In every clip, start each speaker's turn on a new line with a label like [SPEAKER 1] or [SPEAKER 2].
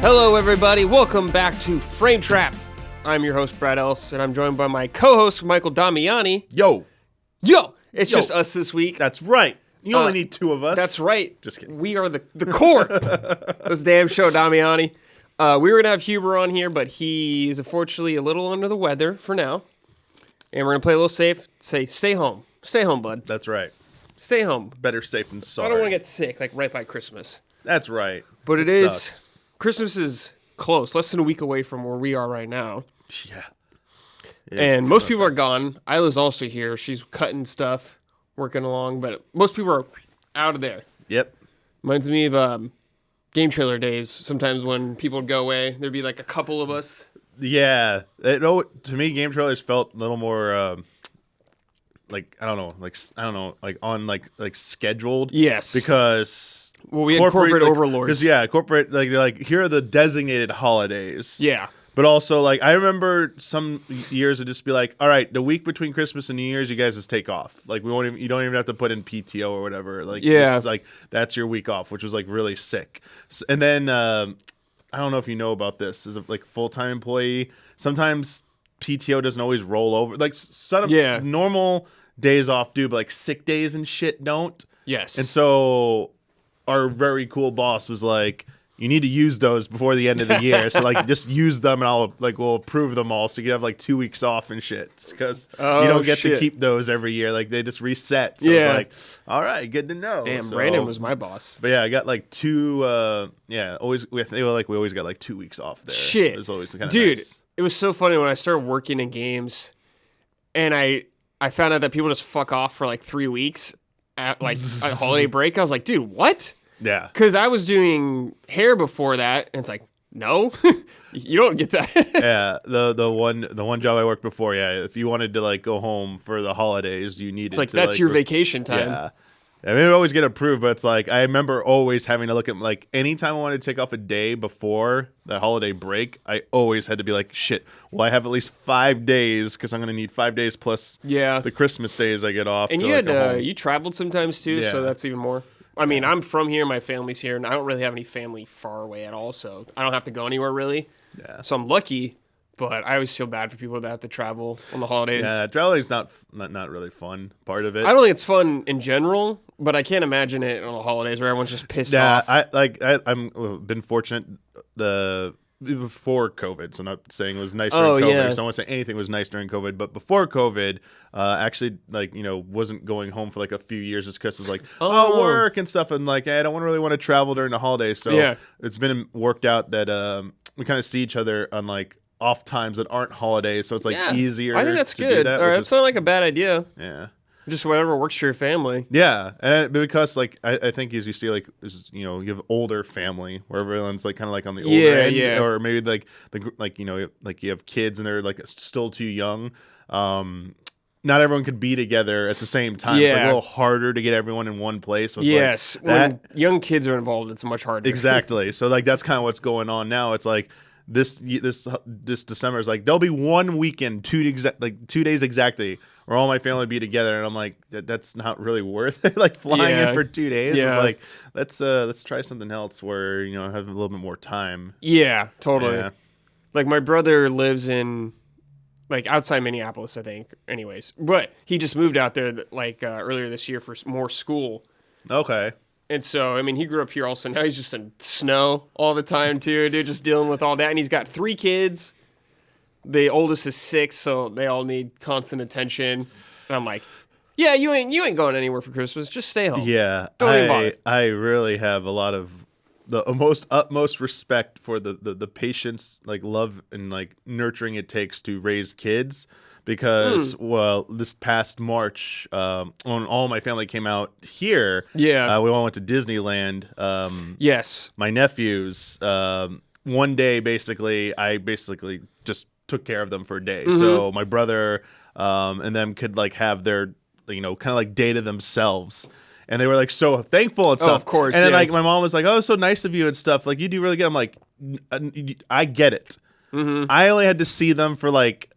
[SPEAKER 1] Hello, everybody. Welcome back to Frame Trap. I'm your host, Brad Ellis, and I'm joined by my co-host, Michael Damiani.
[SPEAKER 2] Yo!
[SPEAKER 1] It's just us this week.
[SPEAKER 2] That's right. You only need two of us.
[SPEAKER 1] That's right.
[SPEAKER 2] Just kidding.
[SPEAKER 1] We are the core of this damn show, Damiani. We were going to have Huber on here, but he is unfortunately a little under the weather for now. And we're going to play a little safe. Say, stay home. Stay home, bud.
[SPEAKER 2] That's right.
[SPEAKER 1] Stay home.
[SPEAKER 2] Better safe than sorry.
[SPEAKER 1] I don't want to get sick, like right by Christmas.
[SPEAKER 2] That's right.
[SPEAKER 1] But it is...
[SPEAKER 2] sucks.
[SPEAKER 1] Christmas is close, less than a week away from where we are right now.
[SPEAKER 2] Yeah.
[SPEAKER 1] And most people are gone. Isla's also here. She's cutting stuff, working along, but most people are out of there.
[SPEAKER 2] Yep.
[SPEAKER 1] Reminds me of game trailer days. Sometimes when people would go away, there'd be like a couple of us.
[SPEAKER 2] Yeah. To me, game trailers felt a little more, like on scheduled.
[SPEAKER 1] Yes.
[SPEAKER 2] Because...
[SPEAKER 1] Well, we had corporate overlords.
[SPEAKER 2] Because, yeah, corporate, they're like, here are the designated holidays.
[SPEAKER 1] Yeah.
[SPEAKER 2] But also, like, I remember some years it'd just be like, all right, the week between Christmas and New Year's, you guys just take off. Like, you don't even have to put in PTO or whatever. Like,
[SPEAKER 1] yeah.
[SPEAKER 2] Just, like, that's your week off, which was, like, really sick. And then, I don't know if you know about this, as a, like, full-time employee, sometimes PTO doesn't always roll over. Like, normal days off do, but, like, sick days and shit don't.
[SPEAKER 1] Yes.
[SPEAKER 2] And so... our very cool boss was like, you need to use those before the end of the year. So, like, just use them and we'll approve them all. So you can have, like, 2 weeks off and shit. Because you don't get to keep those every year. Like, they just reset. So it's like, all right, good to know.
[SPEAKER 1] Damn,
[SPEAKER 2] so,
[SPEAKER 1] Brandon was my boss.
[SPEAKER 2] But yeah, I got, like, we always got, like, 2 weeks off there.
[SPEAKER 1] Shit.
[SPEAKER 2] It was always kind of
[SPEAKER 1] Dude,
[SPEAKER 2] nice.
[SPEAKER 1] It was so funny when I started working in games and I found out that people just fuck off for, like, 3 weeks at holiday break. I was like, dude, what?
[SPEAKER 2] Yeah.
[SPEAKER 1] Because I was doing hair before that, and it's like, no, you don't get that.
[SPEAKER 2] Yeah, the one job I worked before, yeah, if you wanted to, like, go home for the holidays, you needed to,
[SPEAKER 1] that's your vacation time.
[SPEAKER 2] Yeah. I mean, it would always get approved, but it's like, I remember always having to look at, like, anytime I wanted to take off a day before the holiday break, I always had to be like, shit, well, I have at least 5 days, because I'm going to need 5 days plus the Christmas days I get off.
[SPEAKER 1] And you traveled sometimes, too, so that's even more. I mean, I'm from here, my family's here, and I don't really have any family far away at all, so I don't have to go anywhere, really.
[SPEAKER 2] Yeah.
[SPEAKER 1] So I'm lucky, but I always feel bad for people that have to travel on the holidays.
[SPEAKER 2] Yeah, traveling's not really fun part of it.
[SPEAKER 1] I don't think it's fun in general, but I can't imagine it on the holidays where everyone's just pissed off.
[SPEAKER 2] I'm been fortunate before COVID, so I'm not saying it was nice during COVID. So I don't want to say anything was nice during COVID, but before COVID, actually, like, wasn't going home for like a few years just because it was like, work and stuff, and like, I don't really want to travel during the holidays. So it's been worked out that we kind of see each other on like off times that aren't holidays, so it's like easier.
[SPEAKER 1] I think that's
[SPEAKER 2] to
[SPEAKER 1] good.
[SPEAKER 2] do that,
[SPEAKER 1] All right, that's not like a bad idea.
[SPEAKER 2] Yeah.
[SPEAKER 1] Just whatever works for your family.
[SPEAKER 2] Yeah, and because like I think as you see like you have older family where everyone's like kind of like on the older end, or maybe like you have kids and they're like still too young. Not everyone could be together at the same time. It's like a little harder to get everyone in one place. With
[SPEAKER 1] when young kids are involved, it's much harder.
[SPEAKER 2] Exactly. So like that's kind of what's going on now. It's like this December is like there'll be one weekend, 2 days exactly, where all my family would be together, and I'm like, that's not really worth it. Like flying in for 2 days. It's like let's try something else where I have a little bit more time.
[SPEAKER 1] Yeah, totally.
[SPEAKER 2] Yeah.
[SPEAKER 1] Like my brother lives in like outside Minneapolis, I think. Anyways, but he just moved out there like earlier this year for more school.
[SPEAKER 2] Okay.
[SPEAKER 1] And so, I mean, he grew up here also. Now he's just in snow all the time, too, dude, just dealing with all that. And he's got 3 kids. The oldest is 6, so they all need constant attention. And I'm like, yeah, you ain't going anywhere for Christmas. Just stay home.
[SPEAKER 2] Yeah,
[SPEAKER 1] Don't even bother.
[SPEAKER 2] I really have a lot of the utmost respect for the patience, like love and like nurturing it takes to raise kids. Because, well, this past March, when all my family came out here, we all went to Disneyland.
[SPEAKER 1] Yes.
[SPEAKER 2] My nephews, one day, I basically just took care of them for a day. Mm-hmm. So my brother and them could, like, have their, kind of, like, day to themselves. And they were, like, so thankful and stuff.
[SPEAKER 1] Oh, of course,
[SPEAKER 2] And then, like, my mom was like, oh, so nice of you and stuff. Like, you do really good. I'm like, I get it. Mm-hmm. I only had to see them for, like,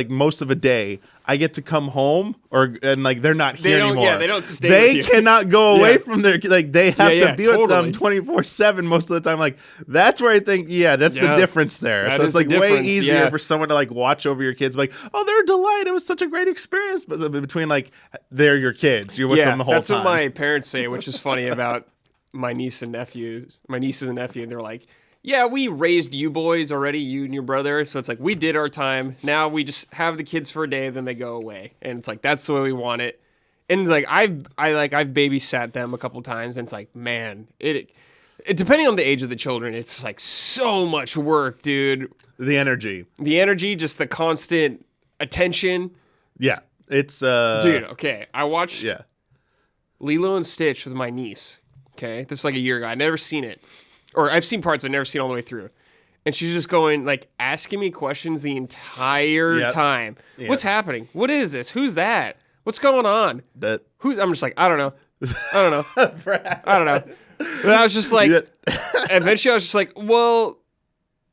[SPEAKER 2] most of a day. I get to come home, and like they're not here anymore.
[SPEAKER 1] Yeah, they don't stay.
[SPEAKER 2] They
[SPEAKER 1] with you.
[SPEAKER 2] cannot go away from their like. They have to be with them
[SPEAKER 1] totally.
[SPEAKER 2] 24/7 most of the time. Like that's where I think that's the difference there.
[SPEAKER 1] That
[SPEAKER 2] so it's like way easier
[SPEAKER 1] yeah.
[SPEAKER 2] for someone to like watch over your kids. Like, oh, they're a delight. It was such a great experience. But between like they're your kids, you're with them the whole
[SPEAKER 1] that's
[SPEAKER 2] time.
[SPEAKER 1] What my parents say, which is funny about my nieces and nephew, and they're like, yeah, we raised you boys already, you and your brother. So it's like, we did our time. Now we just have the kids for a day, then they go away. And it's like, that's the way we want it. And it's like, I've babysat them a couple times, and it's like, man, it depending on the age of the children, it's just like so much work, dude.
[SPEAKER 2] The energy,
[SPEAKER 1] just the constant attention.
[SPEAKER 2] Yeah. It's,
[SPEAKER 1] dude, okay. I watched
[SPEAKER 2] yeah.
[SPEAKER 1] Lilo and Stitch with my niece. Okay. This is like a year ago. I'd never seen it. Or I've seen parts, I've never seen all the way through. And she's just going, like, asking me questions the entire time. Yep. What's happening? What is this? Who's that? What's going on? I'm just like, I don't know. I don't know. But I was just like, eventually I was just like, well,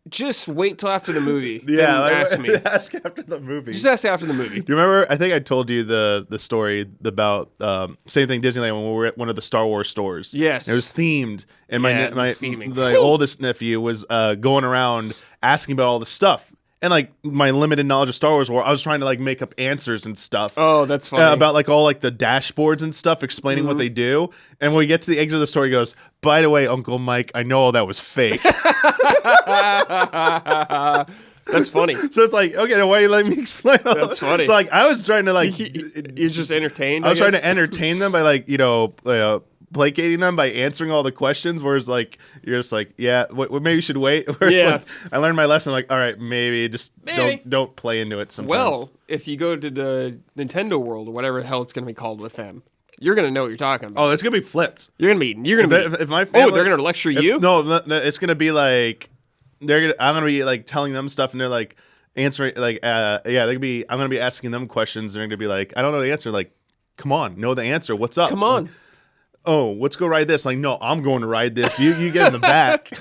[SPEAKER 1] just wait till after the movie.
[SPEAKER 2] Yeah,
[SPEAKER 1] like, ask me.
[SPEAKER 2] Ask after the movie.
[SPEAKER 1] Just ask after the movie.
[SPEAKER 2] Do you remember? I think I told you the story about same thing Disneyland when we were at one of the Star Wars stores.
[SPEAKER 1] Yes,
[SPEAKER 2] and it was themed, and my oldest nephew was going around asking about all the stuff. And like my limited knowledge of Star Wars, I was trying to like make up answers and stuff.
[SPEAKER 1] Oh, that's funny.
[SPEAKER 2] About like all like the dashboards and stuff, explaining what they do. And when we get to the exit of the store, he goes, "By the way, Uncle Mike, I know all that was fake."
[SPEAKER 1] That's funny.
[SPEAKER 2] So it's like, okay, now why you let me explain all
[SPEAKER 1] That's funny.
[SPEAKER 2] So like I was trying to like
[SPEAKER 1] you're just entertained.
[SPEAKER 2] I was trying to entertain them by like, placating them by answering all the questions, whereas like you're just like, yeah, maybe you should wait. Whereas like I learned my lesson, like, all right, maybe don't play into it sometimes.
[SPEAKER 1] Well, if you go to the Nintendo World or whatever the hell it's gonna be called with them, you're gonna know what you're talking about.
[SPEAKER 2] Oh, it's gonna be flipped.
[SPEAKER 1] You're gonna be
[SPEAKER 2] if my family,
[SPEAKER 1] they're gonna lecture you?
[SPEAKER 2] No, it's gonna be like I'm gonna be like telling them stuff, and they're like answering like I'm gonna be asking them questions. They're gonna be like, I don't know the answer. Like, come on, know the answer. What's up?
[SPEAKER 1] Come on.
[SPEAKER 2] Oh, let's go ride this. Like, no, I'm going to ride this. You get in the back.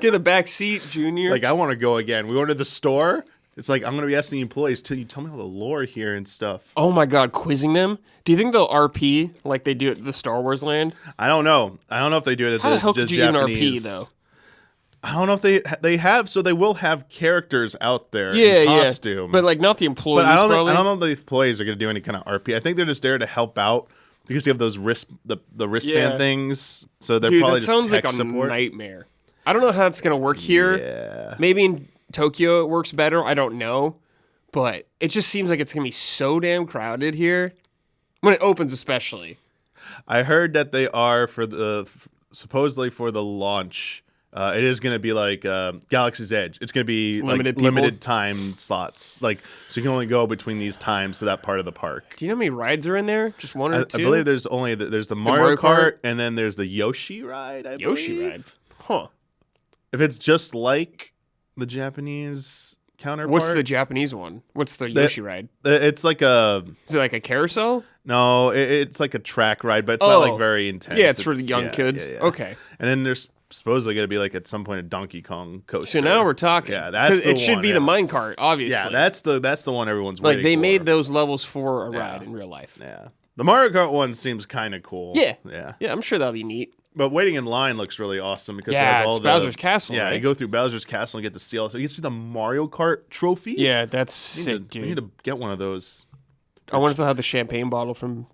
[SPEAKER 1] Get a back seat, Junior.
[SPEAKER 2] Like, I want to go again. We went to the store. It's like, I'm going to be asking the employees, tell me all the lore here and stuff.
[SPEAKER 1] Oh my God, quizzing them? Do you think they'll RP like they do at the Star Wars land?
[SPEAKER 2] I don't know. I don't know if they do it at
[SPEAKER 1] How the hell could you even
[SPEAKER 2] Japanese.
[SPEAKER 1] RP, though?
[SPEAKER 2] I don't know if they have, so they will have characters out there in costume.
[SPEAKER 1] Yeah. But like not the employees,
[SPEAKER 2] but I don't
[SPEAKER 1] probably.
[SPEAKER 2] I don't know if the employees are going to do any kind of RP. I think they're just there to help out. Because you have those the wristband things, so they're probably just tech
[SPEAKER 1] support. Dude, that sounds like a nightmare. I don't know how it's gonna work here.
[SPEAKER 2] Yeah.
[SPEAKER 1] Maybe in Tokyo it works better. I don't know, but it just seems like it's gonna be so damn crowded here when it opens, especially.
[SPEAKER 2] I heard that they are supposedly for the launch. It is going to be like Galaxy's Edge. It's going to be limited time slots. Like, so you can only go between these times to that part of the park.
[SPEAKER 1] Do you know how many rides are in there? Just one or two?
[SPEAKER 2] I believe there's only there's the Mario Kart, and then there's the Yoshi ride.
[SPEAKER 1] Yoshi ride? Huh.
[SPEAKER 2] If it's just like the Japanese counterpart.
[SPEAKER 1] What's the Japanese one? What's the Yoshi ride?
[SPEAKER 2] It's like a...
[SPEAKER 1] Is it like a carousel?
[SPEAKER 2] No, it's like a track ride, but it's not like very intense.
[SPEAKER 1] Yeah, it's for the young kids. Yeah. Okay.
[SPEAKER 2] And then there's supposedly going to be like at some point a Donkey Kong coaster.
[SPEAKER 1] So now we're talking.
[SPEAKER 2] Yeah, that's the one.
[SPEAKER 1] It should be the minecart, obviously.
[SPEAKER 2] Yeah, that's the one everyone's waiting for.
[SPEAKER 1] Like they made those levels for a ride in real life.
[SPEAKER 2] Yeah. The Mario Kart one seems kind of cool.
[SPEAKER 1] Yeah. I'm sure that'll be neat.
[SPEAKER 2] But waiting in line looks really awesome because it
[SPEAKER 1] has
[SPEAKER 2] has all
[SPEAKER 1] it's Bowser's Castle.
[SPEAKER 2] Yeah,
[SPEAKER 1] right?
[SPEAKER 2] you go through Bowser's Castle and get to see all. So you can see the Mario Kart trophies.
[SPEAKER 1] Yeah, that's sick, dude.
[SPEAKER 2] We need to get one of those.
[SPEAKER 1] I wonder if they'll have the champagne bottle from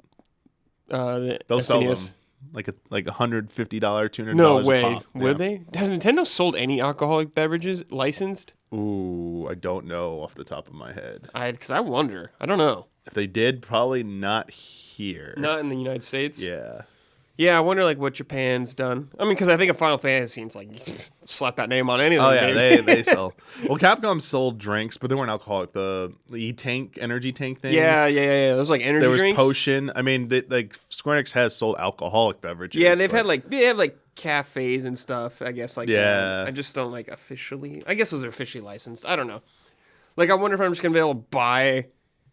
[SPEAKER 1] the
[SPEAKER 2] They'll
[SPEAKER 1] SNES.
[SPEAKER 2] sell them like $150, $200.
[SPEAKER 1] No way.
[SPEAKER 2] A pop.
[SPEAKER 1] Would they? Has Nintendo sold any alcoholic beverages licensed?
[SPEAKER 2] Ooh, I don't know off the top of my head.
[SPEAKER 1] Because I wonder. I don't know.
[SPEAKER 2] If they did, probably not here.
[SPEAKER 1] Not in the United States.
[SPEAKER 2] Yeah.
[SPEAKER 1] Yeah, I wonder like what Japan's done. I mean, because I think of Final Fantasy, it's like slap that name on anything.
[SPEAKER 2] Oh yeah, they sell. Well, Capcom sold drinks, but they weren't alcoholic. The E-Tank, energy tank things.
[SPEAKER 1] Yeah. Those like energy drinks.
[SPEAKER 2] There was Potion. I mean, like Square Enix has sold alcoholic beverages.
[SPEAKER 1] Yeah, they have like cafes and stuff. I guess like
[SPEAKER 2] yeah.
[SPEAKER 1] I just don't like officially. I guess those are officially licensed. I don't know. Like I wonder if I'm just gonna be able to buy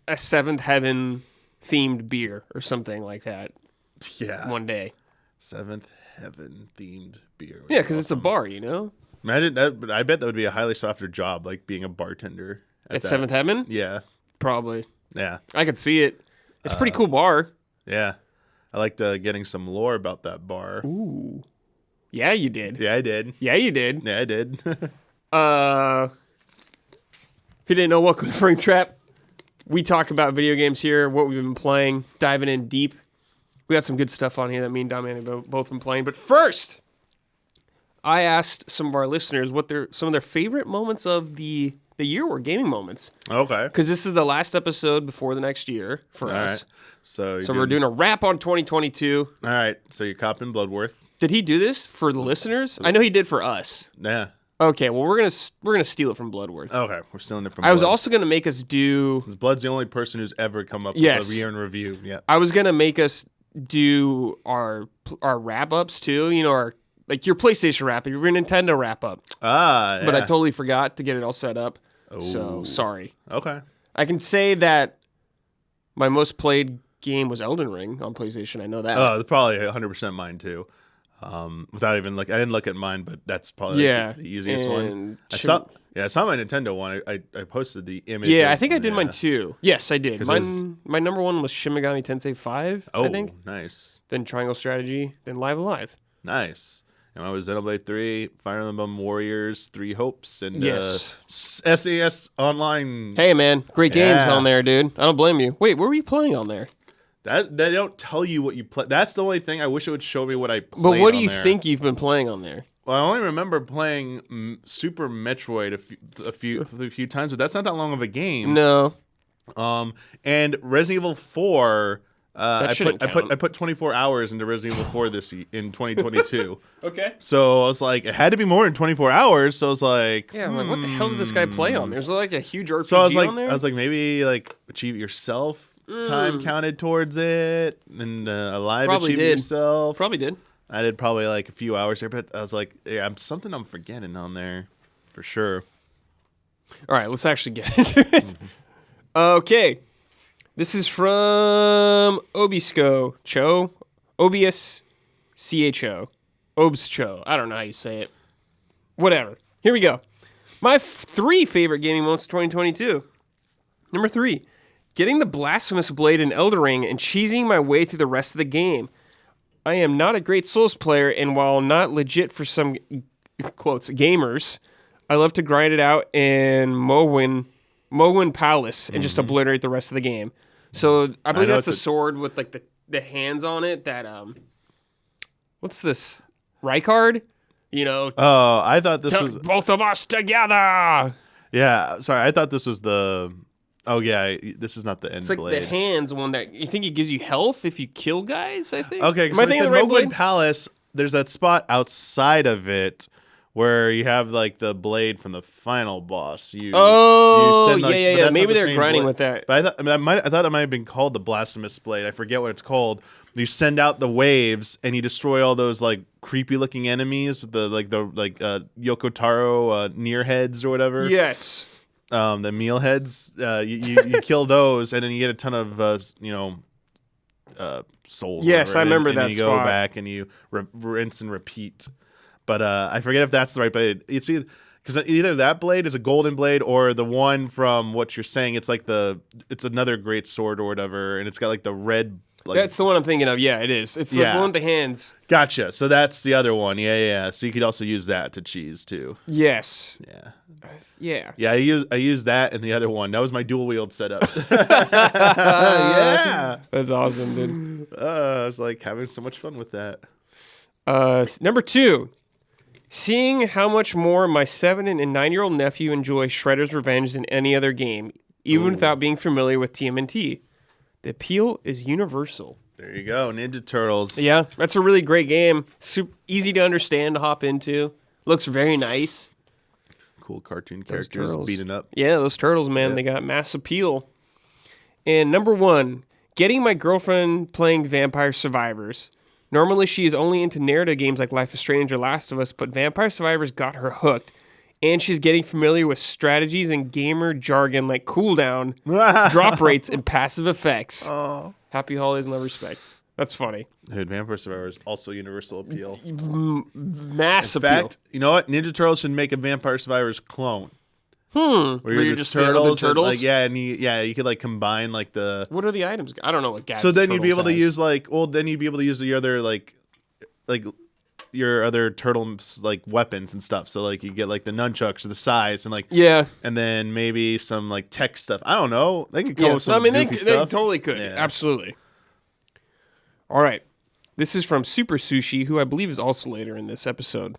[SPEAKER 1] a Seventh Heaven themed beer or something like that.
[SPEAKER 2] Yeah.
[SPEAKER 1] One day.
[SPEAKER 2] Seventh Heaven themed beer.
[SPEAKER 1] Yeah, because it's a bar, you know?
[SPEAKER 2] Imagine that, but I bet that would be a highly sought after job, like being a bartender.
[SPEAKER 1] At Seventh Heaven?
[SPEAKER 2] Yeah.
[SPEAKER 1] Probably.
[SPEAKER 2] Yeah.
[SPEAKER 1] I could see it. It's a pretty cool bar.
[SPEAKER 2] Yeah. I liked getting some lore about that bar.
[SPEAKER 1] Ooh. Yeah, you did.
[SPEAKER 2] Yeah, I did.
[SPEAKER 1] Yeah, you did.
[SPEAKER 2] Yeah, I did.
[SPEAKER 1] If you didn't know, welcome to Frame Trap. We talk about video games here, what we've been playing, diving in deep. We got some good stuff on here that me and Damiani have both been playing. But first, I asked some of our listeners what some of their favorite moments of the year were, gaming moments.
[SPEAKER 2] Okay.
[SPEAKER 1] Because this is the last episode before the next year for us.
[SPEAKER 2] Right. So
[SPEAKER 1] we're doing a wrap on 2022.
[SPEAKER 2] All right. So you're copping Bloodworth.
[SPEAKER 1] Did he do this for the listeners? I know he did for us.
[SPEAKER 2] Yeah.
[SPEAKER 1] Okay, well we're gonna steal it from Bloodworth.
[SPEAKER 2] Okay, we're stealing it from.
[SPEAKER 1] I was also gonna make us do.
[SPEAKER 2] Since Blood's the only person who's ever come up with a year in review. Yeah.
[SPEAKER 1] I was gonna make us do our wrap ups too. You know, our like your PlayStation wrap up, your Nintendo wrap up.
[SPEAKER 2] Yeah.
[SPEAKER 1] But I totally forgot to get it all set up. So sorry.
[SPEAKER 2] Okay.
[SPEAKER 1] I can say that my most played game was Elden Ring on PlayStation. I know that.
[SPEAKER 2] Oh, it's probably 100% mine too. Without even I didn't look at mine, but that's probably the easiest one. I saw my Nintendo one. I posted the image.
[SPEAKER 1] Yeah, I think I did mine too. Yes, I did. My number one was Shin Megami Tensei 5. I think.
[SPEAKER 2] Nice.
[SPEAKER 1] Then Triangle Strategy. Then Live Alive.
[SPEAKER 2] Nice. And mine was Xenoblade 3, Fire Emblem Warriors, 3 Hopes, and SAS Online.
[SPEAKER 1] Hey man, great games on there, dude. I don't blame you. Wait, what were you playing on there?
[SPEAKER 2] They don't tell you what you play. That's the only thing. I wish it would show me what I played.
[SPEAKER 1] But what do you think you've been playing on there?
[SPEAKER 2] Well, I only remember playing Super Metroid a few times, but that's not that long of a game.
[SPEAKER 1] No.
[SPEAKER 2] And Resident Evil 4. I
[SPEAKER 1] count.
[SPEAKER 2] put 24 hours into Resident Evil 4 in 2022.
[SPEAKER 1] Okay.
[SPEAKER 2] So I was like, it had to be more than 24 hours. So I was like,
[SPEAKER 1] yeah, I'm like, what the hell did this guy play on? There's like a huge RPG
[SPEAKER 2] so I was like,
[SPEAKER 1] on there.
[SPEAKER 2] I was like, maybe like Achieve It Yourself. Time counted towards it, and Alive Achieve It Yourself.
[SPEAKER 1] Probably did.
[SPEAKER 2] I did probably like a few hours there, but I was like, yeah, something I'm forgetting on there for sure.
[SPEAKER 1] All right, let's actually get into it. Okay. This is from Obisco Cho. OBSCHO. Obscho. I don't know how you say it. Whatever. Here we go. My 3 favorite gaming moments of 2022. Number 3. Getting the Blasphemous Blade in Elden Ring and cheesing my way through the rest of the game. I am not a great Souls player, and while not legit for some, quotes, gamers, I love to grind it out in Mohwyn Palace and just obliterate the rest of the game. So I believe that's a sword with like the hands on it that, what's this? Rykard? You know.
[SPEAKER 2] Oh, I thought this was.
[SPEAKER 1] Both of us together!
[SPEAKER 2] Yeah, sorry, I thought this was the. Oh yeah, this is not the end blade.
[SPEAKER 1] It's like the hands one that you think it gives you health if you kill guys, I think.
[SPEAKER 2] Okay, so I said Mohwyn Palace, there's that spot outside of it where you have like the blade from the final boss. You send, like,
[SPEAKER 1] yeah. Maybe they're grinding with that.
[SPEAKER 2] But I thought it might have been called the Blasphemous Blade. I forget what it's called. You send out the waves and you destroy all those like creepy looking enemies with the Yoko Taro near heads or whatever.
[SPEAKER 1] Yes.
[SPEAKER 2] The meal heads, you kill those, and then you get a ton of souls.
[SPEAKER 1] Yes, I remember
[SPEAKER 2] and
[SPEAKER 1] that
[SPEAKER 2] then you
[SPEAKER 1] spot.
[SPEAKER 2] go back and you rinse and repeat. But I forget if that's the right blade. It's either that blade is a golden blade, or the one from what you're saying. It's like it's another great sword or whatever, and it's got like the red.
[SPEAKER 1] That's the one I'm thinking of. Yeah, it is. It's the one with the hands.
[SPEAKER 2] Gotcha. So that's the other one. Yeah. So you could also use that to cheese too.
[SPEAKER 1] Yes.
[SPEAKER 2] Yeah.
[SPEAKER 1] Yeah.
[SPEAKER 2] I used that and the other one. That was my dual wield setup. Yeah.
[SPEAKER 1] That's awesome, dude.
[SPEAKER 2] I was like having so much fun with that.
[SPEAKER 1] Number 2. Seeing how much more my 7 and 9-year-old nephew enjoy Shredder's Revenge than any other game, even without being familiar with TMNT. The appeal is universal.
[SPEAKER 2] There you go, Ninja Turtles.
[SPEAKER 1] Yeah, that's a really great game. Super easy to understand, to hop into. Looks very nice.
[SPEAKER 2] Cool cartoon characters beating up.
[SPEAKER 1] Yeah, those turtles, man, they got mass appeal. And number 1, getting my girlfriend playing Vampire Survivors. Normally, she is only into narrative games like Life is Strange or Last of Us, but Vampire Survivors got her hooked. And she's getting familiar with strategies and gamer jargon like cooldown, drop rates, and passive effects.
[SPEAKER 2] Oh.
[SPEAKER 1] Happy holidays and love, respect. That's funny.
[SPEAKER 2] Dude, Vampire Survivors also universal appeal.
[SPEAKER 1] Mass appeal.
[SPEAKER 2] In fact, you know what? Ninja Turtles should make a Vampire Survivors clone.
[SPEAKER 1] Where you're just the turtles?
[SPEAKER 2] Like, and you could like combine like the.
[SPEAKER 1] What are the items? I don't know what.
[SPEAKER 2] So then you'd be able to use then you'd be able to use the other like your other turtles like weapons and stuff. So like you get like the nunchucks or the size and like and then maybe some like tech stuff. I don't know. They could come up with some goofy stuff.
[SPEAKER 1] They totally could. Yeah. Absolutely. All right. This is from Super Sushi, who I believe is also later in this episode.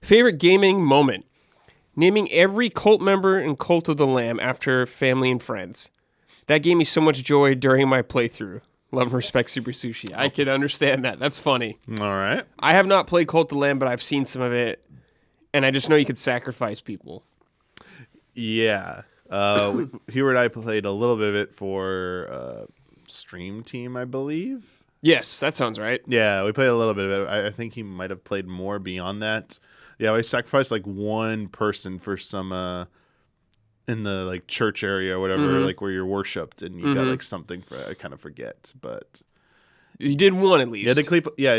[SPEAKER 1] Favorite gaming moment. Naming every cult member in Cult of the Lamb after family and friends. That gave me so much joy during my playthrough. Love and respect, Super Sushi. I can understand that. That's funny.
[SPEAKER 2] All right.
[SPEAKER 1] I have not played Cult of the Lamb, but I've seen some of it, and I just know you could sacrifice people.
[SPEAKER 2] Yeah. Hubert and I played a little bit of it for Stream Team, I believe.
[SPEAKER 1] Yes, that sounds right.
[SPEAKER 2] Yeah, we played a little bit of it. I think he might have played more beyond that. Yeah, we sacrificed like one person for some in the like church area or whatever, like where you're worshipped, and you got like something for I kind of forget, but
[SPEAKER 1] you did one at least.
[SPEAKER 2] You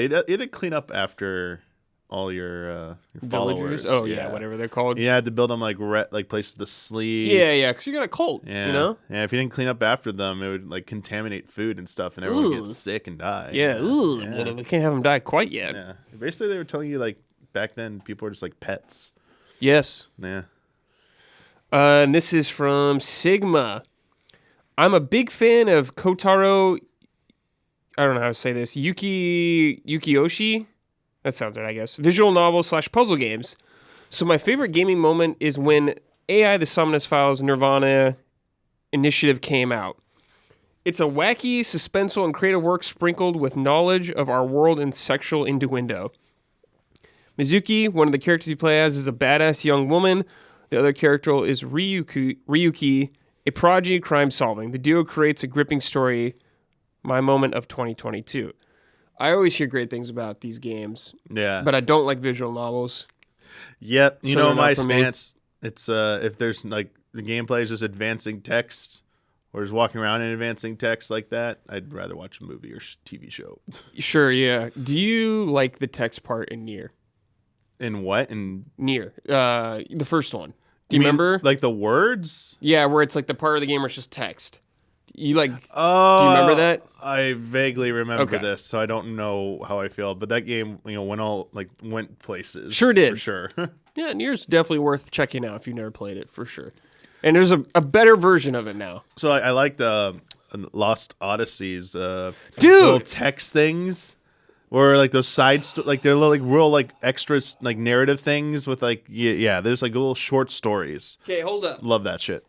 [SPEAKER 2] had to clean up after all your followers.
[SPEAKER 1] Oh yeah, whatever they're called.
[SPEAKER 2] You had to build them like places to sleep.
[SPEAKER 1] Yeah, because you got a cult.
[SPEAKER 2] Yeah,
[SPEAKER 1] you know.
[SPEAKER 2] Yeah, if you didn't clean up after them, it would like contaminate food and stuff, and everyone would get sick and die.
[SPEAKER 1] Yeah, Well, we can't have them die quite yet.
[SPEAKER 2] Yeah, basically they were telling you like back then people were just like pets.
[SPEAKER 1] Yes.
[SPEAKER 2] Yeah.
[SPEAKER 1] And this is from Sigma. I'm a big fan of Kotaro. I don't know how to say this. Yukiyoshi. That sounds right, I guess. Visual novels / puzzle games. So my favorite gaming moment is when AI the Somnus Files Nirvana Initiative came out. It's a wacky, suspenseful, and creative work sprinkled with knowledge of our world and sexual innuendo. Mizuki, one of the characters you play as, is a badass young woman. The other character is Ryuki, a prodigy crime-solving. The duo creates a gripping story, my moment of 2022. I always hear great things about these games.
[SPEAKER 2] Yeah.
[SPEAKER 1] But I don't like visual novels.
[SPEAKER 2] Yep. You know my stance. It's if there's like the gameplay is just advancing text or just walking around in advancing text like that, I'd rather watch a movie or TV show.
[SPEAKER 1] Sure, yeah. Do you like the text part in Nier?
[SPEAKER 2] In what? In
[SPEAKER 1] Nier. The first one. Do you remember?
[SPEAKER 2] Like the words?
[SPEAKER 1] Yeah, where it's like the part of the game where it's just text. You like? Do you remember that?
[SPEAKER 2] I vaguely remember this, so I don't know how I feel. But that game, went places.
[SPEAKER 1] Sure did.
[SPEAKER 2] For sure.
[SPEAKER 1] Yeah, Nier's definitely worth checking out if you've never played it, for sure. And there's a better version of it now.
[SPEAKER 2] So I like the Lost Odysseys.
[SPEAKER 1] Dude!
[SPEAKER 2] Little text things. Or like those they're like real like extras like narrative things with like there's like little short stories.
[SPEAKER 1] Okay, hold up.
[SPEAKER 2] Love that shit.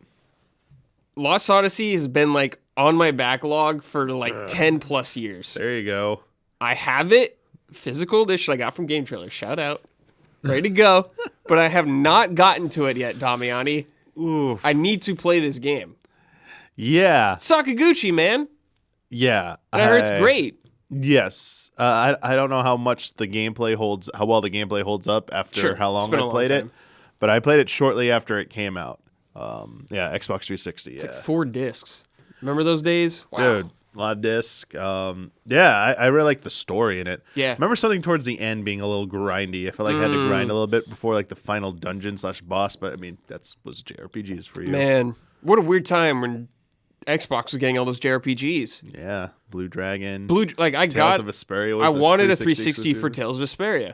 [SPEAKER 1] Lost Odyssey has been like on my backlog for like 10 plus years.
[SPEAKER 2] There you go.
[SPEAKER 1] I have it, physical edition I got from Game Trailer. Shout out. Ready to go. But I have not gotten to it yet, Damiani.
[SPEAKER 2] Ooh.
[SPEAKER 1] I need to play this game.
[SPEAKER 2] Yeah.
[SPEAKER 1] Sakaguchi, man.
[SPEAKER 2] Yeah.
[SPEAKER 1] And I heard it's great.
[SPEAKER 2] Yes. I don't know how well the gameplay holds up after how long I played it. But I played it shortly after it came out. Xbox 360.
[SPEAKER 1] It's like 4 discs. Remember those days? Wow.
[SPEAKER 2] Dude, a lot of disc. I really like the story in it.
[SPEAKER 1] Yeah.
[SPEAKER 2] Remember something towards the end being a little grindy. I felt like I had to grind a little bit before like the final dungeon / boss. But I mean, was JRPGs for you.
[SPEAKER 1] Man, what a weird time when Xbox was getting all those JRPGs.
[SPEAKER 2] Yeah, Blue Dragon.
[SPEAKER 1] Tales of
[SPEAKER 2] Vesperia.
[SPEAKER 1] I wanted a 360 for Tales of Vesperia.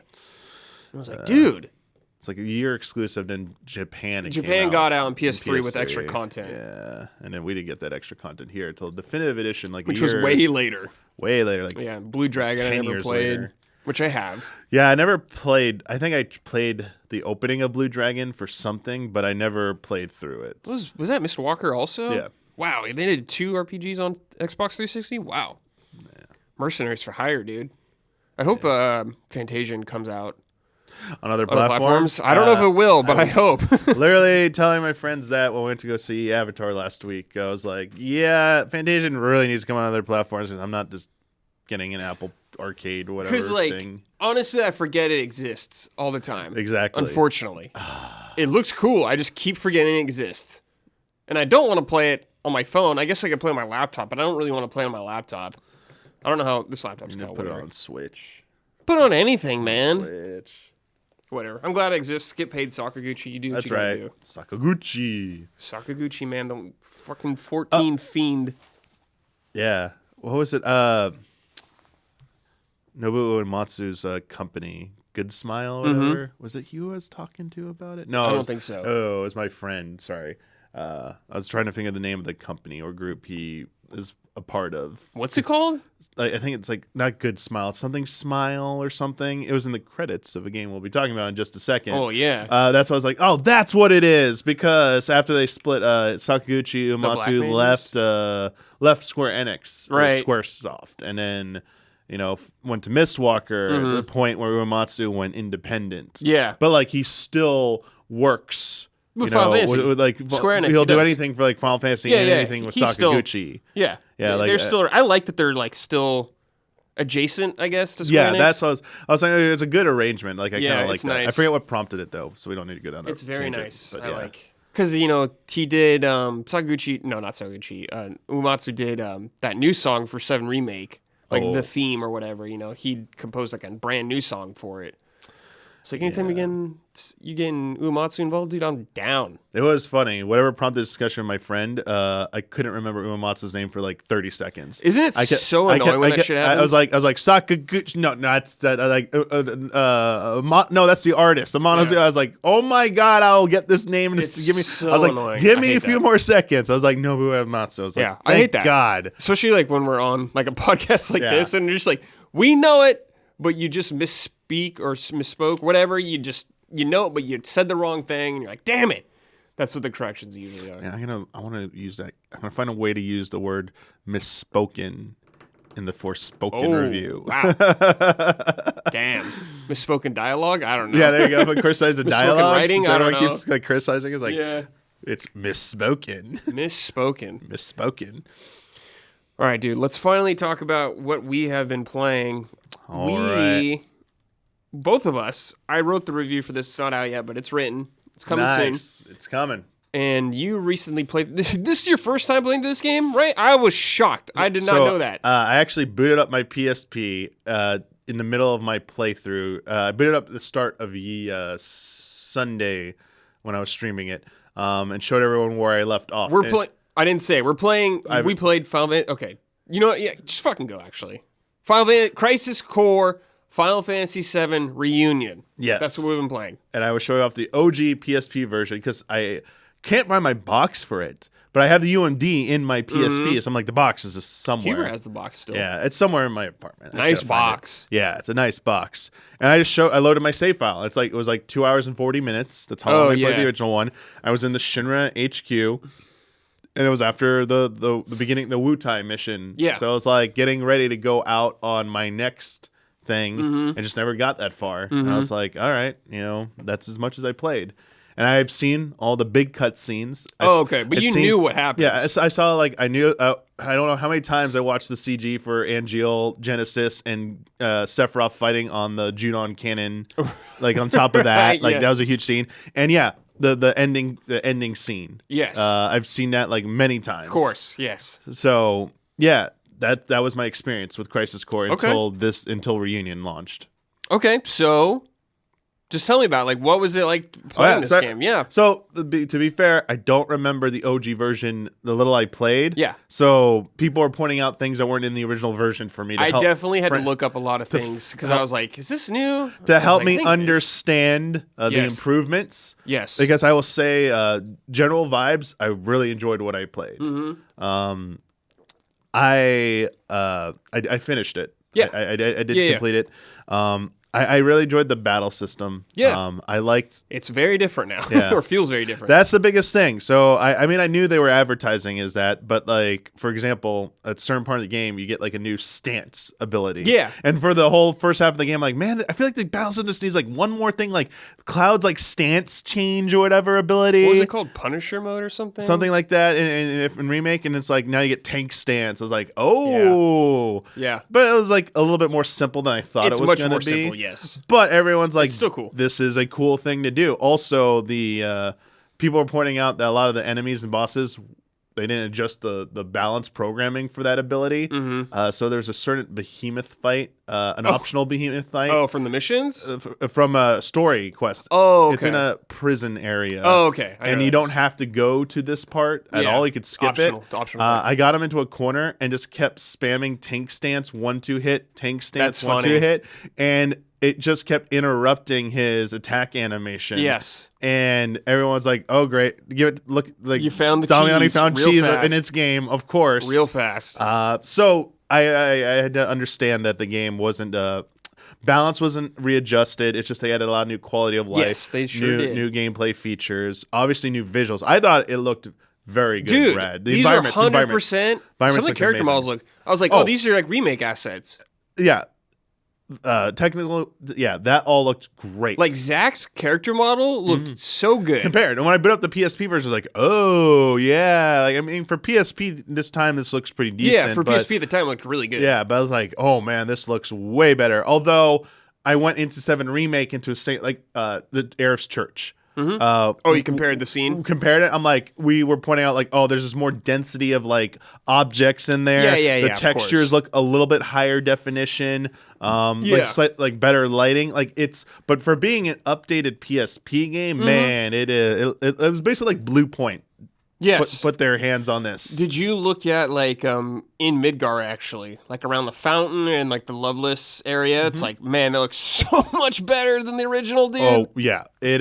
[SPEAKER 1] I was like, dude.
[SPEAKER 2] It's like a year exclusive in Japan.
[SPEAKER 1] Japan got out on PS3 with extra content.
[SPEAKER 2] Yeah, and then we didn't get that extra content here until definitive edition,
[SPEAKER 1] which was way later.
[SPEAKER 2] Way later,
[SPEAKER 1] Blue Dragon. I never played, later. Which I have.
[SPEAKER 2] Yeah, I never played. I think I played the opening of Blue Dragon for something, but I never played through it.
[SPEAKER 1] Was that Mr. Walker also?
[SPEAKER 2] Yeah.
[SPEAKER 1] Wow, they did 2 RPGs on Xbox 360. Wow. Yeah. Mercenaries for hire, dude. I hope Fantasia comes out.
[SPEAKER 2] On other platforms?
[SPEAKER 1] I don't know if it will, but I hope.
[SPEAKER 2] Literally telling my friends that when we went to go see Avatar last week. I was like, yeah, Fantasia really needs to come on other platforms because I'm not just getting an Apple Arcade or whatever thing.
[SPEAKER 1] Honestly, I forget it exists all the time.
[SPEAKER 2] Exactly.
[SPEAKER 1] Unfortunately. It looks cool. I just keep forgetting it exists. And I don't want to play it on my phone. I guess I could play on my laptop, but I don't really want to play on my laptop. I don't know how this laptop's going to work.
[SPEAKER 2] Put it on Switch.
[SPEAKER 1] Put on anything, man.
[SPEAKER 2] Switch.
[SPEAKER 1] whatever. I'm glad it exists. Get paid, Sakaguchi. You do what
[SPEAKER 2] That's
[SPEAKER 1] you gotta
[SPEAKER 2] right.
[SPEAKER 1] do.
[SPEAKER 2] Sakaguchi,
[SPEAKER 1] man, the fucking 14 fiend.
[SPEAKER 2] Yeah. What was it? Nobuo Uematsu's company, Good Smile, or whatever. Was it you I was talking to about it? No,
[SPEAKER 1] I don't think so.
[SPEAKER 2] Oh, it was my friend. Sorry. I was trying to think of the name of the company or group he is a part of.
[SPEAKER 1] What's it called?
[SPEAKER 2] I think it's like not Good Smile. It's something Smile or something. It was in the credits of a game we'll be talking about in just a second.
[SPEAKER 1] Oh, yeah.
[SPEAKER 2] That's why I was like, oh, that's what it is. Because after they split, Sakaguchi Uematsu left Square Enix,
[SPEAKER 1] right?
[SPEAKER 2] Squaresoft, and then went to Mistwalker at the point where Uematsu went independent.
[SPEAKER 1] Yeah,
[SPEAKER 2] but like he still works.
[SPEAKER 1] With Final Fantasy.
[SPEAKER 2] With like
[SPEAKER 1] Square Enix,
[SPEAKER 2] he'll do anything for like Final Fantasy and anything with Sakaguchi.
[SPEAKER 1] Yeah.
[SPEAKER 2] Like
[SPEAKER 1] they're still. I like that they're like still adjacent, I guess, to Square Enix.
[SPEAKER 2] That's what I was saying. It's a good arrangement. Like I kind of like that.
[SPEAKER 1] Nice.
[SPEAKER 2] I forget what prompted it though, so we don't need to go down that.
[SPEAKER 1] It's very
[SPEAKER 2] tangent,
[SPEAKER 1] nice.
[SPEAKER 2] But,
[SPEAKER 1] I like because he did Sakaguchi. No, not Sakaguchi. Uematsu did that new song for 7 Remake, like the theme or whatever. He composed like a brand new song for it. So like anytime you getting Uematsu involved, dude, I'm down.
[SPEAKER 2] It was funny. Whatever prompted the discussion with my friend, I couldn't remember Uematsu's name for like 30 seconds.
[SPEAKER 1] Isn't it so annoying when that shit happens?
[SPEAKER 2] I was like Sakaguchi. No, that's like no, that's the artist. I was like, oh my god, I'll get this name and give me.
[SPEAKER 1] So
[SPEAKER 2] I was like,
[SPEAKER 1] annoying.
[SPEAKER 2] give me a few more seconds. I was like, Nobuo Uematsu. I was like,
[SPEAKER 1] I hate that.
[SPEAKER 2] God,
[SPEAKER 1] especially like when we're on like a podcast like this, and you're just like, we know it, but you just misspeak or misspoke, whatever. You know it, but you said the wrong thing, and you're like, damn it. That's what the corrections usually are.
[SPEAKER 2] Yeah, I want to use that. I'm gonna find a way to use the word misspoken in the Forspoken review.
[SPEAKER 1] Wow. Damn. Misspoken dialogue? I don't know.
[SPEAKER 2] Yeah, there you go. But criticize the dialogue.
[SPEAKER 1] Writing? I don't know.
[SPEAKER 2] Keeps like criticizing. It's like, it's misspoken.
[SPEAKER 1] Misspoken. All right, dude. Let's finally talk about what we have been playing. Both of us. I wrote the review for this. It's not out yet, but it's written. It's coming soon.
[SPEAKER 2] It's coming.
[SPEAKER 1] And you recently played. This is your first time playing this game, right? I was shocked. I did not know that.
[SPEAKER 2] I actually booted up my PSP in the middle of my playthrough. I booted up at the start of Sunday when I was streaming it, and showed everyone where I left off.
[SPEAKER 1] I didn't say. We played Final Fantasy. Okay. You know what? Yeah, just fucking go, actually. Final Fantasy Crisis Core Final Fantasy VII Reunion.
[SPEAKER 2] Yes.
[SPEAKER 1] That's what we've been playing.
[SPEAKER 2] And I was showing off the OG PSP version because I can't find my box for it. But I have the UMD in my PSP, so I'm like, the box is just somewhere.
[SPEAKER 1] Huber has the box still.
[SPEAKER 2] Yeah, it's somewhere in my apartment.
[SPEAKER 1] Nice box.
[SPEAKER 2] Yeah, it's a nice box. And I loaded my save file. It was like 2 hours and 40 minutes. That's how long I played the original one. I was in the Shinra HQ. And it was after the beginning, the Wutai mission.
[SPEAKER 1] Yeah.
[SPEAKER 2] So I was like getting ready to go out on my next thing and just never got that far. And I was like, all right, that's as much as I played. And I've seen all the big cutscenes.
[SPEAKER 1] Okay. But you knew what happened.
[SPEAKER 2] Yeah. I saw, I knew, I don't know how many times I watched the CG for Angeal, Genesis, and Sephiroth fighting on the Junon cannon, on top of that. That was a huge scene. And yeah. The ending scene.
[SPEAKER 1] Yes.
[SPEAKER 2] I've seen that many times.
[SPEAKER 1] Of course, yes.
[SPEAKER 2] So yeah, that was my experience with Crisis Core until Reunion launched.
[SPEAKER 1] Okay, so just tell me about what was it like playing this game? Yeah.
[SPEAKER 2] So to be fair, I don't remember the OG version. The little I played.
[SPEAKER 1] Yeah.
[SPEAKER 2] So people are pointing out things that weren't in the original version for me.
[SPEAKER 1] I definitely had to look up a lot of things because I was like, "Is this new?"
[SPEAKER 2] To help me understand the improvements.
[SPEAKER 1] Yes.
[SPEAKER 2] Because I will say, general vibes. I really enjoyed what I played. I finished it.
[SPEAKER 1] Yeah.
[SPEAKER 2] I did complete it. I really enjoyed the battle system.
[SPEAKER 1] Yeah.
[SPEAKER 2] I liked...
[SPEAKER 1] It's very different now.
[SPEAKER 2] Yeah.
[SPEAKER 1] Or feels very different.
[SPEAKER 2] That's the biggest thing. So, I knew they were advertising but for example, at a certain part of the game, you get a new stance ability.
[SPEAKER 1] Yeah.
[SPEAKER 2] And for the whole first half of the game, man, I feel like the battle system just needs one more thing, Cloud's stance change or whatever ability.
[SPEAKER 1] What was it called? Punisher mode or something?
[SPEAKER 2] Something like that in Remake, and it's now you get tank stance. I was like, oh.
[SPEAKER 1] Yeah.
[SPEAKER 2] But it was a little bit more simple than I thought it was going to be.
[SPEAKER 1] It's much more simple, yes.
[SPEAKER 2] But everyone's
[SPEAKER 1] it's still cool.
[SPEAKER 2] This is a cool thing to do. Also, the people are pointing out that a lot of the enemies and bosses didn't adjust the balance programming for that ability. So there's a certain behemoth fight, an optional behemoth fight.
[SPEAKER 1] Oh, from the missions?
[SPEAKER 2] From a story quest.
[SPEAKER 1] Oh, okay.
[SPEAKER 2] It's in a prison area.
[SPEAKER 1] Oh, okay.
[SPEAKER 2] And you don't have to go to this part at all. You could skip it.
[SPEAKER 1] Optional.
[SPEAKER 2] I got him into a corner and just kept spamming tank stance 1-2 hit, tank stance
[SPEAKER 1] That's
[SPEAKER 2] 1-2 hit, and it just kept interrupting his attack animation.
[SPEAKER 1] Yes.
[SPEAKER 2] And everyone's like, "Oh, great! Look, like
[SPEAKER 1] you found the
[SPEAKER 2] Damiani
[SPEAKER 1] cheese
[SPEAKER 2] found
[SPEAKER 1] real
[SPEAKER 2] cheese
[SPEAKER 1] fast.
[SPEAKER 2] in its game, of course,
[SPEAKER 1] real fast."
[SPEAKER 2] So I had to understand that the game wasn't balance wasn't readjusted. It's just they added a lot of new quality of life.
[SPEAKER 1] Yes, they sure did.
[SPEAKER 2] New gameplay features, obviously new visuals. I thought it looked very good,
[SPEAKER 1] Dude,
[SPEAKER 2] Brad.
[SPEAKER 1] These are 100%. Some of the character models look. I was like, oh, these are like remake assets.
[SPEAKER 2] Yeah. Technical, that all looked great.
[SPEAKER 1] Like Zach's character model looked so good
[SPEAKER 2] compared. And when I put up the PSP version, I was like, oh yeah. Like I mean, for PSP this time, this looks pretty decent.
[SPEAKER 1] Yeah, for PSP at the time, it looked really good.
[SPEAKER 2] Yeah, but I was like, oh man, this looks way better. Although I went into 7 Remake into the Aerith's Church.
[SPEAKER 1] You compared the scene?
[SPEAKER 2] Compared it. I'm like, we were pointing out like, oh, there's just more density of like objects in there.
[SPEAKER 1] Yeah.
[SPEAKER 2] The textures look a little bit higher definition. Like better lighting. But for being an updated PSP game, man, it was basically like Blue Point.
[SPEAKER 1] Yes.
[SPEAKER 2] Put their hands on this.
[SPEAKER 1] Did you look at like in Midgar actually, like around the fountain and like the Loveless area? It's like, man, that looks so much better than the original, dude.
[SPEAKER 2] Oh yeah, it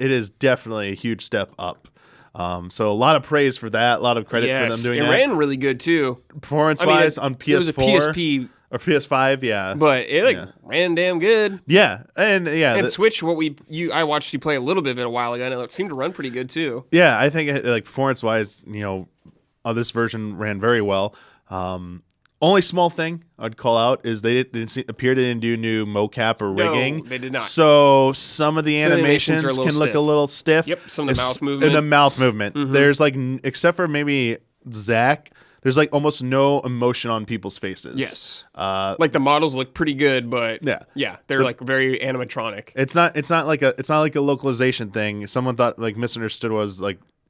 [SPEAKER 2] is definitely a huge step up. So a lot of praise for that. A lot of credit for them doing that.
[SPEAKER 1] It ran really good too.
[SPEAKER 2] Performance wise on PS4
[SPEAKER 1] it was a PSP.
[SPEAKER 2] Or PS5, yeah.
[SPEAKER 1] But it ran damn good.
[SPEAKER 2] Yeah. And
[SPEAKER 1] Switch, I watched you play a little bit of it a while ago, and it seemed to run pretty good too.
[SPEAKER 2] Yeah, I think performance-wise, this version ran very well. Only small thing I'd call out is they didn't do new mocap or rigging.
[SPEAKER 1] No, they did not.
[SPEAKER 2] So some of the animations can look a little stiff.
[SPEAKER 1] Yep, some of the mouth movement.
[SPEAKER 2] And the mouth movement. There's except for maybe Zach, there's almost no emotion on people's faces.
[SPEAKER 1] Yes. The models look pretty good, but they're very animatronic.
[SPEAKER 2] It's not like a localization thing. Someone thought misunderstood what I was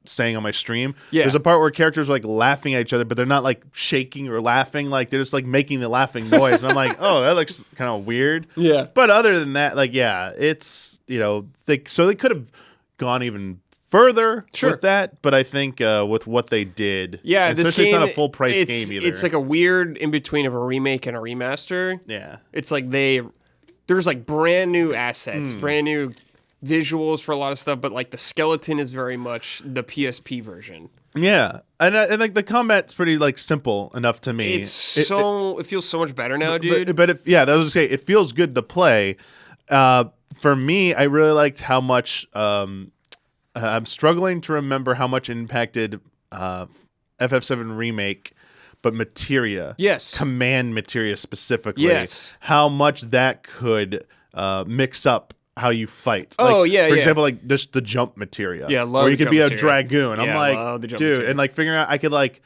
[SPEAKER 2] saying on my stream. Yeah. There's a part where characters are laughing at each other, but they're not shaking or laughing. They're just making the laughing noise. And I'm like, oh, that looks kind of weird.
[SPEAKER 1] Yeah.
[SPEAKER 2] But other than that, it's they could have gone even further with that, but I think with what they did, especially it's not a full price game either.
[SPEAKER 1] It's like a weird in between of a remake and a remaster.
[SPEAKER 2] Yeah,
[SPEAKER 1] it's like there's brand new assets, brand new visuals for a lot of stuff, but the skeleton is very much the PSP version.
[SPEAKER 2] Yeah, and the combat's pretty simple enough to me.
[SPEAKER 1] It feels so much better now, dude.
[SPEAKER 2] But that was to say, it feels good to play. For me, I really liked how much. I'm struggling to remember how much impacted FF7 Remake, but Materia.
[SPEAKER 1] Yes.
[SPEAKER 2] Command Materia specifically.
[SPEAKER 1] Yes.
[SPEAKER 2] How much that could mix up how you fight.
[SPEAKER 1] For
[SPEAKER 2] example, just the jump Materia.
[SPEAKER 1] Yeah, love
[SPEAKER 2] Or you could be a
[SPEAKER 1] Materia.
[SPEAKER 2] Dragoon.
[SPEAKER 1] Yeah,
[SPEAKER 2] I'm
[SPEAKER 1] love the jump
[SPEAKER 2] dude,
[SPEAKER 1] Materia.
[SPEAKER 2] and figuring out I could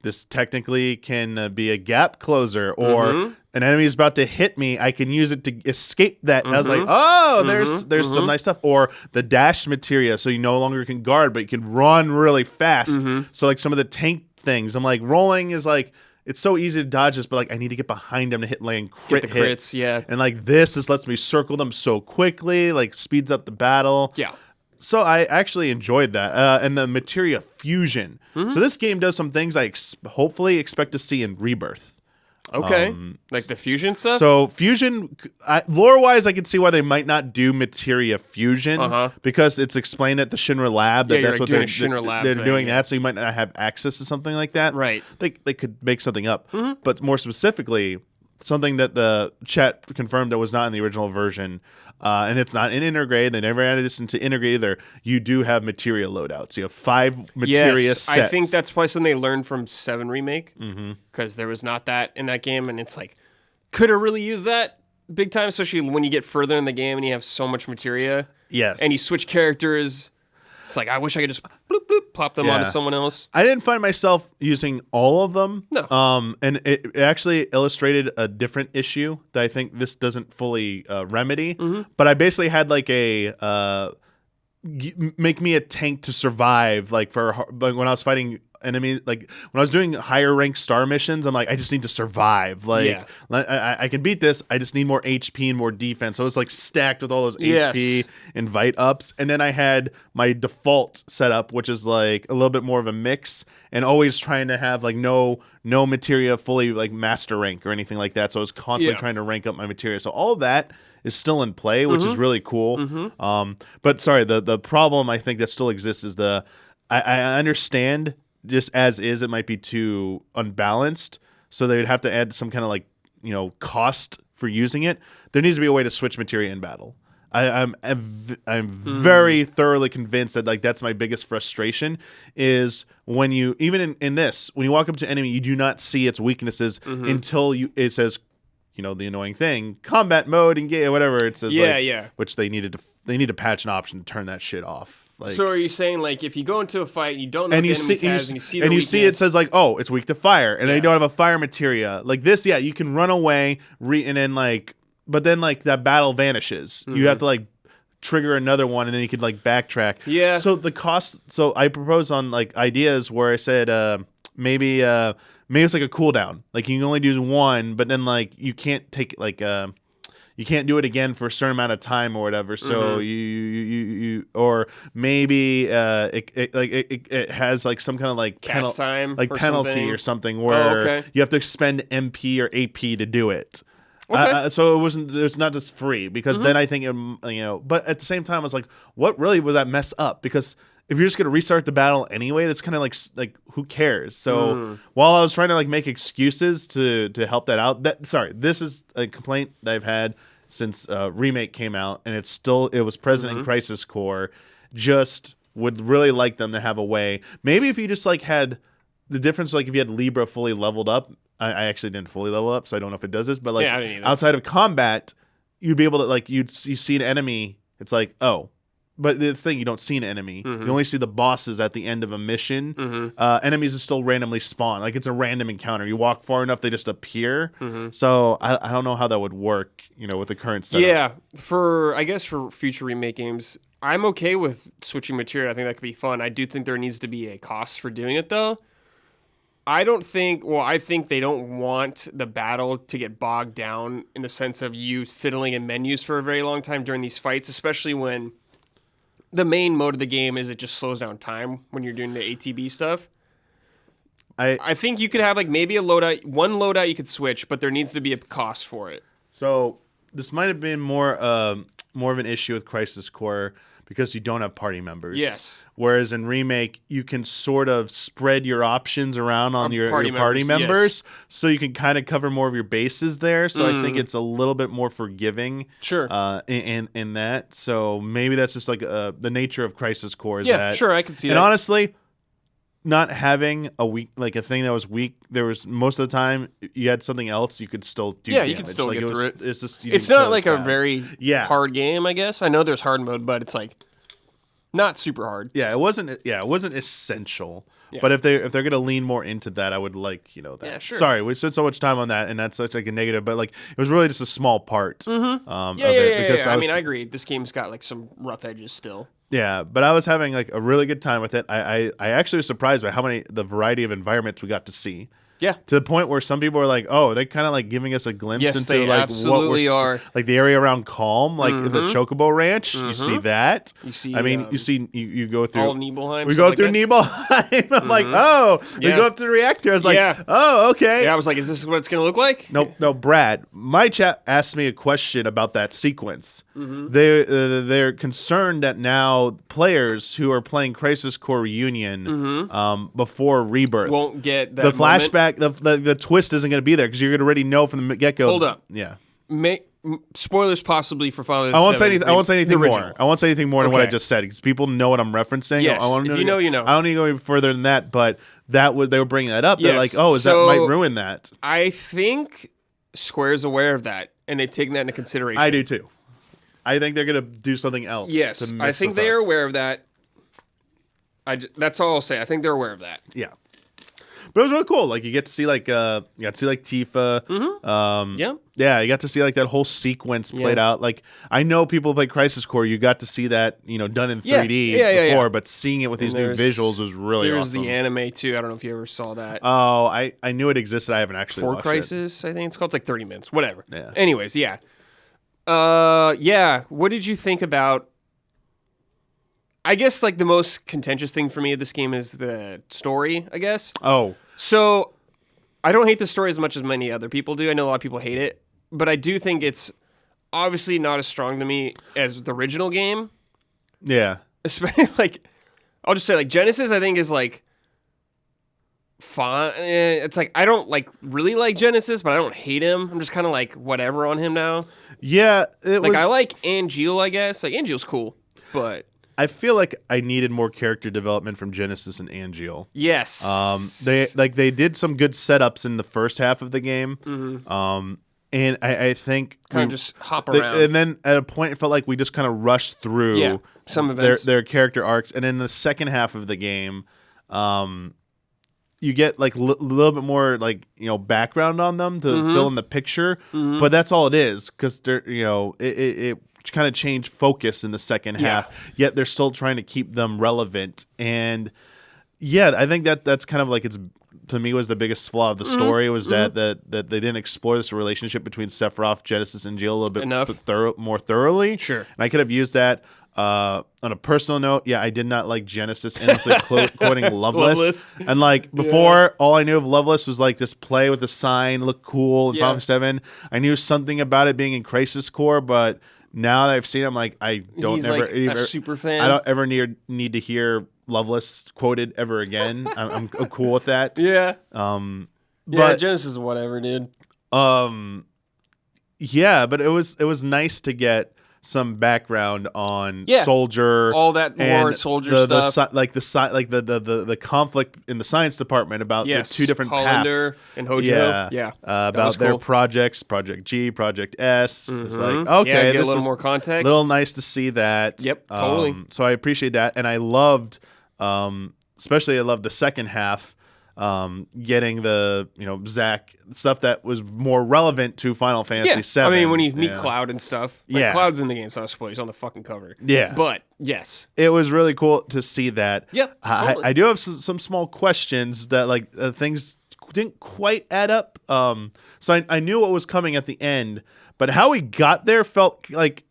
[SPEAKER 2] this technically can be a gap closer, or an enemy is about to hit me. I can use it to escape that. And I was like, oh, there's some nice stuff. Or the dash materia, so you no longer can guard, but you can run really fast. So some of the tank things, I'm rolling is it's so easy to dodge this, but I need to get behind them to land crit
[SPEAKER 1] get the crits, yeah.
[SPEAKER 2] And this lets me circle them so quickly, speeds up the battle.
[SPEAKER 1] Yeah.
[SPEAKER 2] So I actually enjoyed that. And the materia fusion. So this game does some things I hopefully expect to see in Rebirth.
[SPEAKER 1] Okay. The fusion stuff?
[SPEAKER 2] So fusion, lore-wise, I can see why they might not do materia fusion because it's explained at the Shinra Lab that that's what they're doing that, so you might not have access to something like that.
[SPEAKER 1] Right.
[SPEAKER 2] They could make something up. But more specifically, something that the chat confirmed that was not in the original version, and it's not in Intergrade. They never added this into Intergrade either. You do have materia loadouts. You have 5 materia sets.
[SPEAKER 1] I think that's probably something they learned from 7 Remake, because there was not that in that game, and it's could have really used that big time, especially when you get further in the game and you have so much materia.
[SPEAKER 2] Yes.
[SPEAKER 1] And you switch characters. It's I wish I could just bloop, bloop, pop them onto someone else.
[SPEAKER 2] I didn't find myself using all of them.
[SPEAKER 1] No.
[SPEAKER 2] And it actually illustrated a different issue that I think this doesn't fully remedy. But I basically had make me a tank to survive. Like when I was fighting enemies, like when I was doing higher rank star missions, I'm like, I just need to survive. Like I can beat this. I just need more HP and more defense. So it's like stacked with all those HP and Vite ups. And then I had my default setup, which is like a little bit more of a mix, and always trying to have like no materia fully like master rank or anything like that. So I was constantly trying to rank up my materia. So all that is still in play, which is really cool. But sorry, the problem I think that still exists is I understand just as is, it might be too unbalanced. So they would have to add some kind of like, cost for using it. There needs to be a way to switch materia in battle. I'm very thoroughly convinced that like that's my biggest frustration is when you, even in this, when you walk up to enemy, you do not see its weaknesses until it says, the annoying thing, combat mode, engage, whatever it says. Which they need to patch an option to turn that shit off. Like,
[SPEAKER 1] so are you saying like if you go into a fight, you don't know what the enemy has, and you see
[SPEAKER 2] it says like, oh, it's weak to fire, and then you don't have a fire materia like this. Yeah, you can run away, and then like, but then like that battle vanishes. You have to like trigger another one, and then you could like backtrack. Yeah. So the cost. So I propose on like ideas where I said maybe it's like a cooldown. Like you can only do one, but then like you can't take like you can't do it again for a certain amount of time or whatever. So you or maybe it has like some kind of like
[SPEAKER 1] time
[SPEAKER 2] like penalty or something where you have to expend MP or AP to do it. Okay. So it's not just free because then I think but at the same time I was like, what really would that mess up? Because if you're just gonna restart the battle anyway, that's kind of like who cares? So while I was trying to like make excuses to help that out, this is a complaint that I've had since Remake came out, and it was present in Crisis Core. Just would really like them to have a way. Maybe if you just like had the difference, like if you had Libra fully leveled up. I actually didn't fully level up, so I don't know if it does this, but like outside of combat, you'd be able to like you see an enemy, it's like, oh. But the thing, you don't see an enemy. You only see the bosses at the end of a mission. Enemies will still randomly spawn. Like it's a random encounter. You walk far enough, they just appear. So I don't know how that would work, with the current setup.
[SPEAKER 1] Yeah, for future remake games, I'm okay with switching material. I think that could be fun. I do think there needs to be a cost for doing it, though. I think they don't want the battle to get bogged down in the sense of you fiddling in menus for a very long time during these fights, especially when the main mode of the game is it just slows down time when you're doing the ATB stuff. I think you could have like maybe one loadout you could switch, but there needs to be a cost for it.
[SPEAKER 2] So this might have been more of an issue with Crisis Core because you don't have party members.
[SPEAKER 1] Yes.
[SPEAKER 2] Whereas in Remake, you can sort of spread your options around on your party members, so you can kind of cover more of your bases there. So I think it's a little bit more forgiving.
[SPEAKER 1] Sure.
[SPEAKER 2] In that, so maybe that's just like the nature of Crisis Core.
[SPEAKER 1] Sure, I can see that.
[SPEAKER 2] And honestly, not having a thing that was weak, there was most of the time you had something else you could still do.
[SPEAKER 1] Yeah,
[SPEAKER 2] damage.
[SPEAKER 1] you could still get through it.
[SPEAKER 2] It's just
[SPEAKER 1] it's not like a very hard game, I guess. I know there's hard mode, but it's like not super hard.
[SPEAKER 2] Yeah, it wasn't essential. Yeah. But if they're gonna lean more into that, I would like that.
[SPEAKER 1] Yeah, sure.
[SPEAKER 2] Sorry, we spent so much time on that, and that's such like a negative. But like it was really just a small part.
[SPEAKER 1] Of it. Because I agree. This game's got like some rough edges still.
[SPEAKER 2] Yeah, but I was having like a really good time with it. I actually was surprised by the variety of environments we got to see. Yeah. To the point where some people are like, oh, they're kind of like giving us a glimpse into like what we're like the area around Calm, like the Chocobo Ranch. You see that. You see. You go through
[SPEAKER 1] all Nibelheim.
[SPEAKER 2] We go through Nibelheim. I'm like, oh, we go up to the reactor. I was like, oh, okay.
[SPEAKER 1] Yeah, I was like, is this what it's gonna look like?
[SPEAKER 2] No, Brad. My chat asked me a question about that sequence. They're concerned that now players who are playing Crisis Core Reunion before Rebirth
[SPEAKER 1] won't get that
[SPEAKER 2] the flashback. The twist isn't going to be there because you're going to already know from the get-go.
[SPEAKER 1] Hold up.
[SPEAKER 2] Yeah.
[SPEAKER 1] Spoilers possibly for Final Fantasy
[SPEAKER 2] I won't say anything more. I won't say anything more than what I just said because people know what I'm referencing.
[SPEAKER 1] Yes. If you know, you know.
[SPEAKER 2] I don't need to go any further than that, but they were bringing that up. Yes. They're like, oh, that might ruin that.
[SPEAKER 1] I think Square's aware of that, and they've taken that into consideration.
[SPEAKER 2] I do too. I think they're going to do something else.
[SPEAKER 1] Yes, I think they are aware of that. That's all I'll say. I think they're aware of that.
[SPEAKER 2] Yeah. But it was really cool. Like you get to see like Tifa. Yeah, you got to see like that whole sequence played out. Like I know people play Crisis Core, you got to see that, done in 3D before, but seeing it with these new visuals was really awesome.
[SPEAKER 1] There's the anime too. I don't know if you ever saw that.
[SPEAKER 2] Oh, I knew it existed. I haven't actually watched
[SPEAKER 1] Crisis,
[SPEAKER 2] it.
[SPEAKER 1] I think it's called. It's like 30 minutes. Whatever.
[SPEAKER 2] Yeah.
[SPEAKER 1] Anyways, yeah. What did you think about, I guess like the most contentious thing for me of this game is the story, I guess.
[SPEAKER 2] Oh.
[SPEAKER 1] So I don't hate the story as much as many other people do. I know a lot of people hate it, but I do think it's obviously not as strong to me as the original game.
[SPEAKER 2] Yeah.
[SPEAKER 1] Especially like, I'll just say like Genesis, I think is like fine. It's like, I don't like really like Genesis, but I don't hate him. I'm just kind of like whatever on him now.
[SPEAKER 2] Yeah.
[SPEAKER 1] I like Angeal, I guess. Like Angeal's cool, but
[SPEAKER 2] I feel like I needed more character development from Genesis and Angeal.
[SPEAKER 1] Yes.
[SPEAKER 2] They did some good setups in the first half of the game. And I think
[SPEAKER 1] kind of just hop around.
[SPEAKER 2] And then at a point it felt like we just kind of rushed through
[SPEAKER 1] some events.
[SPEAKER 2] their character arcs. And in the second half of the game, you get like a little bit more like, background on them to fill in the picture. But that's all it is, because they're, it kind of changed focus in the second half, yet they're still trying to keep them relevant. And I think that's kind of like, it's, to me, was the biggest flaw of the story, was that they didn't explore this relationship between Sephiroth, Genesis, and Jill a little bit more thoroughly.
[SPEAKER 1] Sure.
[SPEAKER 2] And I could have used that. On a personal note, I did not like Genesis endlessly quoting Loveless. And like before, all I knew of Loveless was like this play with the sign, looked cool in Final Fantasy VII. I knew something about it being in Crisis Core, but now that I've seen it, I'm like, I don't
[SPEAKER 1] He's
[SPEAKER 2] ever,
[SPEAKER 1] like a super fan.
[SPEAKER 2] I don't ever need to hear Loveless quoted ever again. I'm cool with that.
[SPEAKER 1] Yeah.
[SPEAKER 2] But
[SPEAKER 1] Genesis is whatever, dude.
[SPEAKER 2] but it was nice to get some background on Soldier,
[SPEAKER 1] all that more Soldier stuff,
[SPEAKER 2] the conflict in the science department about the two different
[SPEAKER 1] Hollander
[SPEAKER 2] paths
[SPEAKER 1] and Hojo,
[SPEAKER 2] about their projects, Project G, Project S. It's like,
[SPEAKER 1] okay, get a little more context.
[SPEAKER 2] A little nice to see that.
[SPEAKER 1] Yep, totally.
[SPEAKER 2] So I appreciate that, and I loved, especially I loved the second half. Getting the Zack stuff that was more relevant to Final Fantasy VII.
[SPEAKER 1] I mean, when you meet Cloud and stuff, Cloud's in the game, so I spoil he's on the fucking cover.
[SPEAKER 2] Yeah,
[SPEAKER 1] but yes,
[SPEAKER 2] it was really cool to see that.
[SPEAKER 1] Yep, totally.
[SPEAKER 2] I do have some small questions that things didn't quite add up. So I knew what was coming at the end, but how we got there felt like.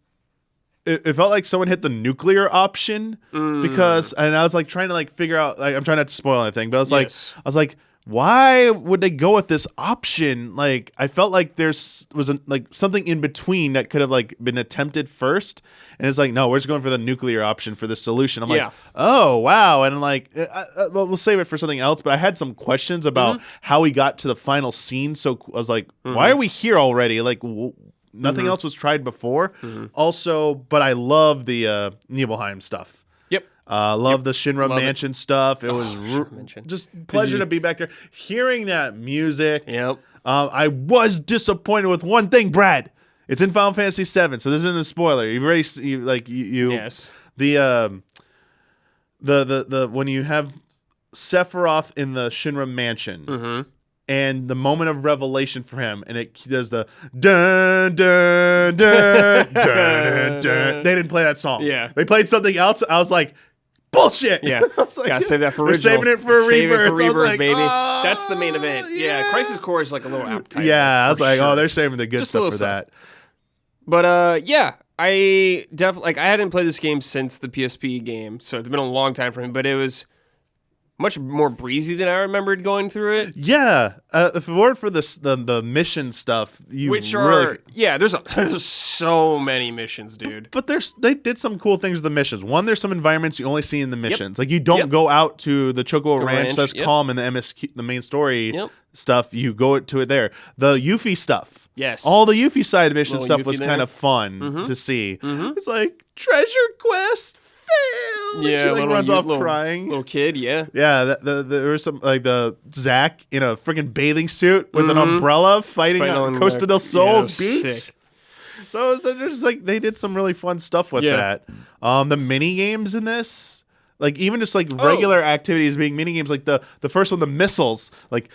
[SPEAKER 2] It felt like someone hit the nuclear option because, and I was like trying to like figure out, like, I'm trying not to spoil anything, but I was like, why would they go with this option? Like, I felt like was something in between that could have like been attempted first, and it's like, no, we're just going for the nuclear option for the solution. I'm like, oh wow, and I'm like, we'll save it for something else. But I had some questions about how we got to the final scene, so I was like, why are we here already? Like. Nothing else was tried before. Also, but I love the Nibelheim stuff.
[SPEAKER 1] Yep.
[SPEAKER 2] Love the Shinra Mansion stuff. It was just pleasure to be back there. Hearing that music.
[SPEAKER 1] Yep.
[SPEAKER 2] I was disappointed with one thing, Brad. It's in Final Fantasy VII, so this isn't a spoiler. You've already
[SPEAKER 1] Yes.
[SPEAKER 2] The when you have Sephiroth in the Shinra Mansion. And the moment of revelation for him, and it does the dun dun dun dun dun dun. They didn't play that song.
[SPEAKER 1] Yeah,
[SPEAKER 2] they played something else. I was like, bullshit.
[SPEAKER 1] Yeah,
[SPEAKER 2] I was like,
[SPEAKER 1] gotta save that for
[SPEAKER 2] original.
[SPEAKER 1] Saving it for Rebirth,
[SPEAKER 2] like,
[SPEAKER 1] baby. That's the main event. Yeah, Crisis Core is like a little appetizer.
[SPEAKER 2] Yeah, I was like, oh, they're saving the good stuff for that.
[SPEAKER 1] But I definitely I hadn't played this game since the PSP game, so it's been a long time for him. But it was much more breezy than I remembered going through it.
[SPEAKER 2] Yeah, if it weren't for the mission stuff, there's
[SPEAKER 1] so many missions, dude.
[SPEAKER 2] But they did some cool things with the missions. One, there's some environments you only see in the missions. Like you don't go out to the Chocobo Ranch that's calm in the MSQ, the main story stuff. You go to it there. The Yuffie stuff.
[SPEAKER 1] Yes.
[SPEAKER 2] All the Yuffie side mission stuff was kind of fun to see. It's like treasure quest.
[SPEAKER 1] Yeah,
[SPEAKER 2] she runs off crying.
[SPEAKER 1] Little kid, yeah.
[SPEAKER 2] Yeah, there was some like the Zack in a freaking bathing suit with an umbrella fighting on Costa del Sol's beach. Sick. So there's like they did some really fun stuff with that. The mini games in this, Like even just like regular activities being mini games, like the first one, the missiles, like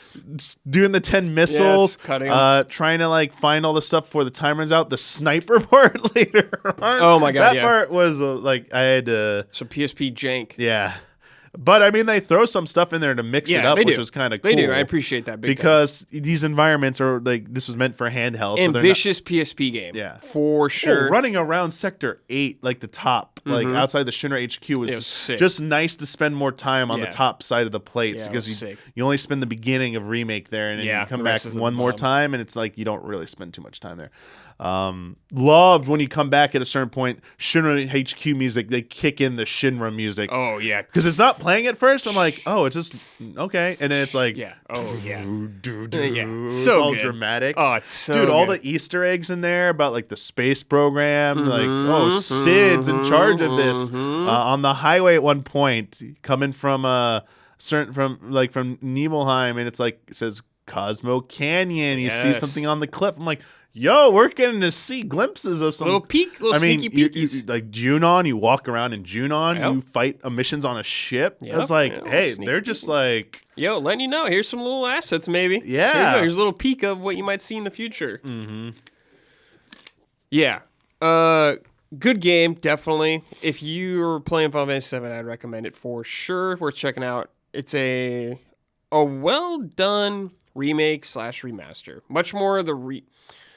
[SPEAKER 2] doing the 10 missiles,
[SPEAKER 1] cutting
[SPEAKER 2] trying to like find all the stuff before the time runs out. The sniper part later on.
[SPEAKER 1] Oh my god,
[SPEAKER 2] that part was like I had to.
[SPEAKER 1] So PSP jank.
[SPEAKER 2] Yeah. But I mean, they throw some stuff in there to mix it up, which was kind of cool.
[SPEAKER 1] They do. I appreciate that
[SPEAKER 2] because these environments are like this was meant for handheld.
[SPEAKER 1] Ambitious PSP game.
[SPEAKER 2] Yeah,
[SPEAKER 1] for sure.
[SPEAKER 2] Running around Sector 8, like the top, like outside the Shinra HQ, was
[SPEAKER 1] sick.
[SPEAKER 2] Just nice to spend more time on the top side of the plates because you only spend the beginning of Remake there, and then you come back one more time, and it's like you don't really spend too much time there. Loved when you come back at a certain point, Shinra HQ music, they kick in the Shinra music.
[SPEAKER 1] Oh yeah,
[SPEAKER 2] because it's not playing at first. I'm like, oh, it's just okay, and then it's like,
[SPEAKER 1] it's
[SPEAKER 2] so all
[SPEAKER 1] good.
[SPEAKER 2] Dramatic.
[SPEAKER 1] Oh, it's so
[SPEAKER 2] dude,
[SPEAKER 1] good.
[SPEAKER 2] all the Easter eggs in there about like the space program, like Sid's in charge of this on the highway at one point, coming from from Nibelheim, and it's like it says Cosmo Canyon. You see something on the cliff. I'm like, yo, we're getting to see glimpses of some
[SPEAKER 1] little sneaky peekies.
[SPEAKER 2] Like Junon, you walk around in Junon, you fight missions on a ship. It's like, hey, they're just like,
[SPEAKER 1] yo, letting you know, here's some little assets, maybe.
[SPEAKER 2] Yeah,
[SPEAKER 1] here's a little peek of what you might see in the future. Yeah, good game, definitely. If you're playing Final Fantasy VII, I'd recommend it for sure. Worth checking out. It's a well done remake / remaster. Much more of the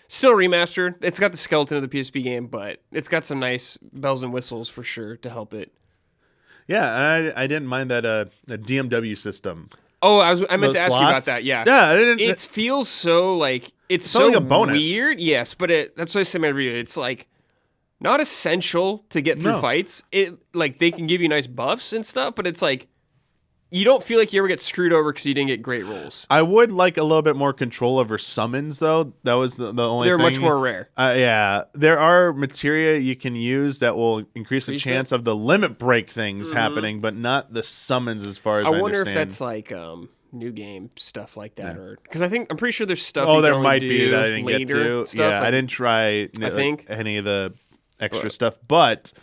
[SPEAKER 1] still remastered. It's got the skeleton of the PSP game, but it's got some nice bells and whistles for sure to help it.
[SPEAKER 2] Yeah, and I didn't mind that the DMW system.
[SPEAKER 1] Oh, I meant to ask you about that. Yeah, it feels so like it's so
[SPEAKER 2] like a bonus.
[SPEAKER 1] Weird. Yes, but that's what I said in my review. It's like not essential to get through fights. It like they can give you nice buffs and stuff, but it's like you don't feel like you ever get screwed over because you didn't get great rolls.
[SPEAKER 2] I would like a little bit more control over summons, though. That was the only thing.
[SPEAKER 1] They're much more rare.
[SPEAKER 2] Yeah. There are materia you can use that will increase the chance of the limit break things happening, but not the summons as far as I
[SPEAKER 1] wonder
[SPEAKER 2] understand.
[SPEAKER 1] if that's like new game stuff like that. Or because I'm pretty sure there's stuff
[SPEAKER 2] there might be that I didn't get to.
[SPEAKER 1] Stuff,
[SPEAKER 2] yeah, I didn't try any of the extra stuff, but...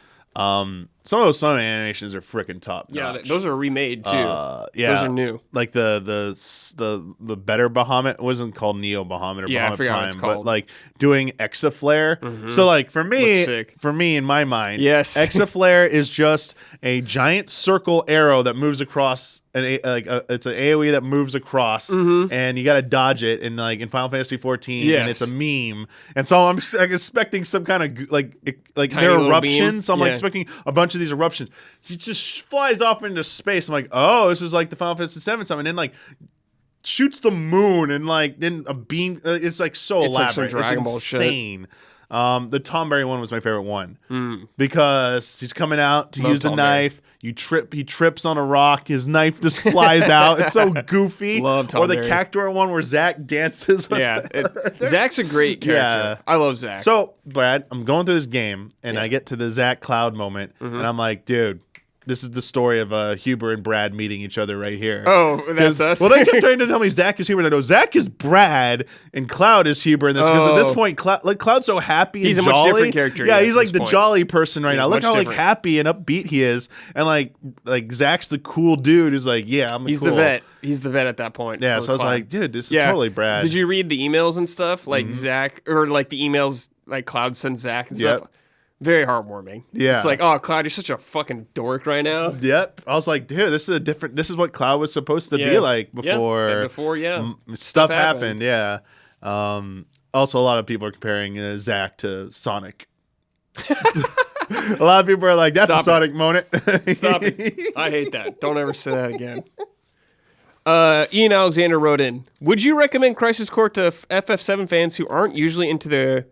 [SPEAKER 2] some of those summon animations are freaking top notch.
[SPEAKER 1] Yeah, those are remade too. Those are new.
[SPEAKER 2] Like the better Bahamut, it wasn't called Neo Bahamut or Bahamut Prime, but like doing Exaflare. So like for me in my mind, Exaflare is just a giant circle arrow that moves across it's an AoE that moves across, and you got to dodge it. And like in Final Fantasy 14, and it's a meme. And so I'm expecting some kind of like their eruptions. So I'm like expecting a bunch of these eruptions. He just flies off into space. I'm like, oh, this is like the Final Fantasy 7 stuff, and then like shoots the moon, and like then a beam. It's like so elaborate.
[SPEAKER 1] Like some Dragon Ball
[SPEAKER 2] insane. Shit. The Tomberry one was my favorite one because he's coming out to use the knife. He trips on a rock. His knife just flies out. It's so goofy.
[SPEAKER 1] Love Tomberry.
[SPEAKER 2] Or the Cactuar one where Zack dances.
[SPEAKER 1] Zack's a great character. I love Zack.
[SPEAKER 2] So, Brad, I'm going through this game and I get to the Zack Cloud moment, and I'm like, dude. This is the story of Huber and Brad meeting each other right here.
[SPEAKER 1] Oh, that's us?
[SPEAKER 2] Well, they kept trying to tell me Zack is Huber. And I know Zack is Brad and Cloud is Huber in this. Because at this point, Cloud's so happy and jolly.
[SPEAKER 1] He's a much different character.
[SPEAKER 2] Yeah, he's like the jolly person right now. Look how like happy and upbeat he is. And like Zack's the cool dude who's like, yeah, I'm
[SPEAKER 1] He's the vet. He's the vet at that point.
[SPEAKER 2] Yeah, so I was like, dude, this is totally Brad.
[SPEAKER 1] Did you read the emails and stuff? Like Zack, or like the emails like Cloud sends Zack and stuff? Very heartwarming. Yeah. It's like, oh, Cloud, you're such a fucking dork right now.
[SPEAKER 2] Yep. I was like, dude, this is what Cloud was supposed to be like before. Stuff happened. Yeah. Also, a lot of people are comparing Zack to Sonic. A lot of people are like, that's a Sonic moment.
[SPEAKER 1] Stop it. I hate that. Don't ever say that again. Ian Alexander wrote in, would you recommend Crisis Core to FF7 fans who aren't usually into the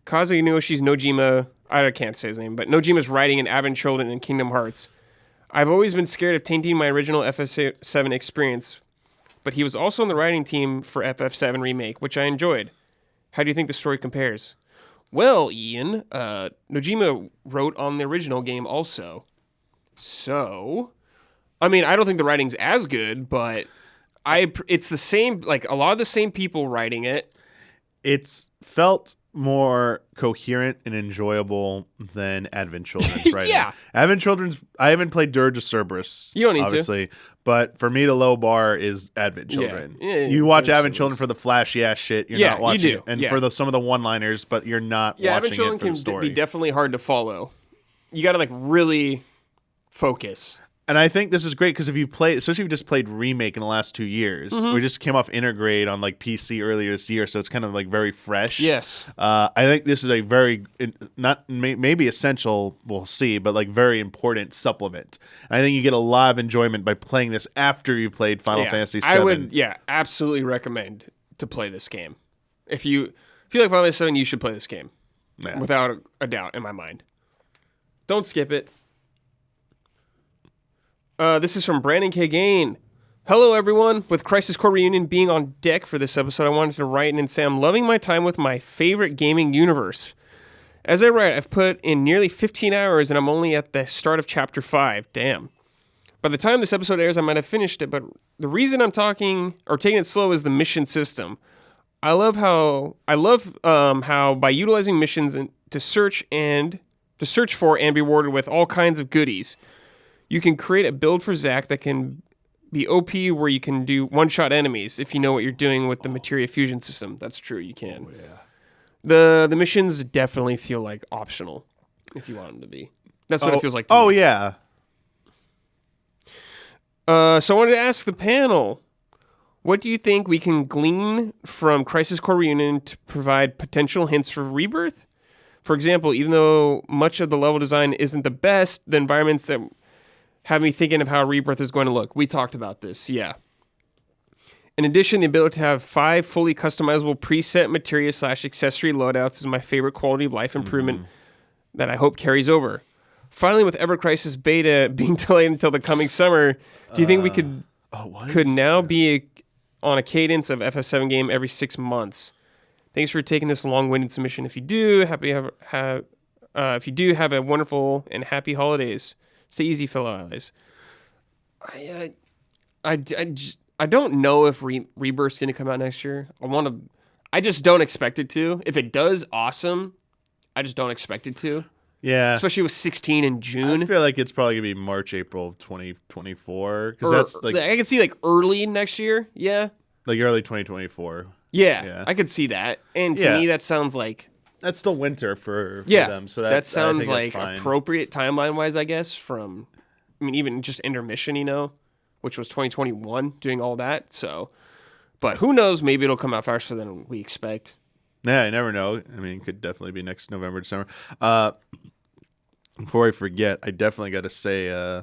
[SPEAKER 1] Kazuyoshi Nojima... I can't say his name, but Nojima's writing in Advent Children and Kingdom Hearts. I've always been scared of tainting my original FF7 experience, but he was also on the writing team for FF7 Remake, which I enjoyed. How do you think the story compares? Well, Ian, Nojima wrote on the original game also. So, I mean, I don't think the writing's as good, but it's the same, like a lot of the same people writing it.
[SPEAKER 2] It's felt more coherent and enjoyable than Advent Children's writing.
[SPEAKER 1] Yeah.
[SPEAKER 2] Advent Children's, I haven't played Dirge of Cerberus.
[SPEAKER 1] You don't need
[SPEAKER 2] obviously, but for me, the low bar is Advent Children.
[SPEAKER 1] Yeah,
[SPEAKER 2] you watch
[SPEAKER 1] Dirge
[SPEAKER 2] Advent
[SPEAKER 1] Cerberus.
[SPEAKER 2] Children for the flashy ass shit. You're
[SPEAKER 1] Yeah,
[SPEAKER 2] not watching
[SPEAKER 1] you do.
[SPEAKER 2] it. And
[SPEAKER 1] Yeah.
[SPEAKER 2] for some of the one-liners, but you're not
[SPEAKER 1] Advent
[SPEAKER 2] watching
[SPEAKER 1] Children
[SPEAKER 2] it for the
[SPEAKER 1] can
[SPEAKER 2] story.
[SPEAKER 1] be definitely hard to follow. You got to like really focus.
[SPEAKER 2] And I think this is great because if you play, especially if you just played Remake in the last 2 years, we just came off Intergrade on like PC earlier this year, so it's kind of like very fresh.
[SPEAKER 1] Yes.
[SPEAKER 2] I think this is a very, not maybe essential, we'll see, but like very important supplement. And I think you get a lot of enjoyment by playing this after you played Final Fantasy VII.
[SPEAKER 1] I would, absolutely recommend to play this game. If you like Final Fantasy VII, you should play this game.
[SPEAKER 2] Yeah.
[SPEAKER 1] Without a doubt in my mind. Don't skip it. This is from Brandon K. Gain. Hello, everyone. With Crisis Core Reunion being on deck for this episode, I wanted to write in and say I'm loving my time with my favorite gaming universe. As I write, I've put in nearly 15 hours, and I'm only at the start of Chapter 5. Damn. By the time this episode airs, I might have finished it, but the reason I'm taking it slow is the mission system. I love how by utilizing missions to search for and be rewarded with all kinds of goodies, you can create a build for Zack that can be OP where you can do one-shot enemies if you know what you're doing with the materia fusion system. That's true, you can. Oh, yeah. The missions definitely feel like optional if you want them to be. That's what it feels like to me.
[SPEAKER 2] Oh, yeah.
[SPEAKER 1] So I wanted to ask the panel, what do you think we can glean from Crisis Core Reunion to provide potential hints for Rebirth? For example, even though much of the level design isn't the best, the environments that have me thinking of how Rebirth is going to look. We talked about this, yeah. In addition, the ability to have 5 fully customizable preset materia/accessory loadouts is my favorite quality of life improvement that I hope carries over. Finally, with Ever Crisis Beta being delayed until the coming summer, do you think we could now be on a cadence of FF7 game every 6 months? Thanks for taking this long-winded submission. If you do, have a wonderful and happy holidays. Stay easy, fellow allies. I don't know if Rebirth's going to come out next year. I just don't expect it to. If it does, awesome. I just don't expect it to.
[SPEAKER 2] Yeah.
[SPEAKER 1] Especially with 16 in June.
[SPEAKER 2] I feel like it's probably going to be March, April of 2024. Because that's like,
[SPEAKER 1] I can see like early next year. Yeah.
[SPEAKER 2] Like early 2024.
[SPEAKER 1] Yeah. I could see that. And to me, that sounds like...
[SPEAKER 2] That's still winter for them. So
[SPEAKER 1] that sounds like appropriate timeline-wise, I guess, even just intermission, which was 2021, doing all that. So, but who knows? Maybe it'll come out faster than we expect.
[SPEAKER 2] Yeah, I never know. I mean, it could definitely be next November, December. Before I forget, I definitely got to say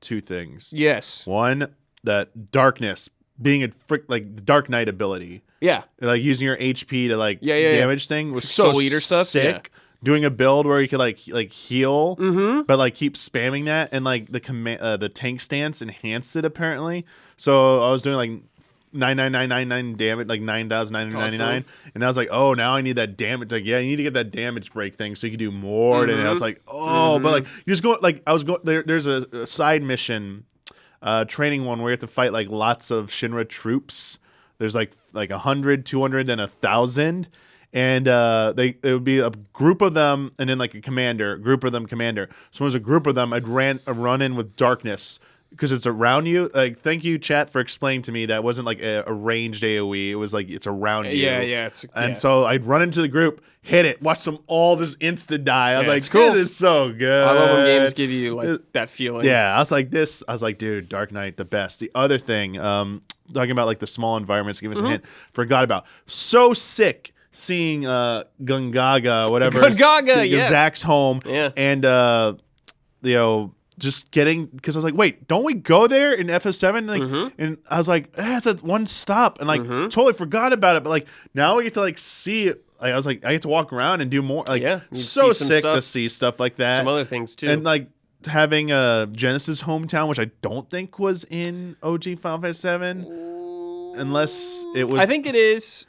[SPEAKER 2] 2 things.
[SPEAKER 1] Yes.
[SPEAKER 2] One, that darkness, being the TheDarkKnight ability.
[SPEAKER 1] Yeah.
[SPEAKER 2] Like using your HP to damage thing was so
[SPEAKER 1] eater stuff.
[SPEAKER 2] Sick. Yeah. Doing a build where you could like heal, but like keep spamming that, and like the tank stance enhanced it apparently. So I was doing like 99999 damage, like 9,999, and I was like, oh, now I need that damage. Like, yeah, you need to get that damage break thing so you can do more. And I was like, oh, but like you just go like I was going there. There's a side mission, training one where you have to fight like lots of Shinra troops. There's like 100, 200, and 1,000. And it would be a group of them, and then like a commander. So when it was a group of them, I'd run in with darkness because it's around you. Like, thank you, chat, for explaining to me that wasn't like a ranged AOE. It was like it's around you.
[SPEAKER 1] Yeah.
[SPEAKER 2] So I'd run into the group, hit it, watch them all just insta die. I was like,
[SPEAKER 1] cool.
[SPEAKER 2] This is so good.
[SPEAKER 1] I love when games give you like that feeling.
[SPEAKER 2] Yeah, I was like, dude, Dark-Knight, the best. The other thing, talking about like the small environments, give us a hint. Forgot about. So sick. Seeing Gungaga, whatever, Zack's home, and just getting, because I was like, wait, don't we go there in FF7? Like, and I was like, it's at one stop, and like totally forgot about it. But like now we get to like see it. Like, I was like, I get to walk around and do more. Like, so sick to see stuff like that.
[SPEAKER 1] Some other things too,
[SPEAKER 2] and like having Genesis hometown, which I don't think was in OG Final Fantasy VII, unless it was.
[SPEAKER 1] I think it is.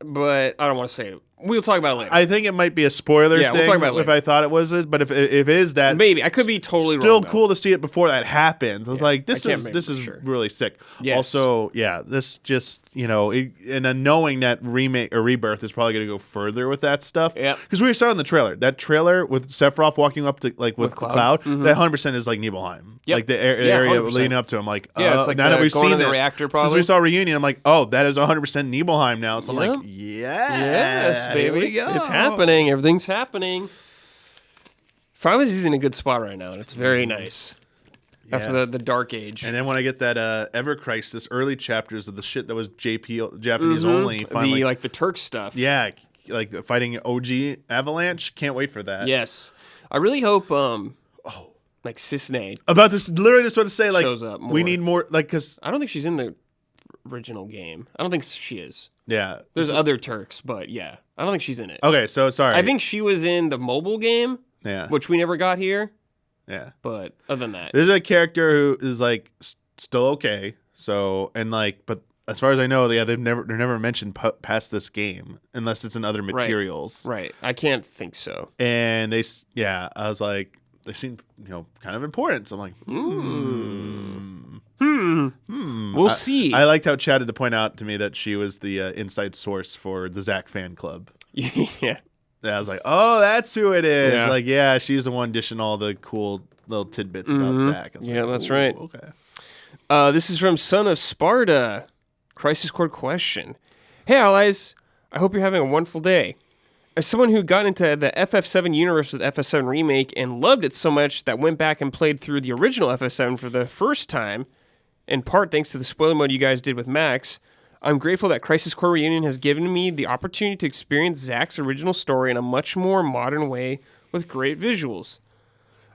[SPEAKER 1] But I don't want to say We'll talk about it later.
[SPEAKER 2] I think it might be a spoiler thing
[SPEAKER 1] we'll talk about it later.
[SPEAKER 2] if I thought it was it, but if it is that,
[SPEAKER 1] maybe I could be totally
[SPEAKER 2] still
[SPEAKER 1] wrong,
[SPEAKER 2] cool to see it before that happens. I was like, this is
[SPEAKER 1] sure.
[SPEAKER 2] really sick.
[SPEAKER 1] Yes.
[SPEAKER 2] Also, this just and then knowing that remake or rebirth is probably going to go further with that stuff.
[SPEAKER 1] Yeah,
[SPEAKER 2] because we saw in the trailer with Sephiroth walking up to with Cloud.
[SPEAKER 1] Mm-hmm.
[SPEAKER 2] That 100% is like Nibelheim,
[SPEAKER 1] yep.
[SPEAKER 2] like the area
[SPEAKER 1] 100%.
[SPEAKER 2] leading up to him. Like,
[SPEAKER 1] it's like
[SPEAKER 2] now that we've seen
[SPEAKER 1] the
[SPEAKER 2] this,
[SPEAKER 1] reactor, probably.
[SPEAKER 2] since we saw Reunion, I'm like, oh, that is 100% Nibelheim now. So I'm like,
[SPEAKER 1] yes, baby,
[SPEAKER 2] here we go.
[SPEAKER 1] It's happening. Everything's happening. Final Fantasy's in a good spot right now, and it's very nice. After the Dark Age.
[SPEAKER 2] And then when I get that Ever Crisis early chapters of the shit that was Japanese only, finally,
[SPEAKER 1] like the Turk stuff.
[SPEAKER 2] Yeah, like fighting OG Avalanche. Can't wait for that.
[SPEAKER 1] Yes. I really hope like Cisne
[SPEAKER 2] about this, literally just want to say, like,
[SPEAKER 1] shows up more.
[SPEAKER 2] We need more, like, because
[SPEAKER 1] I don't think she's in the original game. I don't think she is.
[SPEAKER 2] Yeah.
[SPEAKER 1] There's other Turks, but yeah. I don't think she's in it.
[SPEAKER 2] Okay, so sorry.
[SPEAKER 1] I think she was in the mobile game, which we never got here.
[SPEAKER 2] Yeah.
[SPEAKER 1] But other than that.
[SPEAKER 2] There's a character who is, like, still okay. So, and, like, but as far as I know, they're never mentioned past this game unless it's in other materials.
[SPEAKER 1] Right. I can't think so.
[SPEAKER 2] And I was like, they seem, kind of important. So I'm like,
[SPEAKER 1] We'll see.
[SPEAKER 2] I liked how Chad had to point out to me that she was the inside source for the Zach fan club.
[SPEAKER 1] Yeah.
[SPEAKER 2] I was like, oh, that's who it is.
[SPEAKER 1] Yeah.
[SPEAKER 2] Like, she's the one dishing all the cool little tidbits about Zach. I was like,
[SPEAKER 1] that's right.
[SPEAKER 2] Okay.
[SPEAKER 1] This is from Son of Sparta. Crisis Core question. Hey, allies. I hope you're having a wonderful day. As someone who got into the FF7 universe with FF7 Remake and loved it so much that went back and played through the original FF7 for the first time, in part thanks to the spoiler mode you guys did with Max, I'm grateful that Crisis Core Reunion has given me the opportunity to experience Zack's original story in a much more modern way with great visuals.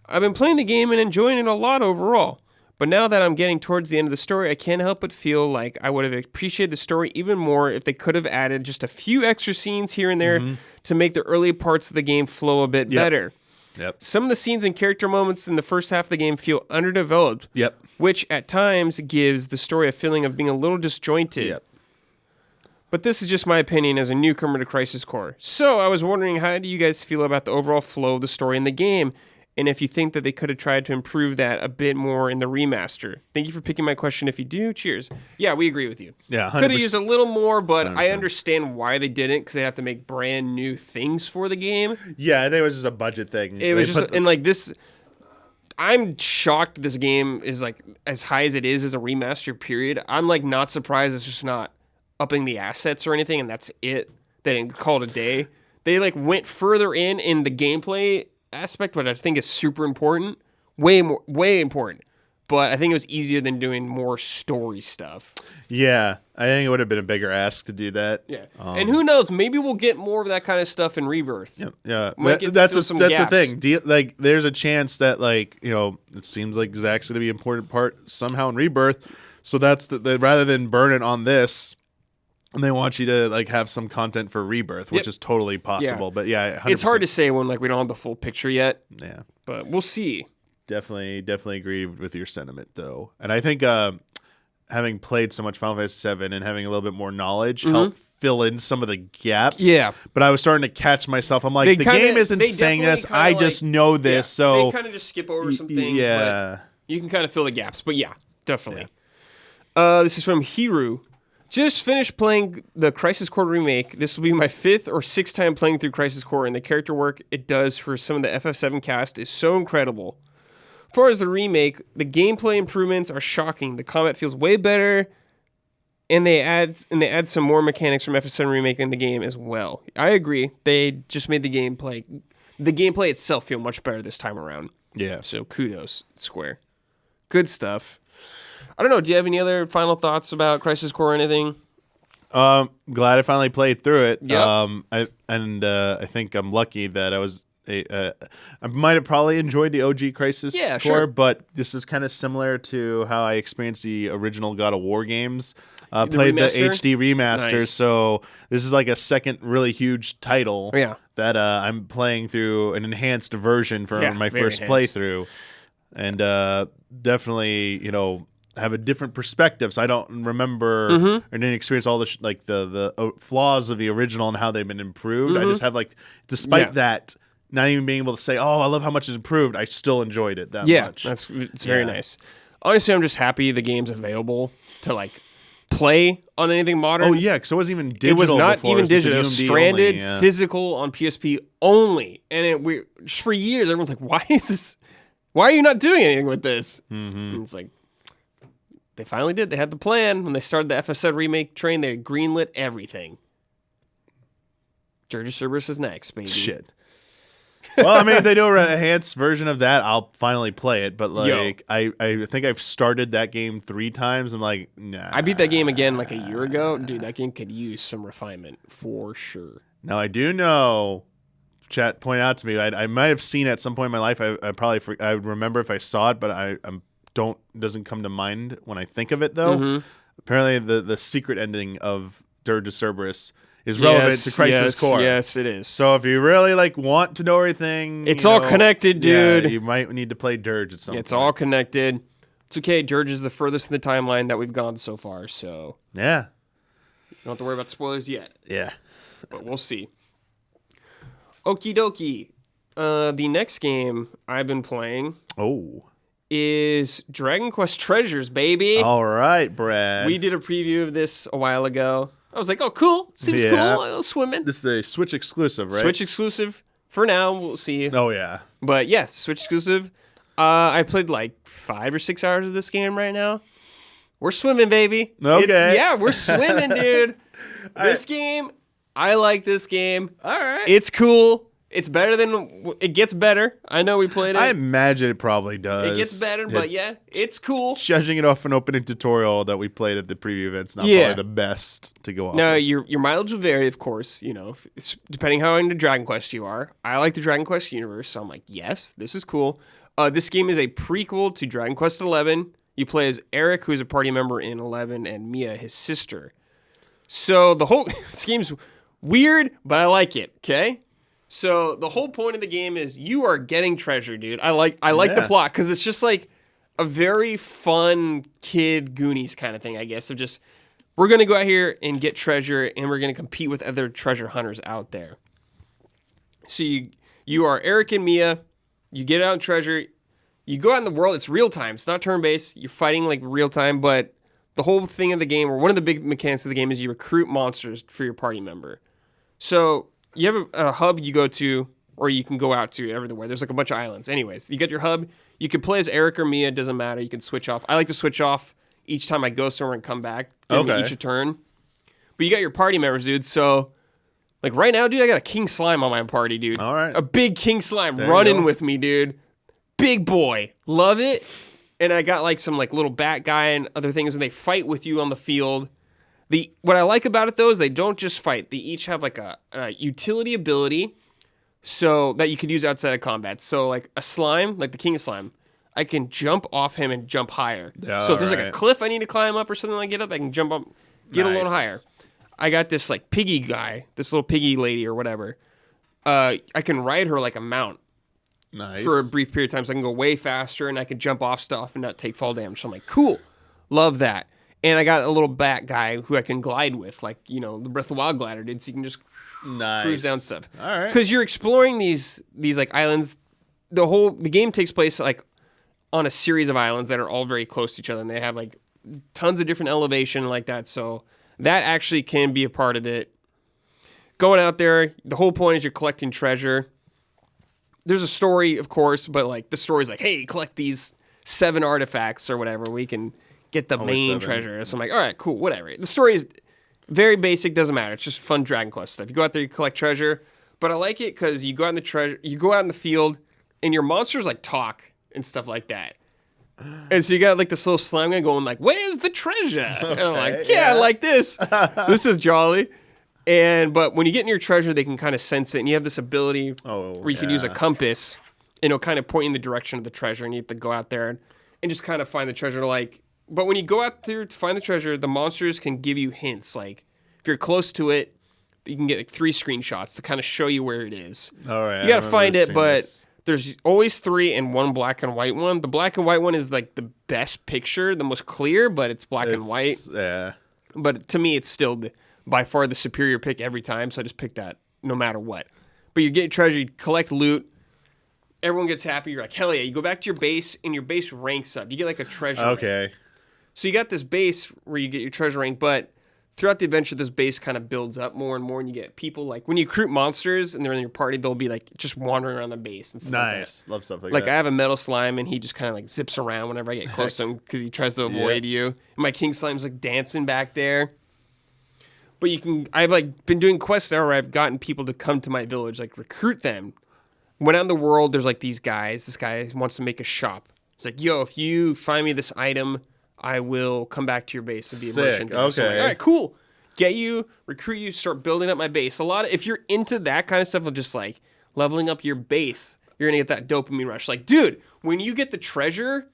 [SPEAKER 1] I've been playing the game and enjoying it a lot overall, but now that I'm getting towards the end of the story, I can't help but feel like I would have appreciated the story even more if they could have added just a few extra scenes here and there to make the early parts of the game flow a bit better.
[SPEAKER 2] Yep.
[SPEAKER 1] Some of the scenes and character moments in the first half of the game feel underdeveloped, which at times gives the story a feeling of being a little disjointed.
[SPEAKER 2] Yep.
[SPEAKER 1] But this is just my opinion as a newcomer to Crisis Core. So I was wondering, how do you guys feel about the overall flow of the story in the game? And if you think that they could have tried to improve that a bit more in the remaster. Thank you for picking my question. If you do, cheers. Yeah, we agree with you.
[SPEAKER 2] Yeah, 100%.
[SPEAKER 1] Could have used a little more, but
[SPEAKER 2] 100%.
[SPEAKER 1] I understand why they didn't, because they have to make brand new things for the game.
[SPEAKER 2] Yeah, I think it was just a budget thing.
[SPEAKER 1] It was just, and like this, I'm shocked this game is like as high as it is as a remaster period. I'm like not surprised it's just not upping the assets or anything, and that's it. They didn't call it a day. They like went further in the gameplay aspect, which I think is super important, way important. But I think it was easier than doing more story stuff.
[SPEAKER 2] Yeah, I think it would have been a bigger ask to do that.
[SPEAKER 1] Yeah, and who knows? Maybe we'll get more of that kind of stuff in Rebirth.
[SPEAKER 2] Yeah.
[SPEAKER 1] That's
[SPEAKER 2] the thing. Like, there's a chance that, like, it seems like Zack's going to be an important part somehow in Rebirth. So that's the rather than burn it on this. And they want you to like have some content for Rebirth, which is totally possible. But 100%.
[SPEAKER 1] It's hard to say when like we don't have the full picture yet.
[SPEAKER 2] Yeah,
[SPEAKER 1] but we'll see.
[SPEAKER 2] Definitely agree with your sentiment though, and I think having played so much Final Fantasy VII and having a little bit more knowledge helped fill in some of the gaps.
[SPEAKER 1] Yeah,
[SPEAKER 2] but I was starting to catch myself. I'm like, the game isn't saying this. I just know this.
[SPEAKER 1] Yeah,
[SPEAKER 2] so
[SPEAKER 1] they kind of just skip over some things.
[SPEAKER 2] Yeah,
[SPEAKER 1] but you can kind of fill the gaps. But yeah, definitely. Yeah. This is from Leroux. Just finished playing the Crisis Core remake. This will be my 5th or 6th time playing through Crisis Core, and the character work it does for some of the FF7 cast is so incredible. As far as the remake, the gameplay improvements are shocking. The combat feels way better, and they add some more mechanics from FF7 remake in the game as well. I agree. They just made the gameplay itself feel much better this time around.
[SPEAKER 2] Yeah.
[SPEAKER 1] So kudos, Square. Good stuff. I don't know. Do you have any other final thoughts about Crisis Core or anything?
[SPEAKER 2] Glad I finally played through it.
[SPEAKER 1] Yep.
[SPEAKER 2] I think I'm lucky that I might have probably enjoyed the OG Crisis Core,
[SPEAKER 1] sure.
[SPEAKER 2] But this is kind of similar to how I experienced the original God of War games. Played the HD remaster,
[SPEAKER 1] nice.
[SPEAKER 2] So this is like a second really huge title that I'm playing through an enhanced version for my first playthrough. And definitely, have a different perspective, so I don't remember or didn't experience all the the flaws of the original and how they've been improved. I just have despite that, not even being able to say, "Oh, I love how much it's improved." I still enjoyed it that much.
[SPEAKER 1] Yeah, it's very nice. Honestly, I'm just happy the game's available to play on anything modern.
[SPEAKER 2] Oh yeah, because it wasn't even digital.
[SPEAKER 1] It was not
[SPEAKER 2] before.
[SPEAKER 1] even digital. It was stranded,
[SPEAKER 2] only,
[SPEAKER 1] physical on PSP only. And just for years, everyone's like, "Why is this? Why are you not doing anything with this?" And it's like they finally did. They had the plan when they started the FSZ remake train. They greenlit everything. Dirge of Cerberus is next, baby.
[SPEAKER 2] Shit. Well, I mean, if they do an enhanced version of that, I'll finally play it. But I think I've started that game 3 times. I'm like, nah.
[SPEAKER 1] I beat that game again a year ago. Dude, that game could use some refinement for sure.
[SPEAKER 2] Now, I do know, chat pointed out to me, I might have seen it at some point in my life. I would remember if I saw it, but doesn't come to mind when I think of it, though. Apparently, the secret ending of Dirge of Cerberus is relevant to Crisis Core.
[SPEAKER 1] Yes, it is.
[SPEAKER 2] So if you really want to know everything,
[SPEAKER 1] it's all connected, dude.
[SPEAKER 2] Yeah, you might need to play Dirge at some point.
[SPEAKER 1] It's all connected. It's okay. Dirge is the furthest in the timeline that we've gone so far, so
[SPEAKER 2] yeah,
[SPEAKER 1] you don't have to worry about spoilers yet.
[SPEAKER 2] Yeah,
[SPEAKER 1] but we'll see. Okie dokie. The next game I've been playing is Dragon Quest Treasures, baby.
[SPEAKER 2] All right, Brad.
[SPEAKER 1] We did a preview of this a while ago. I was like, oh, cool. Seems cool. I'll swimming.
[SPEAKER 2] This is a Switch exclusive, right?
[SPEAKER 1] Switch exclusive for now. We'll see.
[SPEAKER 2] Oh, yeah.
[SPEAKER 1] But yes, Switch exclusive. I played 5 or 6 hours of this game right now. We're swimming, baby.
[SPEAKER 2] Okay.
[SPEAKER 1] We're swimming, dude. This game, I like this game.
[SPEAKER 2] All right.
[SPEAKER 1] It's cool. It's better than... It gets better. I know we played it.
[SPEAKER 2] I imagine it probably does.
[SPEAKER 1] It gets better, but it's cool.
[SPEAKER 2] Judging it off an opening tutorial that we played at the preview event's not probably the best to go off.
[SPEAKER 1] No, your mileage will vary, of course. Depending how into Dragon Quest you are. I like the Dragon Quest universe, so I'm like, yes, this is cool. This game is a prequel to Dragon Quest XI. You play as Eric, who's a party member in 11, and Mia, his sister. So the whole... This game's weird, but I like it, okay? So the whole point of the game is you are getting treasure, dude. I like the plot because it's just a very fun kid Goonies kind of thing, I guess. Of just we're gonna go out here and get treasure, and we're gonna compete with other treasure hunters out there. So you are Eric and Mia. You get out treasure. You go out in the world. It's real time. It's not turn based. You're fighting real time, but the whole thing of the game, or one of the big mechanics of the game, is you recruit monsters for your party member. So you have a hub you go to, or you can go out to everywhere. There's a bunch of islands. Anyways, you get your hub. You can play as Eric or Mia. It doesn't matter. You can switch off. I like to switch off each time I go somewhere and come back. Give me each a turn. But you got your party members, dude. So, right now, dude, I got a king slime on my party, dude.
[SPEAKER 2] All right.
[SPEAKER 1] A big king slime running with me, dude. Big boy. Love it. And I got, some, little bat guy and other things, and they fight with you on the field. What I like about it, though, is they don't just fight. They each have, a utility ability so that you could use outside of combat. So, a slime, the king of slime, I can jump off him and jump higher.
[SPEAKER 2] Yeah,
[SPEAKER 1] so if there's, a cliff I need to climb up or something I can jump up, get a little higher. I got this, piggy guy, this little piggy lady or whatever. I can ride her like a mount.
[SPEAKER 2] Nice.
[SPEAKER 1] For a brief period of time, so I can go way faster and I can jump off stuff and not take fall damage. So I'm like, cool. Love that. And I got a little bat guy who I can glide with, the Breath of the Wild glider did, so you can just cruise down stuff.
[SPEAKER 2] All right.
[SPEAKER 1] Because you're exploring these islands. The game takes place on a series of islands that are all very close to each other, and they have tons of different elevation like that. So that actually can be a part of it. Going out there, the whole point is you're collecting treasure. There's a story, of course, but the story's hey, collect these 7 artifacts or whatever. We can get the main treasure. So I'm like, all right, cool, whatever. The story is very basic, doesn't matter. It's just fun Dragon Quest stuff. You go out there, you collect treasure, but I like it because you go out in the field, and your monsters talk and stuff like that. And so you got this little slime guy going "Where's the treasure?" And I'm like, yeah, I like this. This is jolly. But when you get in your treasure, they can kind of sense it, and you have this ability where you can use a compass, and it'll kind of point in the direction of the treasure, and you have to go out there and just kind of find the treasure. But when you go out there to find the treasure, the monsters can give you hints. If you're close to it, you can get 3 screenshots to kind of show you where it is.
[SPEAKER 2] All right.
[SPEAKER 1] You got to find it, but There's always 3 and 1 black and white one. The black and white one is like the best picture, the most clear, but it's black and white.
[SPEAKER 2] Yeah.
[SPEAKER 1] But to me, it's still by far the superior pick every time, so I just pick that no matter what. But you get treasure, you collect loot, everyone gets happy, you're like, hell yeah. You go back to your base, and your base ranks up. You get like a treasure rank. So you got this base where you get your treasure rank, but throughout the adventure, this base kind of builds up more and more, and you get people like when you recruit monsters and they're in your party, they'll be like just wandering around the base and stuff.
[SPEAKER 2] Nice, love stuff like that.
[SPEAKER 1] Like I have a metal slime, and he just kind of like zips around whenever I get close to him because he tries to avoid you. And my king slime's like dancing back there. But I've like been doing quests now where I've gotten people to come to my village, like recruit them. Went out in the world, there's like these guys. This guy wants to make a shop. It's like, yo, if you find me this item, I will come back to your base and be a merchant.
[SPEAKER 2] Okay.
[SPEAKER 1] So like, all right, cool. Get you, recruit you, start building up my base. If you're into that kind of stuff of just like leveling up your base, you're gonna get that dopamine rush. Like, dude, when you get the treasure,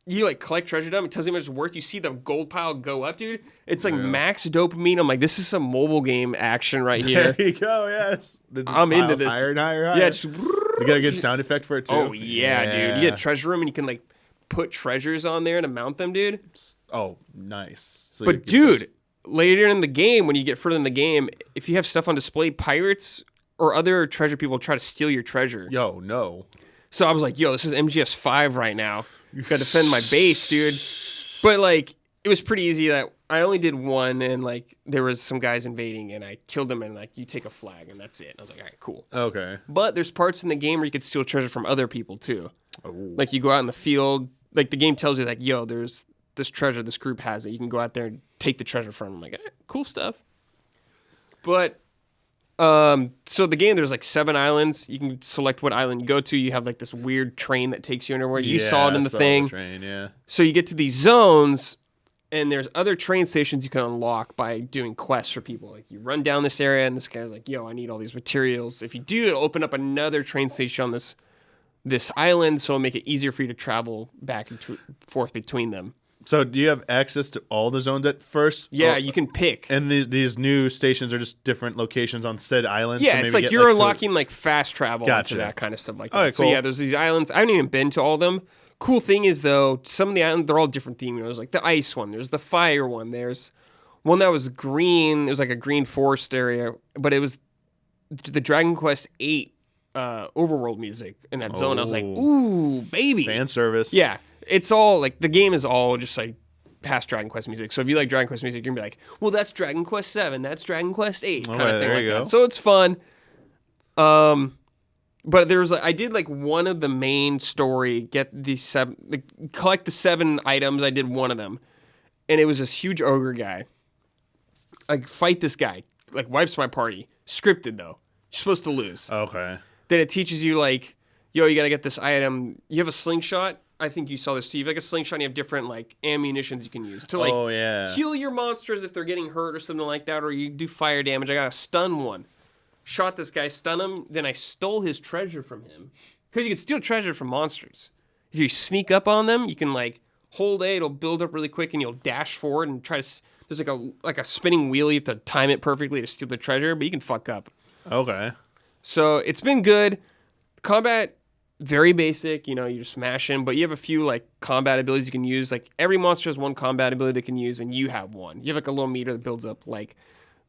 [SPEAKER 1] you like collect treasure dump, it tells you how much it's worth. You see the gold pile go up, dude. It's like max dopamine. I'm like, this is some mobile game action right here.
[SPEAKER 2] There you go, yes.
[SPEAKER 1] I'm into this.
[SPEAKER 2] Higher and higher, higher.
[SPEAKER 1] Yeah, just,
[SPEAKER 2] you got a good sound effect for it too.
[SPEAKER 1] Oh yeah, dude. You get a treasure room and you can like put treasures on there to mount them, dude.
[SPEAKER 2] Oh, nice. So
[SPEAKER 1] but dude, later in the game, when you get further in the game, if you have stuff on display, pirates or other treasure people try to steal your treasure.
[SPEAKER 2] Yo, no.
[SPEAKER 1] So I was like, yo, this is MGS 5 right now. Gotta defend my base, dude. But like, it was pretty easy that I only did one, and like there was some guys invading, and I killed them, and like you take a flag, and that's it. And I was like, all right, cool.
[SPEAKER 2] Okay.
[SPEAKER 1] But there's parts in the game where you could steal treasure from other people too.
[SPEAKER 2] Oh.
[SPEAKER 1] Like you go out in the field, like the game tells you like, yo, there's this treasure, this group has it. You can go out there and take the treasure from them. I'm like, cool stuff. But so the game, there's like 7 islands. You can select what island you go to. You have like this weird train that takes you anywhere. You saw it in the thing.
[SPEAKER 2] Train, yeah.
[SPEAKER 1] So you get to these zones, and there's other train stations you can unlock by doing quests for people. Like you run down this area, and this guy's like, yo, I need all these materials. If you do, it'll open up another train station on this island, so it'll make it easier for you to travel back and forth between them.
[SPEAKER 2] So do you have access to all the zones at first?
[SPEAKER 1] Yeah, you can pick.
[SPEAKER 2] And these new stations are just different locations on said islands?
[SPEAKER 1] Yeah,
[SPEAKER 2] so
[SPEAKER 1] it's like you're unlocking like fast travel
[SPEAKER 2] Gotcha.
[SPEAKER 1] to that kind of stuff like that.
[SPEAKER 2] All right,
[SPEAKER 1] So
[SPEAKER 2] cool.
[SPEAKER 1] yeah, there's these islands. I haven't even been to all of them. Cool thing is, though, some of the islands, they're all different theme. There's like the ice one. There's the fire one. There's one that was green. It was like a green forest area. But it was the Dragon Quest VIII overworld music in that zone. I was like, ooh, baby.
[SPEAKER 2] Fan service.
[SPEAKER 1] Yeah. It's all, like, the game is all just, like, past Dragon Quest music. So if you like Dragon Quest music, you're going to be like, well, that's Dragon Quest VII. That's Dragon Quest VIII. Kind of thing
[SPEAKER 2] there
[SPEAKER 1] like
[SPEAKER 2] you go.
[SPEAKER 1] that. So it's fun. But there was I did like one of the main story, collect the 7 items. I did one of them, and it was this huge ogre guy. I fight this guy, like wipes my party. Scripted though, you're supposed to lose.
[SPEAKER 2] Okay.
[SPEAKER 1] Then it teaches you like, yo, you gotta get this item. You have a slingshot. I think you saw this too. You have like a slingshot. And you have different like ammunitions you can use to like heal your monsters if they're getting hurt or something like that, or you do fire damage. I got a stun one. Shot this guy, stun him, then I stole his treasure from him. Because you can steal treasure from monsters. If you sneak up on them, you can like hold A, it'll build up really quick, and you'll dash forward and try to. There's like a spinning wheel, you have to time it perfectly to steal the treasure, but you can fuck up.
[SPEAKER 2] Okay.
[SPEAKER 1] So it's been good. Combat, very basic, you're just smashing, but you have a few like combat abilities you can use. Like every monster has one combat ability they can use, and you have one. You have like a little meter that builds up. Like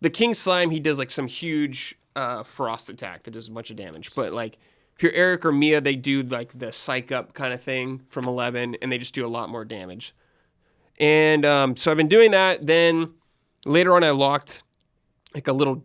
[SPEAKER 1] the King Slime, he does like some huge frost attack that does a bunch of damage. But like if you're Eric or Mia, they do like the psych up kind of thing from 11, and they just do a lot more damage. And so I've been doing that. Then later on, I locked like a little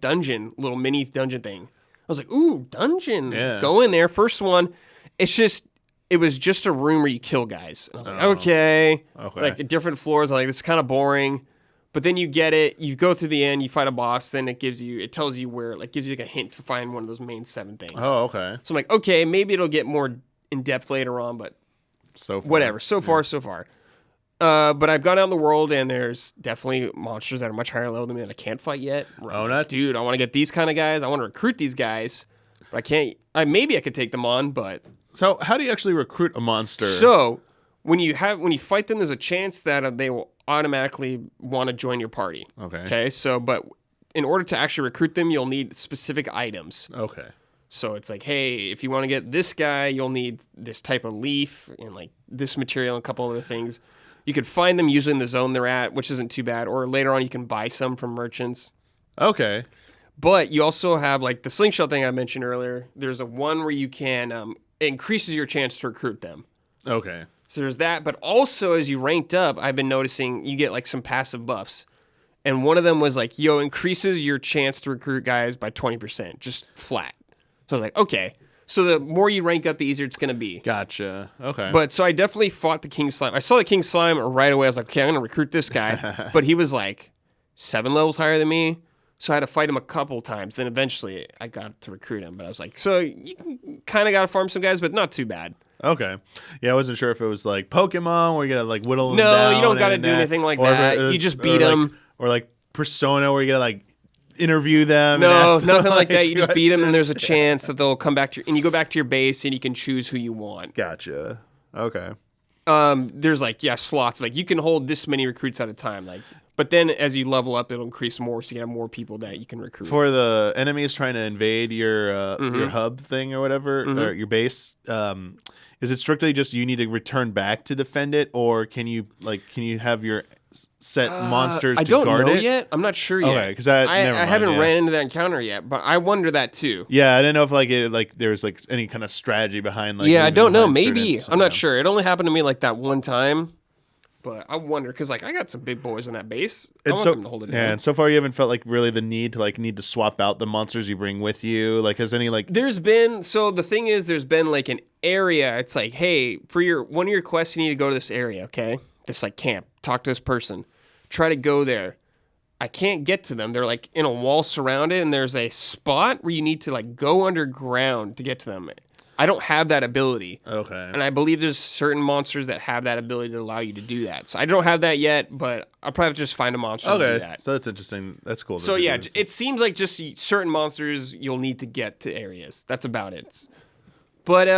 [SPEAKER 1] mini dungeon thing. I was like, ooh, dungeon.
[SPEAKER 2] Yeah.
[SPEAKER 1] Go in there. First one, it was just a room where you kill guys. And I was like, okay. Like different floors. I'm like, this is kind of boring. But then you get it, you go through the end, you fight a boss, then it tells you where, like gives you like a hint to find one of those main 7 things.
[SPEAKER 2] Oh, okay.
[SPEAKER 1] So I'm like, okay, maybe it'll get more in depth later on, but
[SPEAKER 2] so far.
[SPEAKER 1] Whatever. So far. But I've gone out in the world, and there's definitely monsters that are much higher level than me that I can't fight yet.
[SPEAKER 2] Oh, not
[SPEAKER 1] dude. I want to get these kind of guys. I want to recruit these guys, but I can't. Maybe I could take them on, but
[SPEAKER 2] so how do you actually recruit a monster?
[SPEAKER 1] So when you fight them, there's a chance that they will automatically want to join your party.
[SPEAKER 2] Okay.
[SPEAKER 1] Okay. So, but in order to actually recruit them, you'll need specific items.
[SPEAKER 2] Okay.
[SPEAKER 1] So it's like, hey, if you want to get this guy, you'll need this type of leaf and like this material and a couple other things. You could find them usually in the zone they're at, which isn't too bad. Or later on, you can buy some from merchants.
[SPEAKER 2] Okay.
[SPEAKER 1] But you also have like the slingshot thing I mentioned earlier. There's a one where you can, it increases your chance to recruit them.
[SPEAKER 2] Okay.
[SPEAKER 1] So there's that. But also as you ranked up, I've been noticing you get like some passive buffs. And one of them was like, increases your chance to recruit guys by 20%, just flat. So I was like, okay. So the more you rank up, the easier it's going to be.
[SPEAKER 2] Gotcha. Okay.
[SPEAKER 1] But so I definitely fought the King Slime. I saw the King Slime right away. I was like, okay, I'm going to recruit this guy. But he was like 7 levels higher than me. So I had to fight him a couple times. Then eventually I got to recruit him. But I was like, so you kind of got to farm some guys, but not too bad.
[SPEAKER 2] Okay. Yeah, I wasn't sure if it was like Pokemon where you got to like whittle them
[SPEAKER 1] No,
[SPEAKER 2] down.
[SPEAKER 1] you don't got to do anything like that. You just beat them.
[SPEAKER 2] Or like Persona where you got to like interview them.
[SPEAKER 1] No,
[SPEAKER 2] and
[SPEAKER 1] nothing like that. You just beat them and there's a chance that they'll come back to and you go back to your base and you can choose who you want.
[SPEAKER 2] Gotcha. Okay.
[SPEAKER 1] There's like, slots. Like you can hold this many recruits at a time. Like, but then as you level up, it'll increase more so you can have more people that you can recruit.
[SPEAKER 2] For the enemies trying to invade your hub thing or whatever, or your base, is it strictly just you need to return back to defend it, or can you have your set monsters to guard it?
[SPEAKER 1] I don't know yet. I'm not sure yet.
[SPEAKER 2] Okay, because
[SPEAKER 1] I haven't ran into that encounter yet, but I wonder that too.
[SPEAKER 2] Yeah, I didn't know if there's like any kind of strategy behind like.
[SPEAKER 1] Yeah, I don't know. Maybe I'm not sure. It only happened to me like that one time. But I wonder, because like I got some big boys in that base. I want them to hold it down.
[SPEAKER 2] Yeah, and so far you haven't felt like really the need to swap out the monsters you bring with you. Like, has any like?
[SPEAKER 1] There's been there's been like an area. It's like, hey, for one of your quests, you need to go to this area. Okay, this like camp. Talk to this person. Try to go there. I can't get to them. They're like in a wall surrounded, and there's a spot where you need to like go underground to get to them. I don't have that ability.
[SPEAKER 2] Okay.
[SPEAKER 1] And I believe there's certain monsters that have that ability to allow you to do that. So I don't have that yet, but I'll probably just find a monster to do that.
[SPEAKER 2] So that's interesting. That's cool.
[SPEAKER 1] So yeah, it seems like just certain monsters you'll need to get to areas. That's about it. But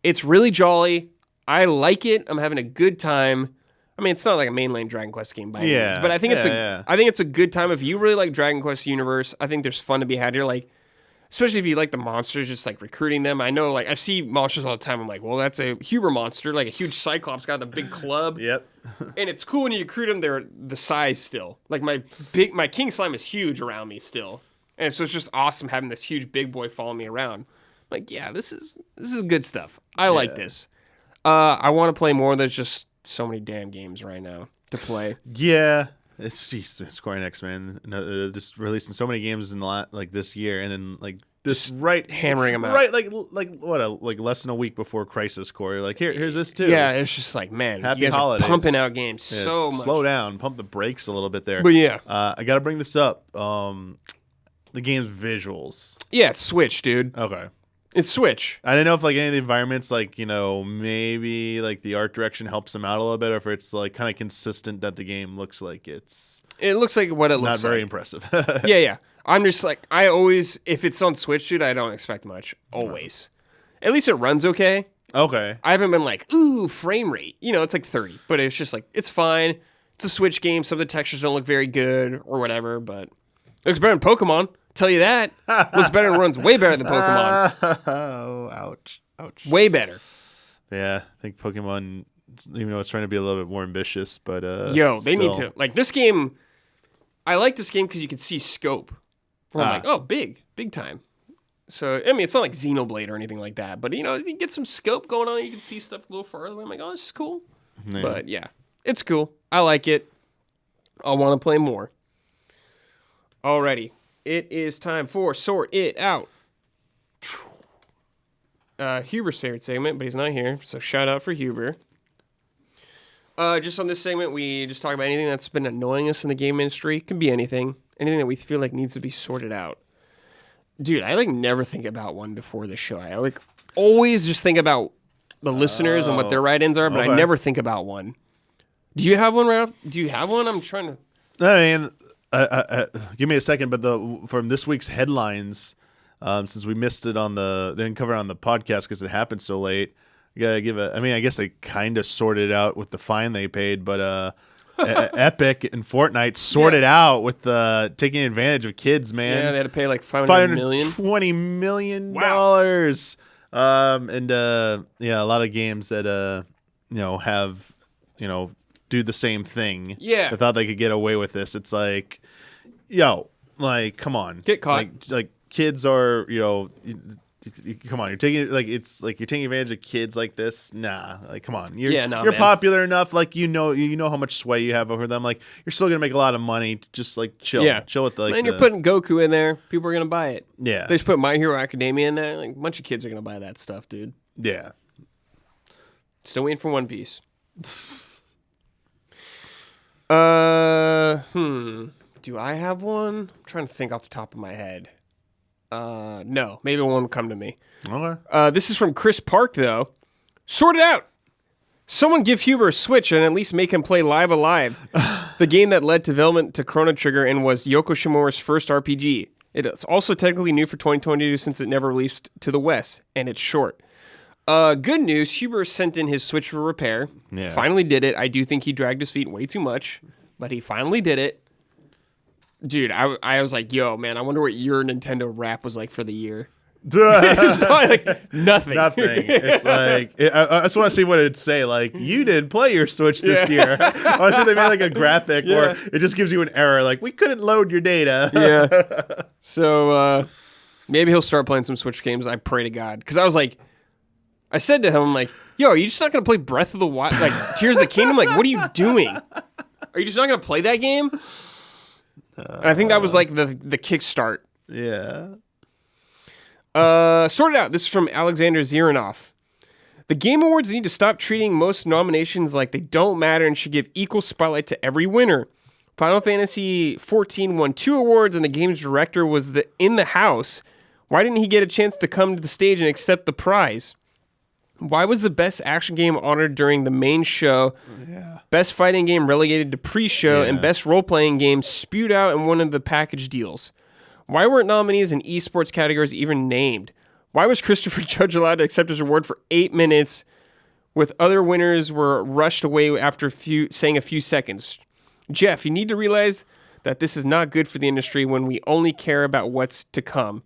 [SPEAKER 1] it's really jolly. I like it. I'm having a good time. I mean, it's not like a mainline Dragon Quest game by any means, but I think it's a good time if you really like Dragon Quest universe. I think there's fun to be had here. Like, especially if you like the monsters, just like recruiting them. I know, like I see monsters all the time. I'm like, well, that's a Huber monster, like a huge Cyclops got the big club.
[SPEAKER 2] Yep.
[SPEAKER 1] And it's cool when you recruit them. They're the size still. Like my King Slime is huge around me still, and so it's just awesome having this huge big boy follow me around. Like, yeah, this is good stuff. I like this. I want to play more. There's just so many damn games right now to play.
[SPEAKER 2] Yeah. It's Square Enix, man. Just releasing so many games in this year, and then like this
[SPEAKER 1] just hammering them out.
[SPEAKER 2] Right, like less than a week before Crisis Core. You're like, here's this too.
[SPEAKER 1] Yeah, it's just like, man,
[SPEAKER 2] Happy
[SPEAKER 1] you guys
[SPEAKER 2] holidays.
[SPEAKER 1] are pumping out games so much.
[SPEAKER 2] Slow down, pump the brakes a little bit there.
[SPEAKER 1] But yeah,
[SPEAKER 2] I got to bring this up. The game's visuals.
[SPEAKER 1] Yeah, it's Switch, dude.
[SPEAKER 2] Okay.
[SPEAKER 1] It's Switch.
[SPEAKER 2] I don't know if like any of the environments, like, maybe like the art direction helps them out a little bit, or if it's like kind of consistent that the game looks like
[SPEAKER 1] it looks like what it looks like.
[SPEAKER 2] Not very impressive.
[SPEAKER 1] Yeah. I'm just like, if it's on Switch, dude, I don't expect much. Always. At least it runs okay.
[SPEAKER 2] Okay.
[SPEAKER 1] I haven't been like, ooh, frame rate. It's like 30, but it's just like, it's fine. It's a Switch game. Some of the textures don't look very good or whatever, but it looks better than Pokemon. Tell you that. Looks better and runs way better than Pokemon.
[SPEAKER 2] Oh, ouch.
[SPEAKER 1] Way better.
[SPEAKER 2] Yeah, I think Pokemon, even though it's trying to be a little bit more ambitious, but
[SPEAKER 1] they need to. Like, this game, I like this game because you can see scope. Where I'm like, oh, big time. So, I mean, it's not like Xenoblade or anything like that, but, you get some scope going on, you can see stuff a little farther away. I'm like, oh, this is cool. Yeah. But, yeah, it's cool. I like it. I want to play more. Alrighty. It is time for Sort It Out. Huber's favorite segment, but he's not here, so shout out for Huber. Just on this segment, we just talk about anything that's been annoying us in the game industry. It can be anything that we feel like needs to be sorted out. Dude, I never think about one before the show. I always just think about the listeners and what their write-ins are, but I never think about one. Do you have one, Ralph? Do you have one? I'm trying to...
[SPEAKER 2] I mean... give me a second, but from this week's headlines, since we missed it they didn't cover it on the podcast because it happened so late, you gotta give I guess they kind of sorted out with the fine they paid, but Epic and Fortnite sorted out with taking advantage of kids, man.
[SPEAKER 1] Yeah, they had to pay like
[SPEAKER 2] $520 million.
[SPEAKER 1] Wow.
[SPEAKER 2] A lot of games that have do the same thing.
[SPEAKER 1] Yeah,
[SPEAKER 2] I thought they could get away with this. It's like, come on,
[SPEAKER 1] get caught.
[SPEAKER 2] Like kids are, come on, you're taking advantage of kids like this. Nah, like come on, you're popular enough. Like you know how much sway you have over them. Like you're still gonna make a lot of money. Just like chill with
[SPEAKER 1] and you're putting Goku in there. People are gonna buy it.
[SPEAKER 2] Yeah,
[SPEAKER 1] they just put My Hero Academia in there. Like a bunch of kids are gonna buy that stuff, dude.
[SPEAKER 2] Yeah.
[SPEAKER 1] Still waiting for One Piece. Do I have one? I'm trying to think off the top of my head. No, maybe one will come to me.
[SPEAKER 2] Okay.
[SPEAKER 1] This is from Chris Park, though. Sort it out. Someone give Huber a Switch and at least make him play Live Alive, the game that led development to Chrono Trigger and was Yoko Shimora's first RPG. It's also technically new for 2022 since it never released to the West, and it's short. Good news, Huber sent in his Switch for repair.
[SPEAKER 2] Yeah.
[SPEAKER 1] Finally did it. I do think he dragged his feet way too much, but he finally did it. Dude, I was like, yo, man, I wonder what your Nintendo wrap was like for the year. It's probably like nothing.
[SPEAKER 2] Nothing. It's like, I just want to see what it'd say. Like, you didn't play your Switch this year. Honestly, they made like a graphic where it just gives you an error. Like, we couldn't load your data.
[SPEAKER 1] Yeah. So, maybe he'll start playing some Switch games. I pray to God. Because I said to him, I'm like, yo, are you just not going to play Breath of the Wild? Like, Tears of the Kingdom? Like, what are you doing? Are you just not going to play that game? And I think that was like the kickstart.
[SPEAKER 2] Yeah.
[SPEAKER 1] Sort it out. This is from Alexander Ziranov. The Game Awards need to stop treating most nominations like they don't matter and should give equal spotlight to every winner. Final Fantasy XIV won 2 awards and the game's director was in the house. Why didn't he get a chance to come to the stage and accept the prize? Why was the best action game honored during the main show?
[SPEAKER 2] Yeah.
[SPEAKER 1] Best fighting game relegated to pre-show, and best role-playing game spewed out in one of the package deals? Why weren't nominees in esports categories even named? Why was Christopher Judge allowed to accept his award for 8 minutes, with other winners were rushed away after saying a few seconds? Jeff, you need to realize that this is not good for the industry when we only care about what's to come.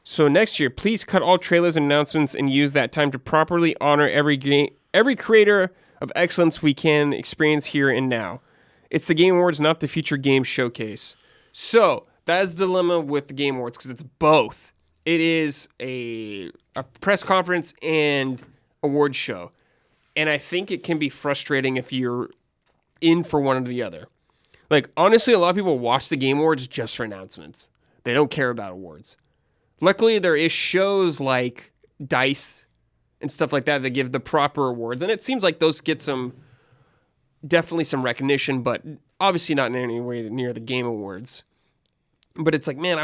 [SPEAKER 1] So next year, please cut all trailers and announcements and use that time to properly honor every creator of excellence we can experience here and now. It's the Game Awards, not the Future Game Showcase. So that is the dilemma with the Game Awards because it's both. It is a press conference and award show. And I think it can be frustrating if you're in for one or the other. Like, honestly, a lot of people watch the Game Awards just for announcements. They don't care about awards. Luckily, there is shows like DICE and stuff like that give the proper awards. And it seems like those get definitely some recognition, but obviously not in any way near the Game Awards. But it's like, man,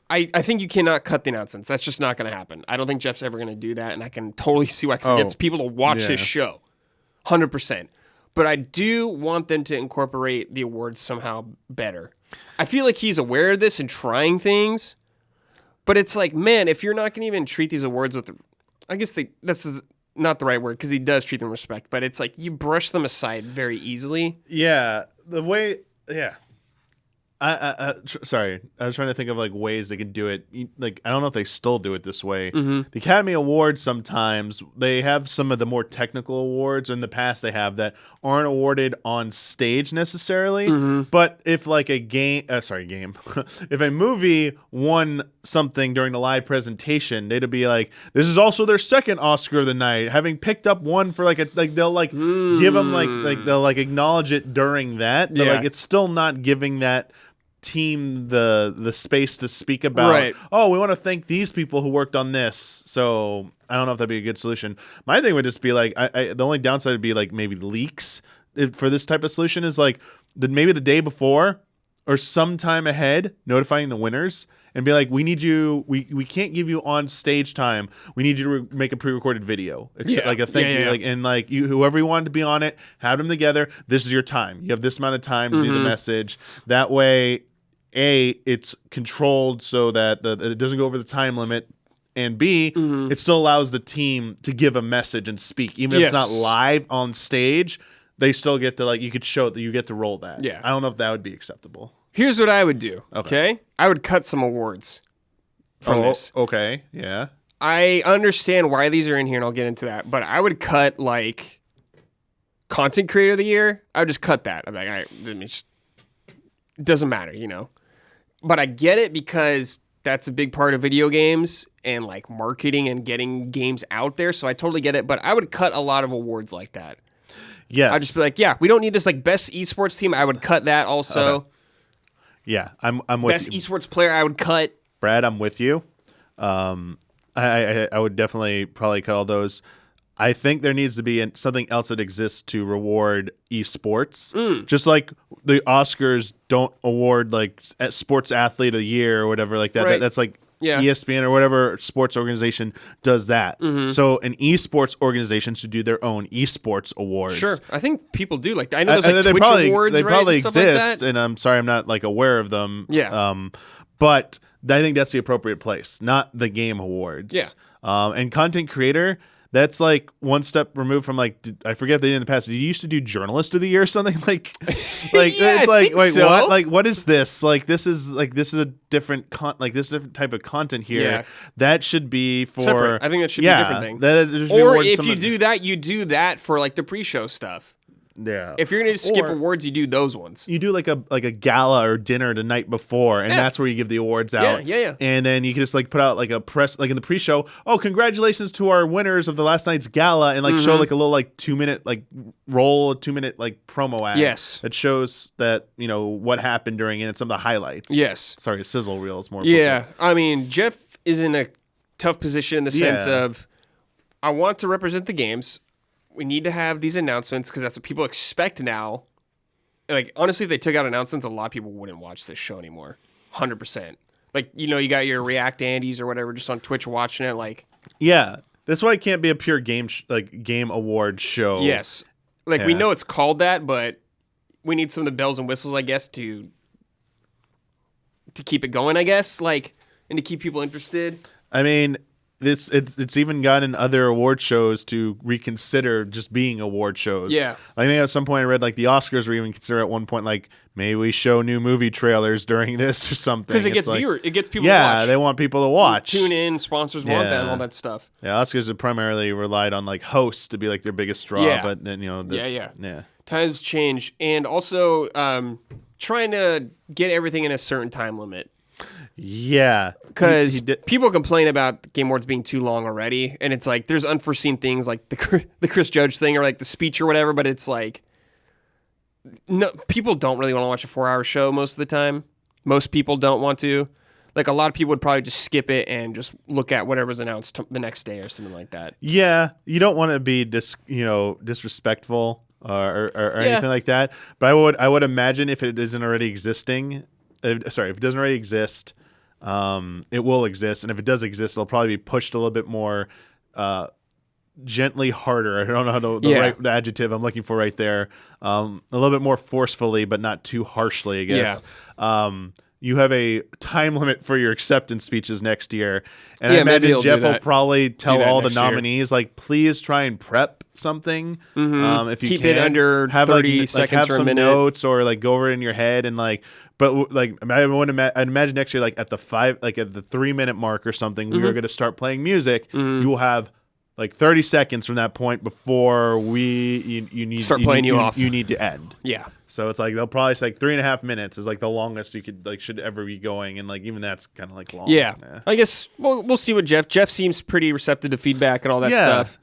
[SPEAKER 1] I think you cannot cut the announcements. That's just not going to happen. I don't think Jeff's ever going to do that, and I can totally see why, because it gets people to watch his show. 100%. But I do want them to incorporate the awards somehow better. I feel like he's aware of this and trying things. But it's like, man, if you're not going to even treat these awards with, I guess this is not the right word because he does treat them with respect, but it's like you brush them aside very easily.
[SPEAKER 2] Yeah. Sorry, I was trying to think of like ways they can do it. Like, I don't know if they still do it this way.
[SPEAKER 1] Mm-hmm.
[SPEAKER 2] The Academy Awards, sometimes they have some of the more technical awards. In the past, they have that aren't awarded on stage necessarily.
[SPEAKER 1] Mm-hmm.
[SPEAKER 2] But if like if a movie won something during the live presentation, they'd be like, this is also their second Oscar of the night, having picked up one for they'll give them they'll acknowledge it during that. But it's still not giving that team the space to speak about, we want to thank these people who worked on this. So I don't know if that'd be a good solution. My thing would just be like, the only downside would be like maybe leaks for this type of solution is like maybe the day before or sometime ahead notifying the winners and be like, we need you, we can't give you on stage time. We need you to make a pre-recorded video. Like a thank you. Like, and like whoever you wanted to be on it, have them together. This is your time. You have this amount of time to do the message. That way, it's controlled so that it doesn't go over the time limit, and B, it still allows the team to give a message and speak. Even if it's not live on stage, they still get to you could show that you get to roll that.
[SPEAKER 1] Yeah.
[SPEAKER 2] I don't know if that would be acceptable.
[SPEAKER 1] Here's what I would do. Okay? I would cut some awards from this.
[SPEAKER 2] Okay. Yeah.
[SPEAKER 1] I understand why these are in here, and I'll get into that. But I would cut content creator of the year. I would just cut that. I'm like, all right, it doesn't matter, But I get it because that's a big part of video games and marketing and getting games out there. So I totally get it. But I would cut a lot of awards like that.
[SPEAKER 2] Yes.
[SPEAKER 1] I'd just be like, yeah, we don't need this best esports team. I would cut that also.
[SPEAKER 2] Okay. Yeah, I'm with
[SPEAKER 1] best
[SPEAKER 2] you.
[SPEAKER 1] esports player. I would cut.
[SPEAKER 2] Brad, I'm with you. I would definitely probably cut all those. I think there needs to be something else that exists to reward esports. Just like the Oscars don't award sports athlete of the year or whatever like that.
[SPEAKER 1] Right.
[SPEAKER 2] That's ESPN or whatever sports organization does that. So an esports organization should do their own esports awards.
[SPEAKER 1] Sure, I think people do like that. I know there's Twitch awards,
[SPEAKER 2] they
[SPEAKER 1] right,
[SPEAKER 2] probably
[SPEAKER 1] and
[SPEAKER 2] exist,
[SPEAKER 1] like
[SPEAKER 2] and I'm sorry I'm not aware of them.
[SPEAKER 1] Yeah.
[SPEAKER 2] But I think that's the appropriate place, not the game awards.
[SPEAKER 1] Yeah.
[SPEAKER 2] And content creator, that's one step removed from I forget if they did in the past. Did you used to do journalist of the year or something?
[SPEAKER 1] Yeah,
[SPEAKER 2] it's
[SPEAKER 1] I think so.
[SPEAKER 2] what? What is this? This is a different this different type of content here.
[SPEAKER 1] Yeah.
[SPEAKER 2] That should be for
[SPEAKER 1] separate. I think that should be a different thing. Or if you do that, you do that for the pre-show stuff.
[SPEAKER 2] Yeah.
[SPEAKER 1] If you're gonna skip awards, you do those ones.
[SPEAKER 2] You do a gala or dinner the night before, and that's where you give the awards out.
[SPEAKER 1] Yeah.
[SPEAKER 2] And then you can just put out a press in the pre-show. Oh, congratulations to our winners of the last night's gala, and show a little 2-minute roll, a 2-minute promo ad.
[SPEAKER 1] Yes.
[SPEAKER 2] That shows that what happened during it and some of the highlights.
[SPEAKER 1] Yes.
[SPEAKER 2] Sorry, a sizzle reel is more.
[SPEAKER 1] Yeah. I mean, Jeff is in a tough position in the sense of, I want to represent the games. We need to have these announcements because that's what people expect now. Honestly, if they took out announcements, a lot of people wouldn't watch this show anymore. 100%. You got your React Andes or whatever just on Twitch watching it.
[SPEAKER 2] Yeah. That's why it can't be a pure game game award show.
[SPEAKER 1] Yes. We know it's called that, but we need some of the bells and whistles, I guess, to keep it going, I guess, and to keep people interested.
[SPEAKER 2] I mean, it's even gotten other award shows to reconsider just being award shows.
[SPEAKER 1] Yeah.
[SPEAKER 2] I think at some point I read the Oscars were even considered at one point maybe we show new movie trailers during this or something.
[SPEAKER 1] Because it gets viewers, it gets people to watch.
[SPEAKER 2] Yeah, they want people to watch.
[SPEAKER 1] Tune in, sponsors want that and all that stuff.
[SPEAKER 2] Yeah, Oscars have primarily relied on hosts to be their biggest draw, but then
[SPEAKER 1] Yeah. Times change, and also trying to get everything in a certain time limit.
[SPEAKER 2] Yeah,
[SPEAKER 1] because people complain about the Game Awards being too long already, and it's there's unforeseen things like the Chris Judge thing or the speech or whatever, but it's no, people don't really want to watch a 4-hour show most of the time. Most people don't want to. A lot of people would probably just skip it and just look at whatever's announced the next day or something like that.
[SPEAKER 2] Yeah, you don't want to be disrespectful or anything like that. But I would imagine if it isn't already existing, if it doesn't already exist. It will exist, and if it does exist, it'll probably be pushed a little bit more gently harder. I don't know the adjective I'm looking for right there. A little bit more forcefully, but not too harshly, I guess. Yeah. You have a time limit for your acceptance speeches next year, and I imagine Jeff will probably tell all the nominees, please try and prep something. If you
[SPEAKER 1] keep it under 30 seconds
[SPEAKER 2] have
[SPEAKER 1] or
[SPEAKER 2] some
[SPEAKER 1] a minute.
[SPEAKER 2] notes or go over it in your head and But I'd imagine next year, at the 3-minute mark or something, we are going to start playing music. You will have 30 seconds from that point before you need
[SPEAKER 1] off.
[SPEAKER 2] You need to end.
[SPEAKER 1] Yeah.
[SPEAKER 2] So it's they'll probably say 3.5 minutes is the longest you could should ever be going, and even that's kind of long.
[SPEAKER 1] Yeah. I guess we'll see what Jeff seems pretty receptive to feedback and all that stuff.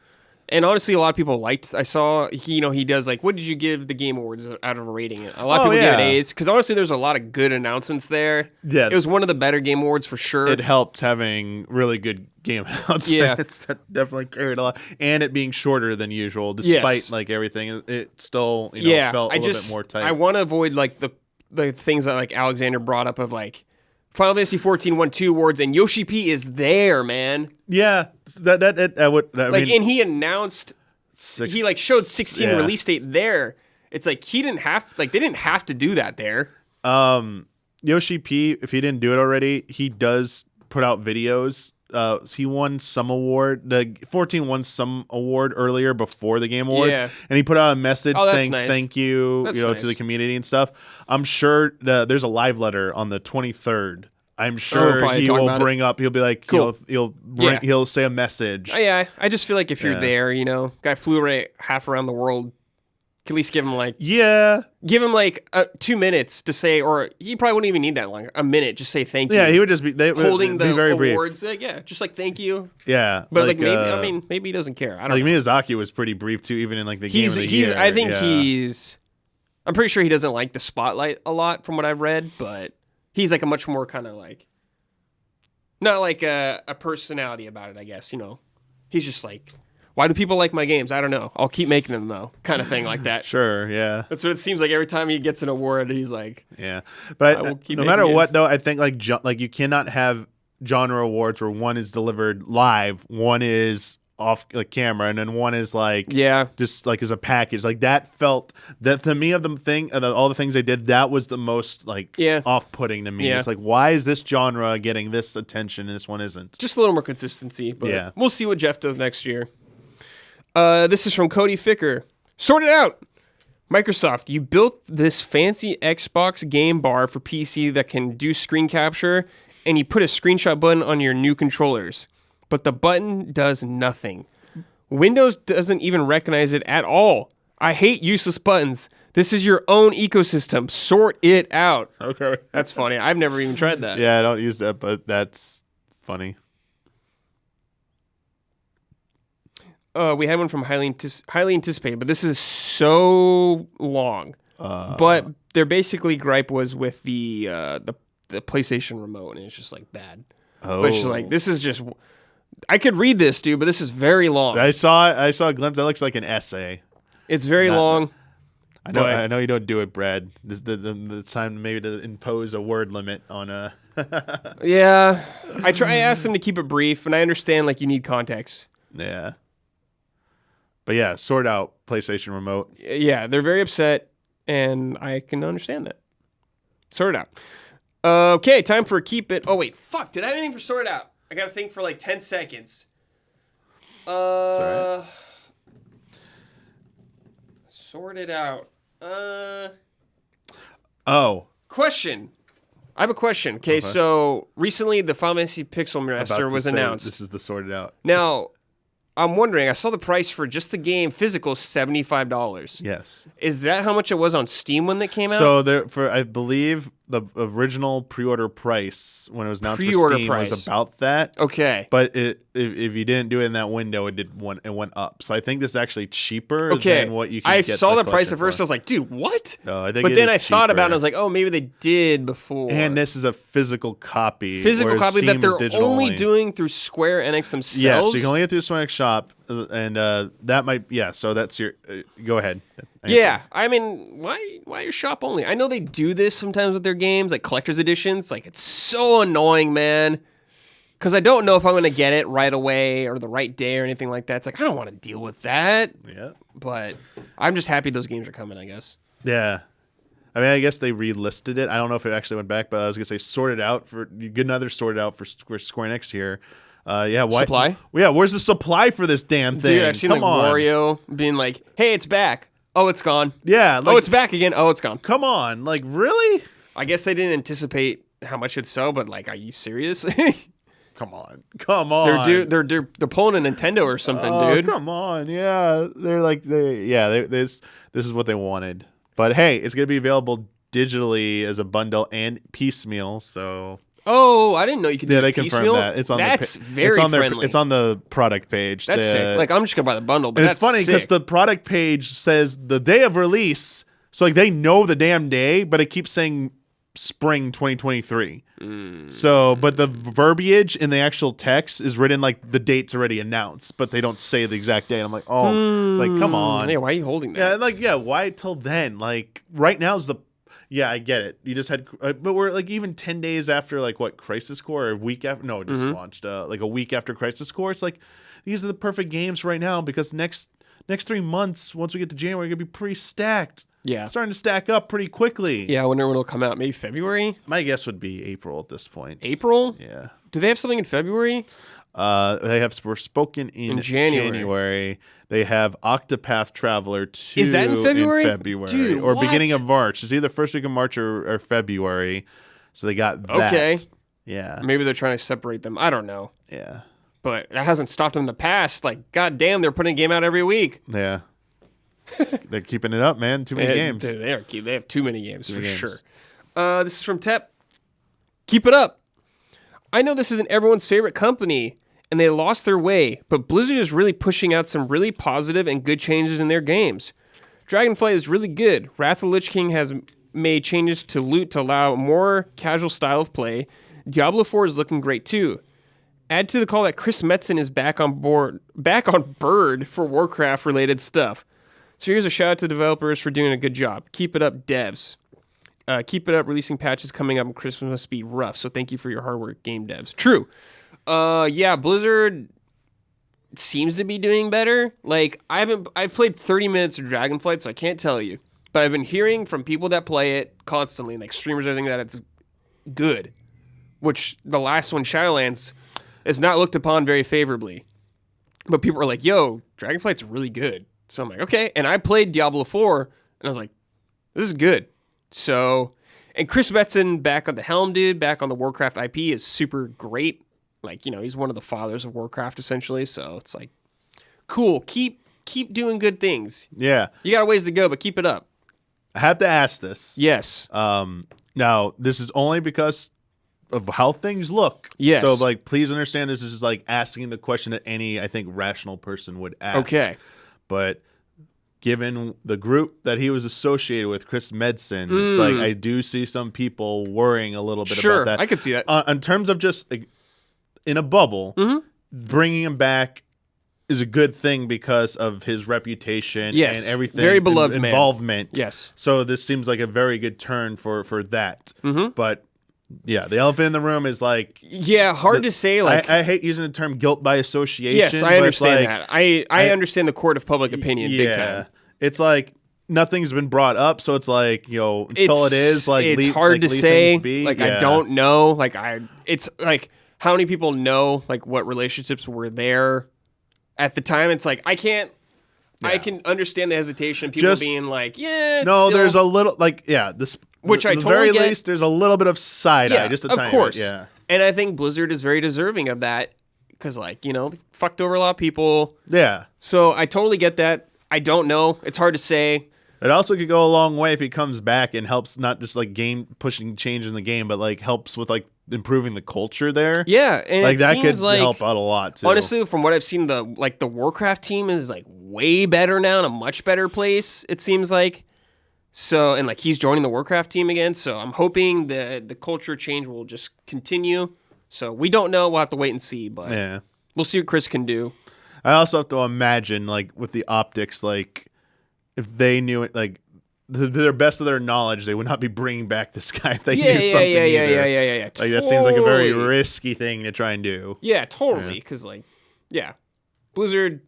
[SPEAKER 1] And honestly, a lot of people I saw, he does what did you give the Game Awards out of a rating? A lot of people give it A's because honestly, there's a lot of good announcements there. Yeah. It was one of the better Game Awards for sure.
[SPEAKER 2] It helped having really good game announcements.
[SPEAKER 1] Yeah.
[SPEAKER 2] That definitely carried a lot. And it being shorter than usual, despite everything, it still, felt a little bit more tight.
[SPEAKER 1] I want to avoid the things that Alexander brought up of Final Fantasy 14 won 2 awards, and Yoshi P is there, man.
[SPEAKER 2] Yeah,
[SPEAKER 1] and he announced he showed 16 release date there. It's he didn't have they didn't have to do that there.
[SPEAKER 2] Yoshi P, if he didn't do it already, he does put out videos he won some award. The 14 won some award earlier before the Game Awards, and he put out a message saying thank you, to the community and stuff. I'm sure there's a live letter on the 23rd. I'm sure he will bring up. He'll be like, cool. He'll say a message.
[SPEAKER 1] Yeah, I just feel like if you're there, guy flew half around the world. At least give him give him 2 minutes to say, or he probably wouldn't even need that long. A minute, just say thank you.
[SPEAKER 2] Yeah, he would just be
[SPEAKER 1] holding the
[SPEAKER 2] very
[SPEAKER 1] awards.
[SPEAKER 2] Brief.
[SPEAKER 1] Just thank you.
[SPEAKER 2] Yeah,
[SPEAKER 1] but maybe he doesn't care. I don't know.
[SPEAKER 2] Miyazaki was pretty brief too, even in the game of the year.
[SPEAKER 1] I think I'm pretty sure he doesn't like the spotlight a lot, from what I've read. But he's a much more kind of not like a personality about it. I guess he's just why do people like my games? I don't know. I'll keep making them, though, kind of thing like that.
[SPEAKER 2] Sure, yeah.
[SPEAKER 1] That's what it seems like every time he gets an award. He's like,
[SPEAKER 2] yeah. But no matter what, though, I think you cannot have genre awards where one is delivered live, one is off camera, and then one is just as a package. That felt that to me of all the things they did, that was the most off-putting to me.
[SPEAKER 1] Yeah.
[SPEAKER 2] It's why is this genre getting this attention and this one isn't?
[SPEAKER 1] Just a little more consistency. But we'll see what Jeff does next year. This is from Cody Ficker. Sort it out. Microsoft, you built this fancy Xbox game bar for PC that can do screen capture, and you put a screenshot button on your new controllers. But the button does nothing. Windows doesn't even recognize it at all. I hate useless buttons. This is your own ecosystem. Sort it out.
[SPEAKER 2] Okay.
[SPEAKER 1] That's funny. I've never even tried that.
[SPEAKER 2] Yeah, I don't use that, but that's funny.
[SPEAKER 1] We had one from highly anticipated, but this is so long. But their basically gripe was with the PlayStation remote, and it's just bad.
[SPEAKER 2] Oh,
[SPEAKER 1] but it's just this is just. I could read this, dude, but this is very long.
[SPEAKER 2] I saw a glimpse. That looks like an essay.
[SPEAKER 1] It's very long.
[SPEAKER 2] I know you don't do it, Brad. The time maybe to impose a word limit on a.
[SPEAKER 1] Yeah, I asked them to keep it brief, and I understand you need context.
[SPEAKER 2] Yeah. But yeah, sort out PlayStation remote.
[SPEAKER 1] Yeah, they're very upset, and I can understand that. Sort it out. Okay, time for keep it. Oh wait, fuck! Did I have anything for sort it out? I gotta think for 10 seconds.
[SPEAKER 2] Right.
[SPEAKER 1] Sort it out. Question. I have a question. Okay, so recently the Final Fantasy Pixel Master was announced.
[SPEAKER 2] This is the sorted out.
[SPEAKER 1] Now, I'm wondering, I saw the price for just the game physical $75.
[SPEAKER 2] Yes.
[SPEAKER 1] Is that how much it was on Steam when that came out?
[SPEAKER 2] So I believe the original pre-order price when it was announced for Steam was about that.
[SPEAKER 1] Okay.
[SPEAKER 2] But if you didn't do it in that window, it went up. So I think this is actually cheaper than what you can get.
[SPEAKER 1] I saw the price at first. I was like, dude, what?
[SPEAKER 2] No, I think
[SPEAKER 1] but then I thought about it. I was like, oh, maybe they did before.
[SPEAKER 2] And this is a physical copy.
[SPEAKER 1] That they're only doing through Square Enix themselves?
[SPEAKER 2] Yeah, so you can only get through Square Enix shop. And that might, so that's your, go ahead.
[SPEAKER 1] Yeah, I mean, why your shop only? I know they do this sometimes with their games, collector's editions. It's so annoying, man. Because I don't know if I'm going to get it right away or the right day or anything like that. It's I don't want to deal with that.
[SPEAKER 2] Yeah.
[SPEAKER 1] But I'm just happy those games are coming, I guess.
[SPEAKER 2] Yeah. I mean, I guess they relisted it. I don't know if it actually went back, but I was going to say sorted out get another sorted out for Square Enix here. Why?
[SPEAKER 1] Supply?
[SPEAKER 2] Yeah, where's the supply for this damn thing?
[SPEAKER 1] Dude, I've seen Wario being hey, it's back. Oh, it's gone.
[SPEAKER 2] Yeah.
[SPEAKER 1] Oh, it's back again. Oh, it's gone.
[SPEAKER 2] Come on. Really?
[SPEAKER 1] I guess they didn't anticipate how much it'd sell, but are you serious?
[SPEAKER 2] Come on.
[SPEAKER 1] They're pulling a Nintendo or something, dude.
[SPEAKER 2] Come on. Yeah. This is what they wanted. But hey, it's going to be available digitally as a bundle and piecemeal, so...
[SPEAKER 1] Oh, I didn't know you could do
[SPEAKER 2] they confirmed that. It's on
[SPEAKER 1] friendly.
[SPEAKER 2] It's on the product page.
[SPEAKER 1] That's sick. I'm just going to buy the bundle, but
[SPEAKER 2] it's funny because the product page says the day of release, so they know the damn day, but it keeps saying spring 2023. So, but the verbiage in the actual text is written the date's already announced, but they don't say the exact day. And I'm like, it's come on.
[SPEAKER 1] Yeah, why are you holding that?
[SPEAKER 2] Yeah, why till then? Right now is the... Yeah, I get it. You just had, but we're even 10 days after Crisis Core, or a week after. No, it just launched. A week after Crisis Core. It's these are the perfect games right now because next 3 months, once we get to January, we're gonna be pretty stacked.
[SPEAKER 1] Yeah,
[SPEAKER 2] starting to stack up pretty quickly.
[SPEAKER 1] Yeah, I wonder when it'll come out. Maybe February.
[SPEAKER 2] My guess would be April at this point.
[SPEAKER 1] April?
[SPEAKER 2] Yeah.
[SPEAKER 1] Do they have something in February?
[SPEAKER 2] They have Forspoken in January. They have Octopath Traveler 2
[SPEAKER 1] Is that in February?
[SPEAKER 2] Dude, or beginning of March. It's either first week of March or February. So they got that.
[SPEAKER 1] Okay.
[SPEAKER 2] Yeah.
[SPEAKER 1] Maybe they're trying to separate them. I don't know.
[SPEAKER 2] Yeah.
[SPEAKER 1] But that hasn't stopped them in the past. Like, goddamn, they're putting a game out every week.
[SPEAKER 2] Yeah. They're keeping it up, man. Too many games.
[SPEAKER 1] They have too many games, sure. This is from Tep. Keep it up. I know this isn't everyone's favorite company, and they lost their way, but Blizzard is really pushing out some really positive and good changes in their games. Dragonflight is really good. Wrath of the Lich King has made changes to loot to allow a more casual style of play. Diablo 4 is looking great too. Add to the call that Chris Metzen is back on Bird for Warcraft related stuff. So here's a shout out to developers for doing a good job. Keep it up, devs. Keep it up. Releasing patches coming up, and Christmas must be rough. So thank you for your hard work, game devs. True. Yeah, Blizzard seems to be doing better. Like I've played 30 minutes of Dragonflight, so I can't tell you. But I've been hearing from people that play it constantly, like streamers, everything, that it's good. Which the last one, Shadowlands, is not looked upon very favorably. But people are like, yo, Dragonflight's really good. So I'm like, okay. And I played Diablo 4, and I was like, this is good. So, and Chris Metzen back on the helm, dude, back on the Warcraft IP is super great. Like, you know, he's one of the fathers of Warcraft, essentially. So it's like, cool. Keep doing good things.
[SPEAKER 2] Yeah.
[SPEAKER 1] You got a ways to go, but keep it up.
[SPEAKER 2] I have to ask this.
[SPEAKER 1] Yes.
[SPEAKER 2] Now, this is only because of how things look.
[SPEAKER 1] Yes.
[SPEAKER 2] So, like, please understand this is like asking the question that any, I think, rational person would ask.
[SPEAKER 1] Okay.
[SPEAKER 2] But given the group that he was associated with, Chris Metzen, it's like I do see some people worrying a little bit about that.
[SPEAKER 1] Sure, I could see that.
[SPEAKER 2] In terms of just like, in a bubble, bringing him back is a good thing because of his reputation and everything.
[SPEAKER 1] Very beloved
[SPEAKER 2] involvement.
[SPEAKER 1] Man. Yes.
[SPEAKER 2] So this seems like a very good turn for that. But yeah, the elephant in the room is like...
[SPEAKER 1] Yeah, hard to say. Like
[SPEAKER 2] I hate using the term guilt by association.
[SPEAKER 1] Yes, I understand that. I understand the court of public opinion big time.
[SPEAKER 2] It's like nothing's been brought up, so it's like, you know, until it is, like...
[SPEAKER 1] It's hard to say. Like, I don't know. Like, it's like, how many people know, like, what relationships were there at the time? It's like, I can't... Yeah. I can understand the hesitation. People being like, yeah,
[SPEAKER 2] there's a little, like,
[SPEAKER 1] which I totally
[SPEAKER 2] very
[SPEAKER 1] get.
[SPEAKER 2] Least, there's a little bit of side eye, just a tiny bit. Of course. Yeah.
[SPEAKER 1] And I think Blizzard is very deserving of that because, like, you know, they fucked over a lot of people.
[SPEAKER 2] Yeah.
[SPEAKER 1] So I totally get that. I don't know. It's hard to say.
[SPEAKER 2] It also could go a long way if he comes back and helps not just, like, pushing change in the game, but, like, helps with, like, improving the culture there.
[SPEAKER 1] Yeah. And
[SPEAKER 2] like, that could
[SPEAKER 1] like,
[SPEAKER 2] help out a lot, too.
[SPEAKER 1] Honestly, from what I've seen, the Warcraft team is, like, way better now, in a much better place, it seems like. So, and like he's joining the Warcraft team again, so I'm hoping the culture change will just continue. So we don't know, we'll have to wait and see, but we'll see what Chris can do.
[SPEAKER 2] I also have to imagine, like, with the optics, like, if they knew it, like, to their best of their knowledge, they would not be bringing back this guy if they knew something either.
[SPEAKER 1] Yeah.
[SPEAKER 2] Like, that seems like a very risky thing to try and do.
[SPEAKER 1] Yeah, totally, because, like, Blizzard,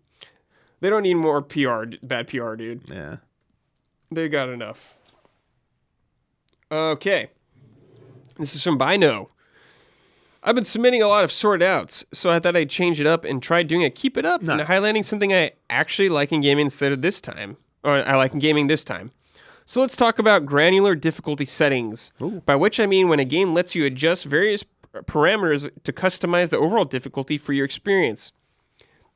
[SPEAKER 1] they don't need more bad PR, dude.
[SPEAKER 2] Yeah.
[SPEAKER 1] They got enough. Okay. This is from Bino. I've been submitting a lot of sort outs, so I thought I'd change it up and try doing a keep it up and highlighting something I actually like in gaming instead of this time. Or I like in gaming this time. So let's talk about granular difficulty settings, by which I mean when a game lets you adjust various parameters to customize the overall difficulty for your experience.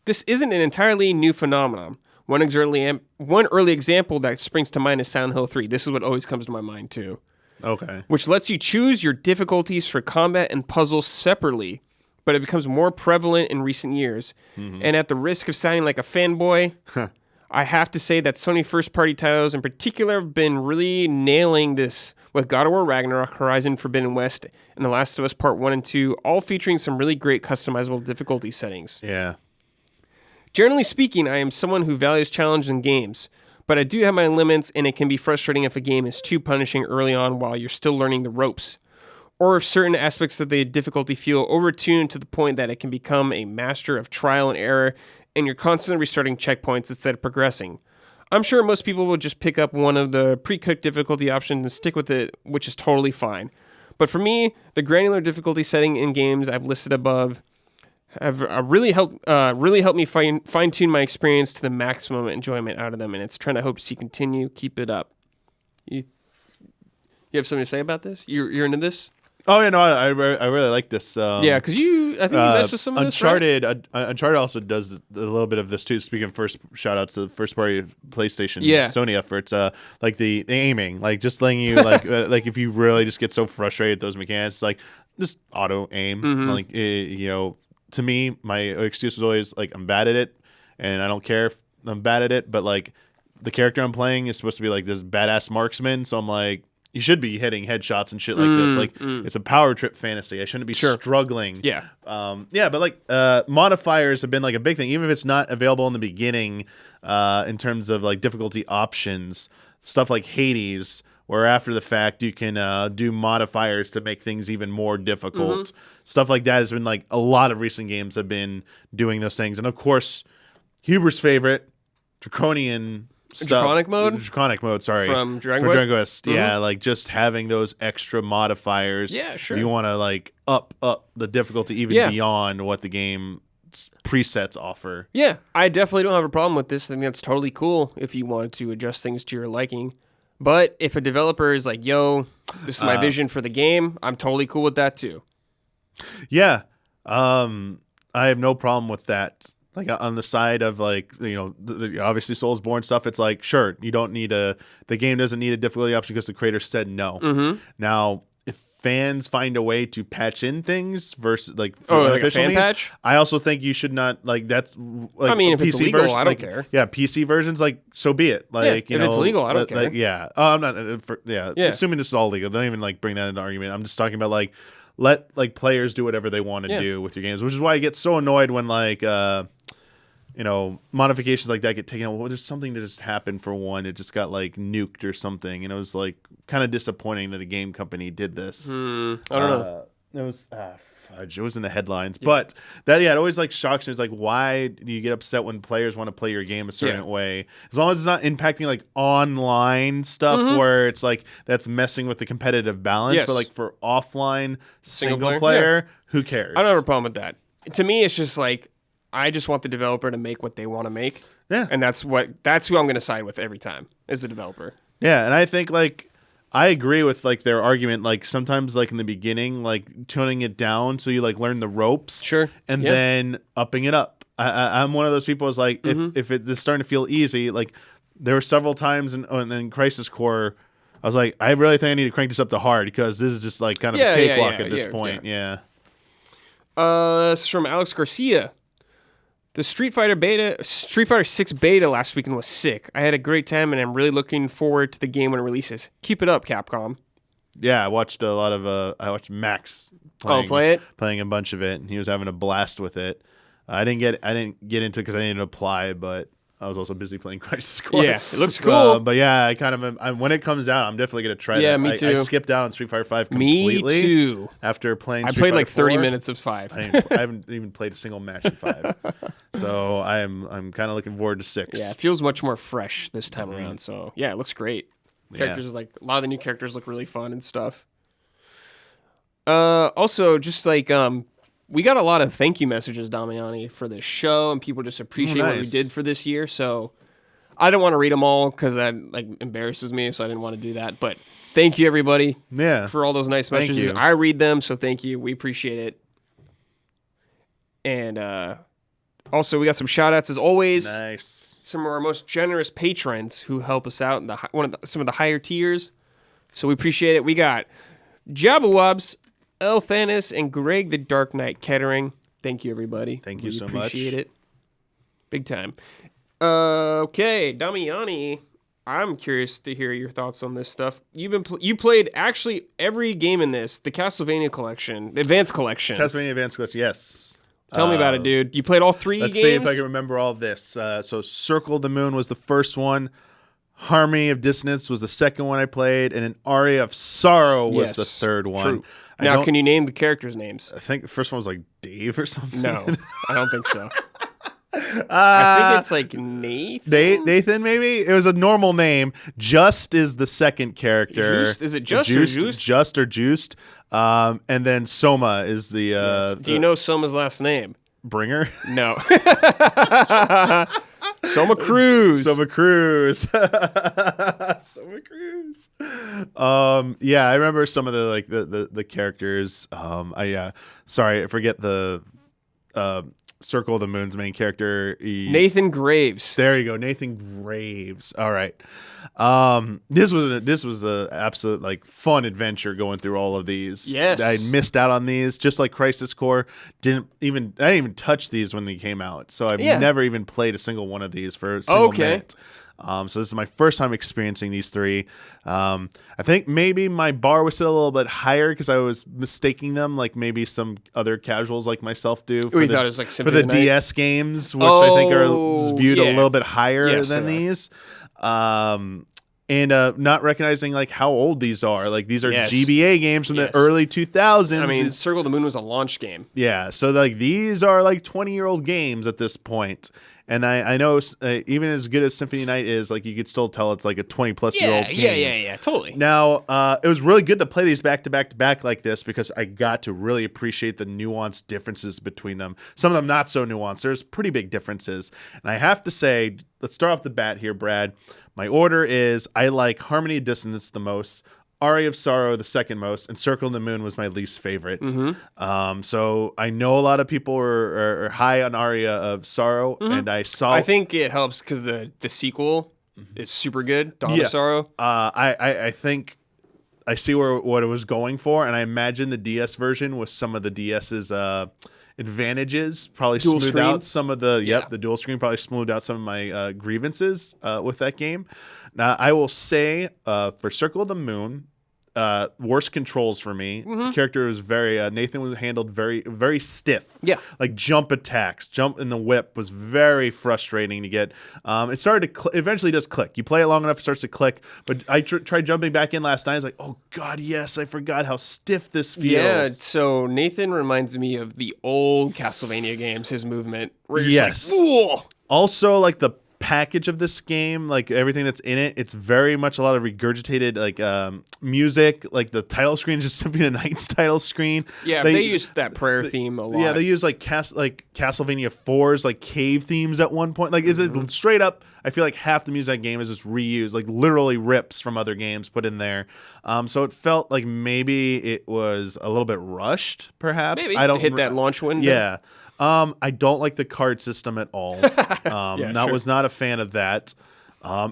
[SPEAKER 1] This isn't an entirely new phenomenon. One early example that springs to mind is Silent Hill 3. This is what always comes to my mind, too.
[SPEAKER 2] Okay.
[SPEAKER 1] Which lets you choose your difficulties for combat and puzzles separately, but it becomes more prevalent in recent years. And at the risk of sounding like a fanboy, I have to say that Sony first-party titles in particular have been really nailing this, with God of War Ragnarok, Horizon Forbidden West, and The Last of Us Part 1 and 2, all featuring some really great customizable difficulty settings.
[SPEAKER 2] Yeah.
[SPEAKER 1] Generally speaking, I am someone who values challenge in games, but I do have my limits, and it can be frustrating if a game is too punishing early on while you're still learning the ropes, or if certain aspects of the difficulty feel overtuned to the point that it can become a master of trial and error, and you're constantly restarting checkpoints instead of progressing. I'm sure most people will just pick up one of the pre-cooked difficulty options and stick with it, which is totally fine. But for me, the granular difficulty setting in games I've listed above have really helped me fine tune my experience to the maximum enjoyment out of them, and it's trend I hope to see continue. Keep it up. You have something to say about this? You're into this?
[SPEAKER 2] Oh yeah, no, I really like this.
[SPEAKER 1] Yeah, because I think you messed with some of
[SPEAKER 2] Uncharted,
[SPEAKER 1] this, right?
[SPEAKER 2] Uncharted also does a little bit of this too. Speaking of first, shout outs to the first party PlayStation, Sony efforts. Like the aiming, like just letting you like like if you really just get so frustrated with those mechanics, like just auto aim. Like to me, my excuse was always like I'm bad at it, and I don't care if I'm bad at it, but like the character I'm playing is supposed to be like this badass marksman, so I'm like. You should be hitting headshots and shit like this. Like it's a power trip fantasy. I shouldn't be struggling.
[SPEAKER 1] Yeah.
[SPEAKER 2] But like modifiers have been like a big thing, even if it's not available in the beginning. In terms of like difficulty options, stuff like Hades, where after the fact you can do modifiers to make things even more difficult. Stuff like that has been like a lot of recent games have been doing those things, and of course, Huber's favorite, Draconian.
[SPEAKER 1] Draconic mode,
[SPEAKER 2] sorry.
[SPEAKER 1] From Dragon Quest?
[SPEAKER 2] Yeah, like just having those extra modifiers.
[SPEAKER 1] Yeah, sure.
[SPEAKER 2] You want to like up the difficulty even beyond what the game presets offer.
[SPEAKER 1] Yeah, I definitely don't have a problem with this. I think that's totally cool if you want to adjust things to your liking. But if a developer is like, yo, this is my vision for the game, I'm totally cool with that too.
[SPEAKER 2] Yeah. I have no problem with that. Like on the side of like, the obviously Soulsborne stuff, it's like, sure, you don't need the game doesn't need a difficulty option because the creator said no. Now, if fans find a way to patch in things versus like for
[SPEAKER 1] like a fan patch,
[SPEAKER 2] I also think you should not like that's like.
[SPEAKER 1] I mean, if
[SPEAKER 2] PC
[SPEAKER 1] it's legal,
[SPEAKER 2] version,
[SPEAKER 1] I don't
[SPEAKER 2] like,
[SPEAKER 1] care.
[SPEAKER 2] Yeah, PC versions, like so be it. Like
[SPEAKER 1] if it's legal, I don't care.
[SPEAKER 2] Like, yeah, I'm not. Assuming this is all legal, don't even like bring that into argument. I'm just talking about like let like players do whatever they want to do with your games, which is why I get so annoyed when like. Modifications like that get taken out. Well, there's something that just happened for one. It just got like nuked or something, and it was like kind of disappointing that a game company did this.
[SPEAKER 1] I don't know.
[SPEAKER 2] It was fudge. It was in the headlines, but that it always like shocks me. It's like, why do you get upset when players want to play your game a certain way? As long as it's not impacting like online stuff where it's like that's messing with the competitive balance. But like for offline single player, who cares?
[SPEAKER 1] I don't have a problem with that. To me, it's just like. I just want the developer to make what they want to make. Yeah. And that's who I'm going to side with every time is the developer.
[SPEAKER 2] Yeah. And I think like, I agree with like their argument. Like sometimes like in the beginning, like toning it down so you like learn the ropes.
[SPEAKER 1] Sure.
[SPEAKER 2] And then upping it up. I'm one of those people who's like, if it is starting to feel easy, like there were several times in Crisis Core, I was like, I really think I need to crank this up to hard because this is just like kind of a cakewalk at this point. Yeah.
[SPEAKER 1] It's from Alex Garcia. The Street Fighter 6 beta last weekend was sick. I had a great time, and I'm really looking forward to the game when it releases. Keep it up, Capcom.
[SPEAKER 2] Yeah, I watched a lot of. I watched Max playing a bunch of it, and he was having a blast with it. I didn't get into it because I didn't apply, but I was also busy playing Crisis Core.
[SPEAKER 1] Yeah, it looks cool.
[SPEAKER 2] But yeah, I kind of when it comes out, I'm definitely gonna try.
[SPEAKER 1] Yeah,
[SPEAKER 2] that.
[SPEAKER 1] me too.
[SPEAKER 2] I skipped out on Street Fighter 5 completely.
[SPEAKER 1] Me too.
[SPEAKER 2] After playing,
[SPEAKER 1] I
[SPEAKER 2] Street
[SPEAKER 1] played
[SPEAKER 2] Fighter
[SPEAKER 1] like 30
[SPEAKER 2] 4.
[SPEAKER 1] minutes of 5.
[SPEAKER 2] I haven't even played a single match in 5. So I'm kind of looking forward to 6.
[SPEAKER 1] Yeah, it feels much more fresh this time around. So yeah, it looks great. Characters like a lot of the new characters look really fun and stuff. Also, just like we got a lot of thank you messages, Damiani, for this show, and people just appreciate what we did for this year. So I don't want to read them all because that like embarrasses me, so I didn't want to do that. But thank you, everybody, for all those nice messages. I read them, so thank you. We appreciate it. And also, we got some shout-outs as always.
[SPEAKER 2] Nice.
[SPEAKER 1] Some of our most generous patrons who help us out in some of the higher tiers. So we appreciate it. We got Jabbawabs, Elthanas, and Greg the Dark Knight Kettering. Thank you, everybody.
[SPEAKER 2] Thank you so much.
[SPEAKER 1] Appreciate it. Big time. Okay, Damiani, I'm curious to hear your thoughts on this stuff. You played actually every game in this, the Castlevania Collection, the Advance Collection.
[SPEAKER 2] Castlevania Advance Collection, yes.
[SPEAKER 1] Tell me about it, dude. You played all 3 games?
[SPEAKER 2] Let's see if I can remember all of this. So Circle of the Moon was the first one. Harmony of Dissonance was the second one I played. And an Aria of Sorrow was the third one.
[SPEAKER 1] True. Now, can you name the characters' names?
[SPEAKER 2] I think the first one was like Dave or something.
[SPEAKER 1] No, I don't think so. I think it's like
[SPEAKER 2] Nathan, maybe? It was a normal name. Just is the second character.
[SPEAKER 1] Is it Just or Juiced?
[SPEAKER 2] Just or Juiced. And then Soma is the...
[SPEAKER 1] Do you know Soma's last name?
[SPEAKER 2] Bringer?
[SPEAKER 1] No. Soma Cruz.
[SPEAKER 2] Soma Cruz. Soma Cruz. Yeah, I remember some of the characters. Sorry, I forget the Circle of the Moon's main character.
[SPEAKER 1] Nathan Graves.
[SPEAKER 2] There you go, Nathan Graves. All right. This was a absolute like fun adventure going through all of these.
[SPEAKER 1] Yes.
[SPEAKER 2] I missed out on these, just like Crisis Core. I didn't even touch these when they came out. So I've never even played a single one of these for a single minute. So this is my first time experiencing these three. I think maybe my bar was set a little bit higher because I was mistaking them like maybe some other casuals like myself do
[SPEAKER 1] thought it was like
[SPEAKER 2] for the DS games, which I think are viewed a little bit higher than these. And not recognizing like how old these are. Like these are GBA games from the early 2000s.
[SPEAKER 1] I mean, Circle of the Moon was a launch game.
[SPEAKER 2] Yeah, so like these are like 20-year-old games at this point. And I know even as good as Symphony Night is, like you could still tell it's like a 20-plus-year-old game.
[SPEAKER 1] Yeah, totally.
[SPEAKER 2] Now, it was really good to play these back to back to back like this because I got to really appreciate the nuanced differences between them. Some of them not so nuanced. There's pretty big differences. And I have to say, let's start off the bat here, Brad. My order is I like Harmony of Dissonance the most, Aria of Sorrow the second most, and Circle of the Moon was my least favorite. So I know a lot of people are high on Aria of Sorrow, and I
[SPEAKER 1] think it helps because the sequel is super good, Dawn of Sorrow.
[SPEAKER 2] I think I see what it was going for, and I imagine the DS version with some of the DS's advantages probably smoothed out some of the the dual screen probably smoothed out some of my grievances with that game. Now I will say for Circle of the Moon, worst controls for me. The character was very Nathan was handled very, very stiff.
[SPEAKER 1] Yeah,
[SPEAKER 2] like jump attacks, jump in the whip was very frustrating to get. It started to eventually does click. You play it long enough, it starts to click. But I tried jumping back in last night. I was like, oh god, yes, I forgot how stiff this feels.
[SPEAKER 1] Yeah, so Nathan reminds me of the old Castlevania games. His movement, where you're just like, whoa.
[SPEAKER 2] Also, like the package of this game, like everything that's in it, it's very much a lot of regurgitated like music. Like the title screen is just Symphony of the Night's title screen.
[SPEAKER 1] Yeah, they used that prayer theme a lot.
[SPEAKER 2] Yeah, they use like Castlevania 4's like cave themes at one point. Like is it straight up? I feel like half the music of that game is just reused, like literally rips from other games put in there. So it felt like maybe it was a little bit rushed, perhaps.
[SPEAKER 1] Maybe I don't hit that launch window.
[SPEAKER 2] Yeah. I don't like the card system at all. Was not a fan of that.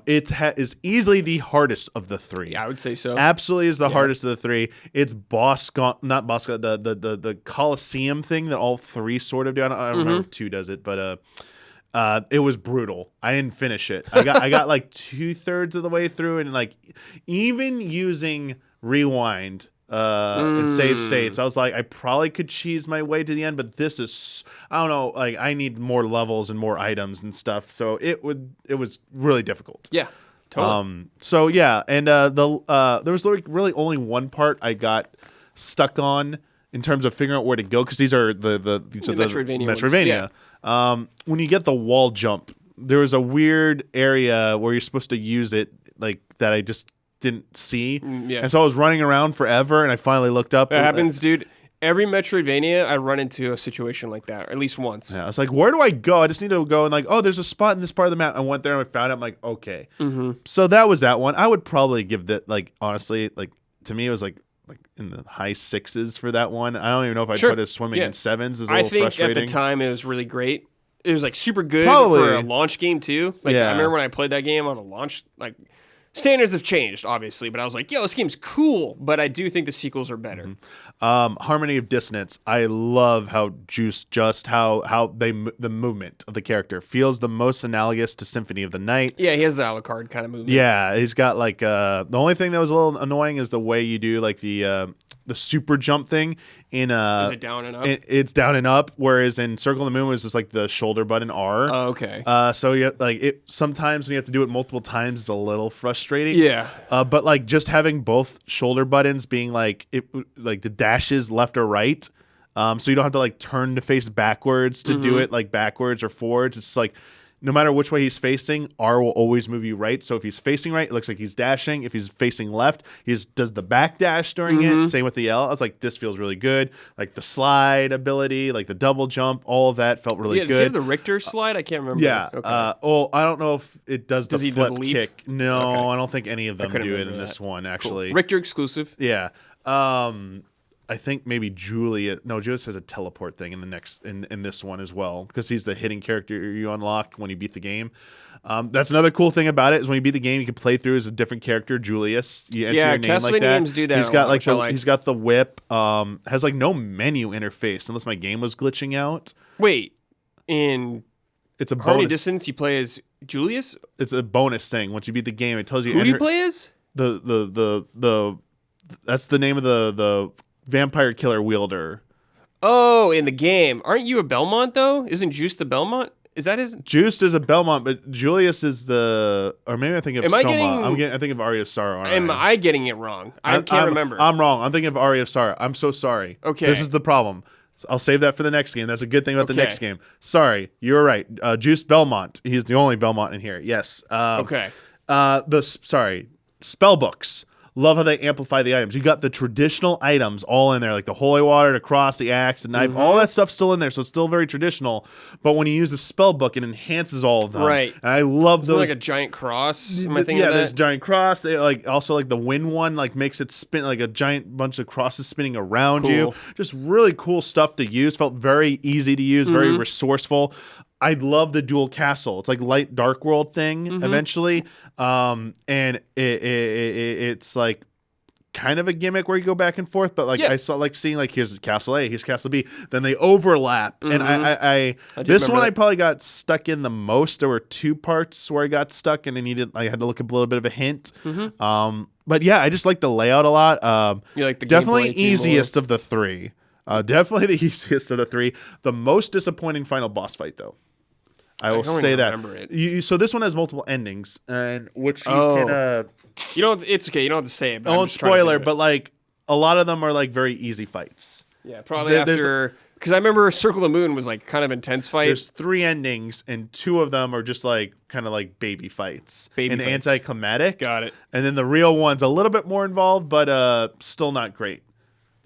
[SPEAKER 2] It is easily the hardest of the three.
[SPEAKER 1] Yeah, I would say so.
[SPEAKER 2] Absolutely is the hardest of the three. It's the Coliseum thing that all three sort of do. I don't remember if 2 does it, but it was brutal. I didn't finish it. I got like 2/3 of the way through, and like even using rewind and save states, I was like, I probably could cheese my way to the end, but this is, I don't know, like I need more levels and more items and stuff, so it was really difficult.
[SPEAKER 1] Yeah, totally.
[SPEAKER 2] So yeah, and there was really only one part I got stuck on in terms of figuring out where to go, because these are the Metroidvania. When you get the wall jump, there was a weird area where you're supposed to use it, like that I just didn't see. And so I was running around forever, and I finally looked up.
[SPEAKER 1] That happens, dude. Every Metroidvania, I run into a situation like that, or at least once.
[SPEAKER 2] Yeah, I was like, where do I go? I just need to go and like, oh, there's a spot in this part of the map. I went there and I found it. I'm like, okay. So that was that one. I would probably give that, like, honestly, like to me, it was like in the high 6s for that one. I don't even know if I'd put it swimming in 7s. It's a little frustrating.
[SPEAKER 1] I think at the time it was really great. It was like super good for a launch game too. Like I remember when I played that game on a launch, like standards have changed obviously, but I was like, yo, this game's cool, but I do think the sequels are better.
[SPEAKER 2] Harmony of Dissonance. I love how the movement of the character feels the most analogous to Symphony of the Night.
[SPEAKER 1] Yeah, he has the Alucard kind of movement.
[SPEAKER 2] Yeah, he's got like the only thing that was a little annoying is the way you do like the super jump thing in
[SPEAKER 1] is it down and up?
[SPEAKER 2] It's down and up, whereas in Circle of the Moon was just like the shoulder button R.
[SPEAKER 1] Oh, okay.
[SPEAKER 2] So you like it sometimes when you have to do it multiple times it's a little frustrating.
[SPEAKER 1] Yeah.
[SPEAKER 2] But like just having both shoulder buttons being like the dashes left or right, so you don't have to like turn to face backwards to do it like backwards or forwards. It's like no matter which way he's facing, R will always move you right. So if he's facing right, it looks like he's dashing. If he's facing left, he just does the back dash during it. Same with the L. I was like, this feels really good. Like the slide ability, like the double jump, all of that felt really good.
[SPEAKER 1] Does he have the Richter slide? I can't remember.
[SPEAKER 2] Yeah. Okay. I don't know if it does the flip kick. No,
[SPEAKER 1] okay.
[SPEAKER 2] I don't think any of them do it in this one, actually.
[SPEAKER 1] Cool. Richter exclusive.
[SPEAKER 2] Yeah. I think maybe Julius has a teleport thing in the next in this one as well, because he's the hidden character you unlock when you beat the game. That's another cool thing about it, is when you beat the game, you can play through as a different character, Julius. You enter your name
[SPEAKER 1] Castlevania
[SPEAKER 2] like that.
[SPEAKER 1] games do that.
[SPEAKER 2] He's got he's got the whip. Has like no menu interface unless my game was glitching out.
[SPEAKER 1] Wait, in
[SPEAKER 2] it's a
[SPEAKER 1] Harmony
[SPEAKER 2] bonus.
[SPEAKER 1] Distance, you play as Julius?
[SPEAKER 2] It's a bonus thing. Once you beat the game, it tells you
[SPEAKER 1] who do you play as?
[SPEAKER 2] The that's the name of the vampire killer wielder.
[SPEAKER 1] Oh, in the game. Aren't you a Belmont, though? Isn't Juice the Belmont? Is that his?
[SPEAKER 2] Juiced is a Belmont, but Julius is the... Or maybe I think of Soma. I think of Aria of Sorrow.
[SPEAKER 1] Am I getting it wrong? I can't remember.
[SPEAKER 2] I'm wrong. I'm thinking of Aria of Sorrow. I'm so sorry.
[SPEAKER 1] Okay.
[SPEAKER 2] This is the problem. So I'll save that for the next game. That's a good thing about the next game. Sorry. You were right. Juiced Belmont. He's the only Belmont in here. Yes.
[SPEAKER 1] Okay.
[SPEAKER 2] Spell books. Love how they amplify the items. You got the traditional items all in there, like the holy water, the cross, the axe, the knife. All that stuff's still in there, so it's still very traditional. But when you use the spell book, it enhances all of them.
[SPEAKER 1] Right.
[SPEAKER 2] And I love those.
[SPEAKER 1] Like a giant cross. Am I thinking of
[SPEAKER 2] this giant cross. They, also the wind one makes it spin like a giant bunch of crosses spinning around you. Just really cool stuff to use. Felt very easy to use, very resourceful. I love the dual castle. It's like light dark world thing eventually, and it's like kind of a gimmick where you go back and forth. But I saw seeing here's Castle A, here's Castle B, then they overlap. And I this one I probably got stuck in the most. There were 2 parts where I got stuck, and I had to look up a little bit of a hint. But yeah, I just like the layout a lot.
[SPEAKER 1] You like the
[SPEAKER 2] definitely easiest of the 3. Definitely the easiest of the 3. The most disappointing final boss fight, though. I will say that. So this one has multiple endings, and which you can.
[SPEAKER 1] It's okay. You don't have to say it.
[SPEAKER 2] I won't spoiler, but a lot of them are very easy fights.
[SPEAKER 1] Yeah, probably after. Because I remember Circle of the Moon was kind of intense fight.
[SPEAKER 2] There's 3 endings, and 2 of them are just kind of baby fights. Anticlimactic.
[SPEAKER 1] Got it.
[SPEAKER 2] And then the real one's a little bit more involved, but still not great.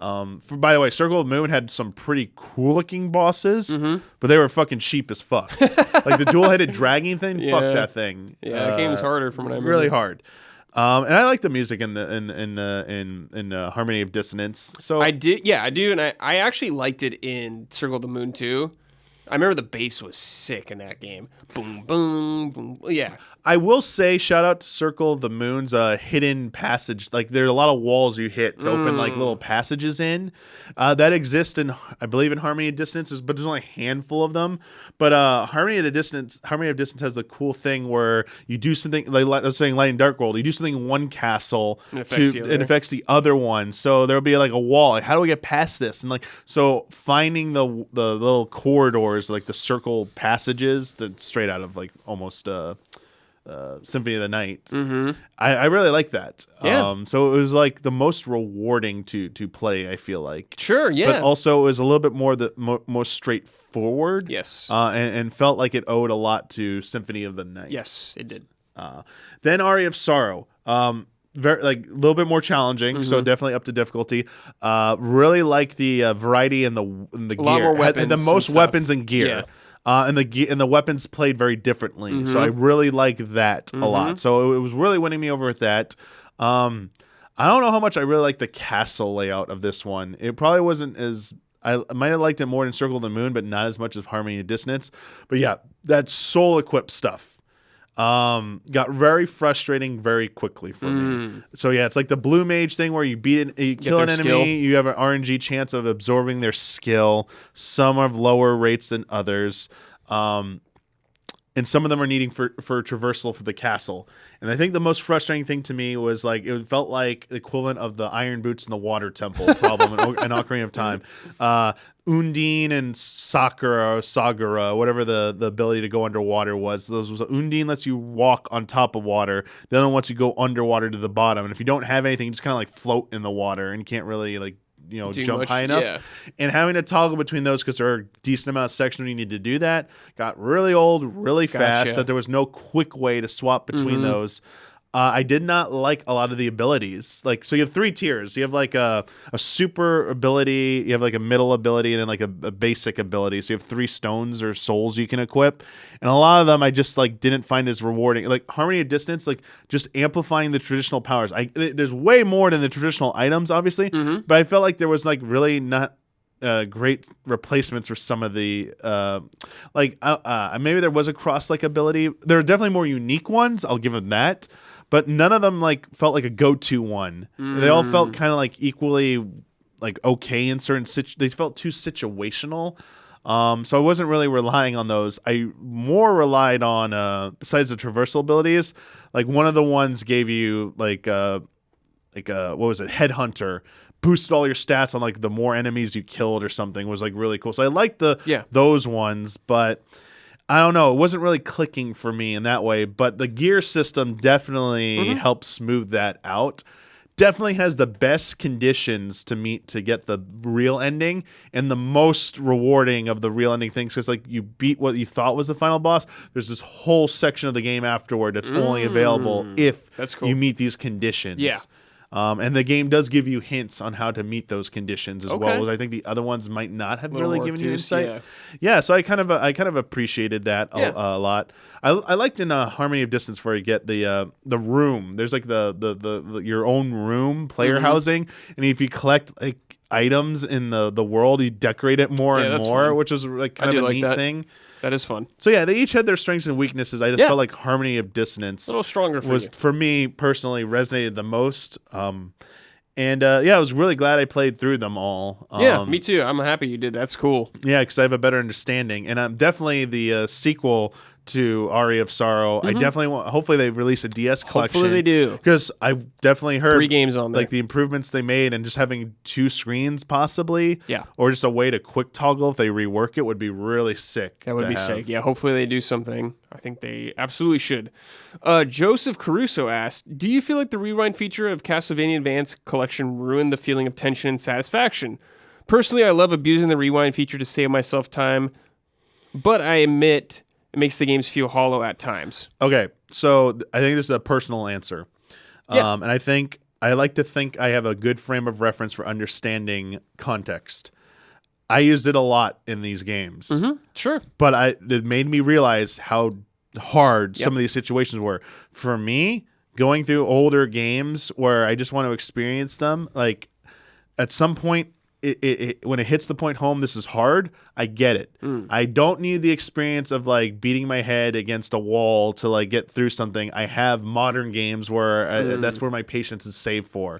[SPEAKER 2] By the way, Circle of the Moon had some pretty cool looking bosses, but they were fucking cheap as fuck. The dual-headed dragon thing, fuck that thing.
[SPEAKER 1] Yeah, that game's harder from what I remember.
[SPEAKER 2] Really hard. And I like the music in Harmony of Dissonance. So
[SPEAKER 1] I do, and I actually liked it in Circle of the Moon too. I remember the bass was sick in that game. Boom, boom, boom. Yeah.
[SPEAKER 2] I will say, shout out to Circle of the Moon's hidden passage. There's a lot of walls you hit to open little passages in. That exist in, I believe, in Harmony of Dissonance, but there's only a handful of them. But Harmony of Dissonance has the cool thing where you do something, like I was saying, Light and Dark World. You do something in one castle, it affects the other one. So there'll be a wall. How do we get past this? And so finding the little corridors, the circle passages, that's straight out of almost. Symphony of the Night. I really like that.
[SPEAKER 1] Yeah.
[SPEAKER 2] So it was the most rewarding to play, I feel like.
[SPEAKER 1] Sure, yeah.
[SPEAKER 2] But also it was a little bit more most straightforward.
[SPEAKER 1] Yes.
[SPEAKER 2] And felt like it owed a lot to Symphony of the Night.
[SPEAKER 1] Yes, it did.
[SPEAKER 2] Then Aria of Sorrow. Very a little bit more challenging, so definitely up to difficulty. Really like the variety in the gear.
[SPEAKER 1] A lot more weapons.
[SPEAKER 2] And the most weapons and gear.
[SPEAKER 1] Yeah.
[SPEAKER 2] And the weapons played very differently, so I really like that a lot. So it was really winning me over with that. I don't know how much I really like the castle layout of this one. It probably wasn't as I might have liked it more in Circle of the Moon, but not as much as Harmony of Dissonance. But yeah, that soul equipped stuff got very frustrating very quickly for me. So yeah, it's like the blue mage thing where you kill an enemy,
[SPEAKER 1] skill.
[SPEAKER 2] You have an RNG chance of absorbing their skill. Some have lower rates than others. And some of them are needing for traversal for the castle. And I think the most frustrating thing to me was it felt like the equivalent of the Iron Boots in the Water Temple problem in Ocarina of Time. Undine and Sagara, whatever the ability to go underwater was. Undine lets you walk on top of water. The other one lets you go underwater to the bottom. And if you don't have anything, you just kind of float in the water and you can't really jump
[SPEAKER 1] much,
[SPEAKER 2] high enough.
[SPEAKER 1] yeah.
[SPEAKER 2] And having to toggle between those because there are a decent amount of sections when you need to do that got really old, really fast. That there was no quick way to swap between those. I did not like a lot of the abilities. Like, so you have 3 tiers. You have like a super ability, you have like a middle ability, and then like a basic ability. So you have 3 stones or souls you can equip. And a lot of them I just like didn't find as rewarding. Like Harmony of Dissonance, like just amplifying the traditional powers. There's way more than the traditional items, obviously, but I felt like there was like really not great replacements for some of the maybe there was a cross-like ability. There are definitely more unique ones, I'll give them that, but none of them like felt like a go-to one. They all felt kind of like equally like okay in certain they felt too situational. So I wasn't really relying on those. I more relied on besides the traversal abilities, like one of the ones gave you what was it, Headhunter, boosted all your stats on like the more enemies you killed or something, was like really cool. So I liked those ones, but I don't know, it wasn't really clicking for me in that way. But the gear system definitely helps smooth that out. Definitely has the best conditions to get the real ending, and the most rewarding of the real ending things, because like you beat what you thought was the final boss. There's this whole section of the game afterward that's only available if you meet these conditions.
[SPEAKER 1] Yeah.
[SPEAKER 2] And the game does give you hints on how to meet those conditions as well. As I think the other ones might not have really given you insight. Yeah, so I kind of appreciated that a lot. I liked in Harmony of Distance where you get the room. There's like the your own room player housing, and if you collect like items in the world, you decorate it more and more, fun. Which is like kind of a neat thing.
[SPEAKER 1] That is fun.
[SPEAKER 2] So yeah, they each had their strengths and weaknesses. I just felt like Harmony of Dissonance
[SPEAKER 1] a little stronger
[SPEAKER 2] for me personally resonated the most. I was really glad I played through them all.
[SPEAKER 1] Yeah, me too. I'm happy you did. That's cool.
[SPEAKER 2] Yeah, because I have a better understanding, and I'm definitely the sequel to Aria of Sorrow. I definitely want. Hopefully, they release a DS collection.
[SPEAKER 1] Hopefully, they do,
[SPEAKER 2] because I definitely heard
[SPEAKER 1] 3 games on there.
[SPEAKER 2] Like the improvements they made, and just having 2 screens possibly.
[SPEAKER 1] Yeah.
[SPEAKER 2] Or just a way to quick toggle if they rework it would be really sick.
[SPEAKER 1] That would be sick. Yeah. Hopefully, they do something. I think they absolutely should. Joseph Caruso asked, "Do you feel like the rewind feature of Castlevania Advance Collection ruined the feeling of tension and satisfaction? Personally, I love abusing the rewind feature to save myself time, but I admit it makes the games feel hollow at times."
[SPEAKER 2] Okay, so I think this is a personal answer. And I like to think I have a good frame of reference for understanding context. I used it a lot in these games.
[SPEAKER 1] Sure.
[SPEAKER 2] But it made me realize how hard some of these situations were. For me, going through older games where I just want to experience them, like at some point, when it hits the point home, this is hard, I get it. I don't need the experience of like beating my head against a wall to like get through something. I have modern games where that's where my patience is saved for.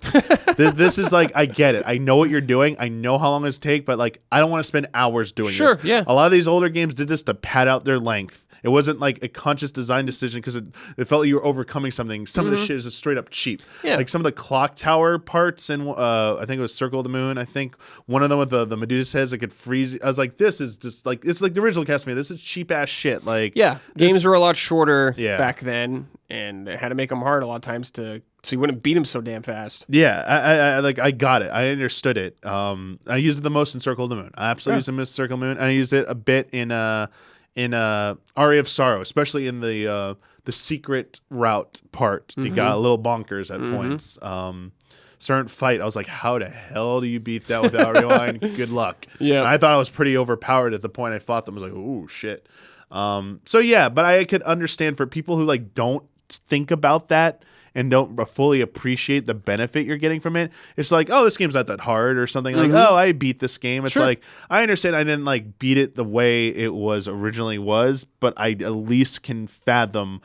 [SPEAKER 2] This is like, I get it. I know what you're doing. I know how long it's take, but like I don't want to spend hours doing this.
[SPEAKER 1] Yeah.
[SPEAKER 2] A lot of these older games did this to pad out their length. It wasn't like a conscious design decision because it felt like you were overcoming something. Some of the shit is just straight up cheap.
[SPEAKER 1] Yeah.
[SPEAKER 2] Like some of the clock tower parts in I think it was Circle of the Moon. I think one of them with the Medusa heads that could freeze. I was like, this is just like, it's like the original Castlevania. This is cheap ass shit. Like,
[SPEAKER 1] games were a lot shorter back then, and they had to make them hard a lot of times so you wouldn't beat them so damn fast.
[SPEAKER 2] Yeah, I got it. I understood it. I used it the most in Circle of the Moon. I absolutely used it in Circle of the Moon. I used it a bit in Aria of Sorrow, especially in the secret route part. It got a little bonkers at points. Certain fight, I was like, how the hell do you beat that without rewind? Good luck. Yeah. And I thought I was pretty overpowered at the point I fought them. I was like, oh shit. But I could understand for people who like don't think about that and don't fully appreciate the benefit you're getting from it. It's like, oh, this game's not that hard or something. Like, oh, I beat this game. It's like, I understand I didn't like beat it the way it was originally but I at least can fathom.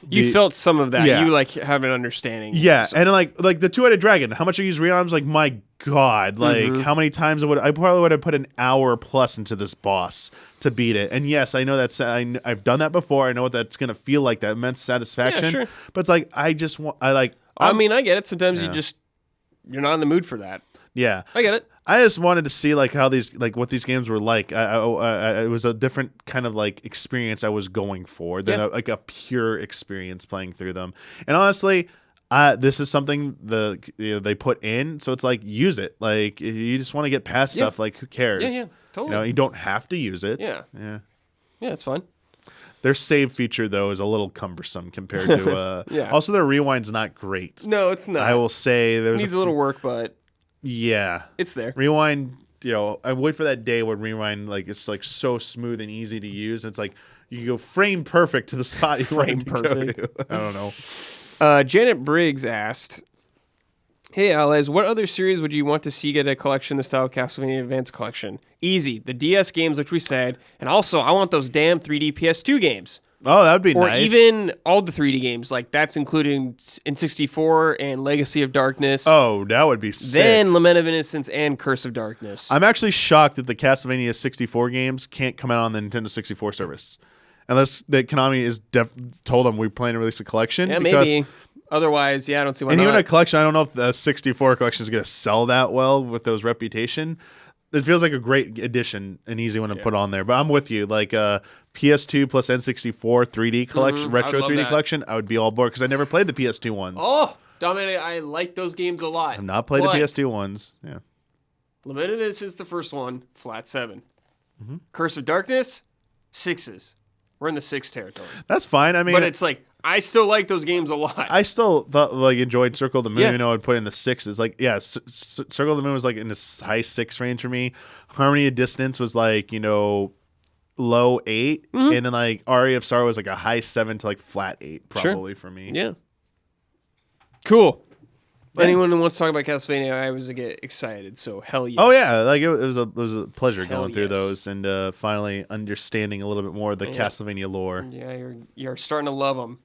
[SPEAKER 1] You felt some of that. You like have an understanding.
[SPEAKER 2] Yeah, so. And like the 2-headed dragon. How much I use rearms? Like, my God, like how many times I probably would have put an hour plus into this boss to beat it. And yes, I know I've done that before. I know what that's gonna feel like, that immense satisfaction. Yeah, sure. But it's like I get it. Sometimes you're not in the mood for that. Yeah, I get it. I just wanted to see like how what these games were like. It was a different kind of like experience I was going for than a pure experience playing through them. And honestly, This is something they put in, so it's like use it. Like you just want to get past stuff. Like who cares?
[SPEAKER 1] Yeah, totally.
[SPEAKER 2] You don't have to use it.
[SPEAKER 1] Yeah, it's fun.
[SPEAKER 2] Their save feature though is a little cumbersome compared to. Also, their rewind's not great.
[SPEAKER 1] No, it's not.
[SPEAKER 2] I will say
[SPEAKER 1] it needs a little work, but
[SPEAKER 2] it's
[SPEAKER 1] there.
[SPEAKER 2] Rewind. I wait for that day when rewind it's like so smooth and easy to use. It's like you go frame perfect to the spot you want to go to. I don't know.
[SPEAKER 1] Janet Briggs asked, "Hey, Alice, what other series would you want to see get a collection the style of Castlevania Advance Collection? Easy, the DS games, which we said, and also I want those damn 3D PS2 games.
[SPEAKER 2] Oh, that'd be nice.
[SPEAKER 1] Or even all the 3D games, like that's including N64 and Legacy of Darkness.
[SPEAKER 2] Oh, that would be sick.
[SPEAKER 1] Then Lament of Innocence and Curse of Darkness.
[SPEAKER 2] I'm actually shocked that the Castlevania 64 games can't come out on the Nintendo 64 service. Unless that Konami is told them we plan to release a collection.
[SPEAKER 1] Yeah, maybe. Otherwise, I don't see why not.
[SPEAKER 2] And even a collection, I don't know if the 64 collection is going to sell that well with those reputation. It feels like a great addition, an easy one to put on there. But I'm with you. Like PS2 plus N64 3D collection, retro 3D collection, I would be all aboard because I never played the PS2 ones.
[SPEAKER 1] Oh, Dominic, I like those games a lot.
[SPEAKER 2] I've not played the PS2 ones. Yeah.
[SPEAKER 1] Lament of Innocence is the first one, flat 7. Curse of Darkness, 6s. We're in the 6 territory.
[SPEAKER 2] That's fine. I mean,
[SPEAKER 1] but it's like I still like those games a lot.
[SPEAKER 2] I still enjoyed Circle of the Moon. I'd put in the 6s. Like, Circle of the Moon was like in the high 6 range for me. Harmony of Dissonance was like low 8, and then like Aria of Sorrow was like a high 7 to like flat 8 probably for me.
[SPEAKER 1] Yeah. Cool. Anyone who wants to talk about Castlevania, I always get excited. So hell yes.
[SPEAKER 2] Oh yeah, like it was a pleasure going through those and finally understanding a little bit more of the Castlevania lore.
[SPEAKER 1] Yeah, you're starting to love them.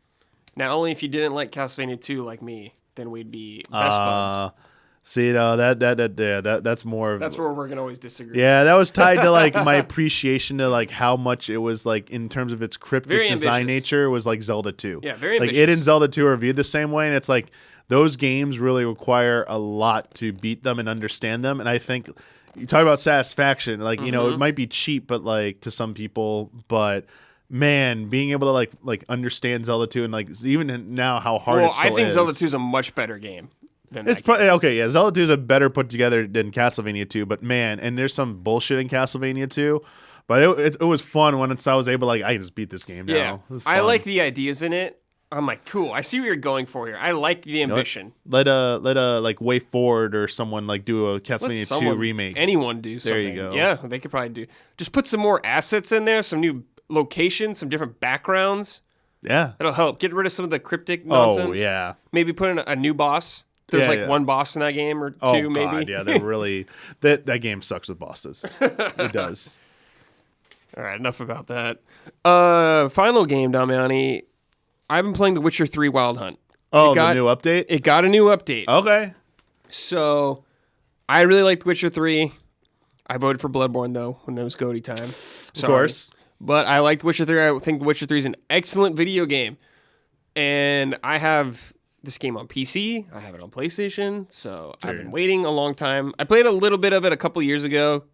[SPEAKER 1] Now, only if you didn't like Castlevania 2 like me, then we'd be best buds.
[SPEAKER 2] See, that's more.
[SPEAKER 1] That's where we're gonna always disagree.
[SPEAKER 2] Yeah, that was tied to like my appreciation to like how much it was like in terms of its cryptic design nature was like Zelda 2.
[SPEAKER 1] Yeah, very ambitious.
[SPEAKER 2] Like it and Zelda 2 are viewed the same way, and it's like those games really require a lot to beat them and understand them. And I think you talk about satisfaction, like it might be cheap, but like to some people, but. Man, being able to like understand Zelda 2 and like even now how hard it still is.
[SPEAKER 1] I think Zelda 2 is a much better game than
[SPEAKER 2] it's okay. Yeah, Zelda 2 is a better put together than Castlevania 2, but man, and there's some bullshit in Castlevania 2, but it was fun once I was able to I can just beat this game now.
[SPEAKER 1] Yeah, I like the ideas in it. I'm like, cool. I see what you're going for here. I like the ambition.
[SPEAKER 2] Let like Way Forward or someone like do a Castlevania 2 remake.
[SPEAKER 1] Anyone do something.
[SPEAKER 2] There you go.
[SPEAKER 1] Yeah, they could probably do. Just put some more assets in there, some new locations, some different backgrounds.
[SPEAKER 2] Yeah.
[SPEAKER 1] That'll help. Get rid of some of the cryptic nonsense.
[SPEAKER 2] Oh, yeah.
[SPEAKER 1] Maybe put in a new boss. There's one boss in that game or two, maybe.
[SPEAKER 2] God, yeah, they're really that game sucks with bosses. It does.
[SPEAKER 1] All right, enough about that. Final game, Damiani. I've been playing The Witcher 3 Wild Hunt.
[SPEAKER 2] Oh, the new update?
[SPEAKER 1] It got a new update.
[SPEAKER 2] Okay.
[SPEAKER 1] So, I really liked Witcher 3. I voted for Bloodborne, though, when it was GOTY time.
[SPEAKER 2] Of course.
[SPEAKER 1] But I liked Witcher 3. I think Witcher 3 is an excellent video game. And I have this game on PC. I have it on PlayStation. So I've been waiting a long time. I played a little bit of it a couple years ago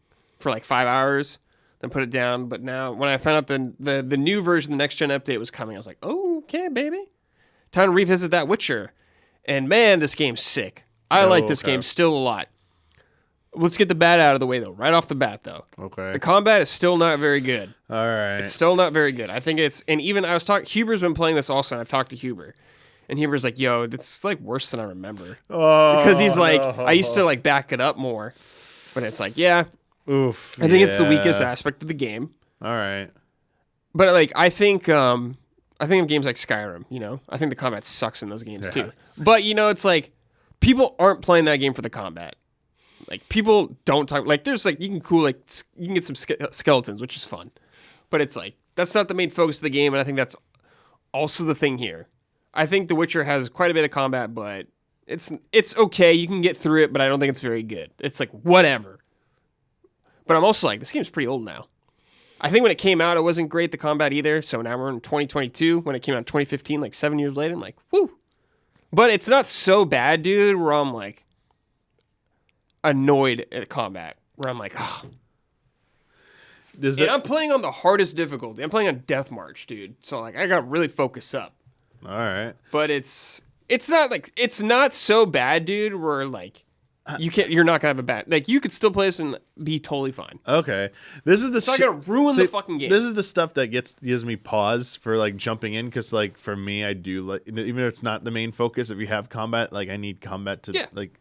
[SPEAKER 1] for like 5 hours. Then put it down. But now when I found out the new version, the next gen update was coming, I was like, oh, okay, baby. Time to revisit that Witcher. And man, this game's sick. I like this game still a lot. Let's get the bad out of the way, though. Right off the bat, though.
[SPEAKER 2] Okay.
[SPEAKER 1] The combat is still not very good.
[SPEAKER 2] All right.
[SPEAKER 1] It's still not very good. I think and even I was talking, Huber's been playing this also, and I've talked to Huber. And Huber's like, yo, it's like worse than I remember.
[SPEAKER 2] Oh,
[SPEAKER 1] because he's like, I used to like back it up more. But it's like,
[SPEAKER 2] oof.
[SPEAKER 1] I think it's the weakest aspect of the game.
[SPEAKER 2] All right.
[SPEAKER 1] But like, I think of games like Skyrim, I think the combat sucks in those games too. But it's like, people aren't playing that game for the combat. Like, people don't talk, like, there's, like, you can get some skeletons, which is fun. But it's, like, that's not the main focus of the game, and I think that's also the thing here. I think The Witcher has quite a bit of combat, but it's okay. You can get through it, but I don't think it's very good. It's, like, whatever. But I'm also like, this game's pretty old now. I think when it came out, it wasn't great, the combat either, so now we're in 2022. When it came out in 2015, like, 7 years later, I'm like, woo. But it's not so bad, dude, where I'm, like, annoyed at combat where I'm like, oh. I'm playing on the hardest difficulty. I'm playing on Death March, dude. So like I got to really focus up.
[SPEAKER 2] All right.
[SPEAKER 1] But it's It's not so bad, dude, where like you're not gonna have a bad, like you could still play this and be totally fine.
[SPEAKER 2] Okay. This is the
[SPEAKER 1] it's not gonna ruin the fucking game.
[SPEAKER 2] This is the stuff that gives me pause for like jumping in, because like for me, I do like, even if it's not the main focus, if you have combat, like I need combat to like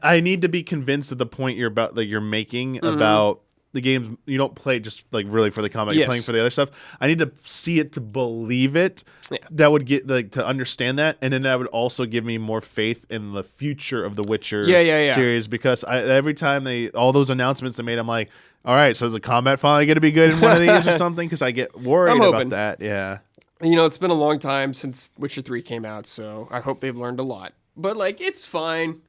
[SPEAKER 2] I need to be convinced at the point you're making about the games. You don't play just like really for the combat. You're playing for the other stuff. I need to see it to believe it. Yeah. That would get like to understand that, and then that would also give me more faith in the future of the Witcher series, because every time all those announcements they made, I'm like, all right, so is the combat finally going to be good in one of these or something? Because I get worried about that. Yeah.
[SPEAKER 1] It's been a long time since Witcher 3 came out, so I hope they've learned a lot. But like, it's fine.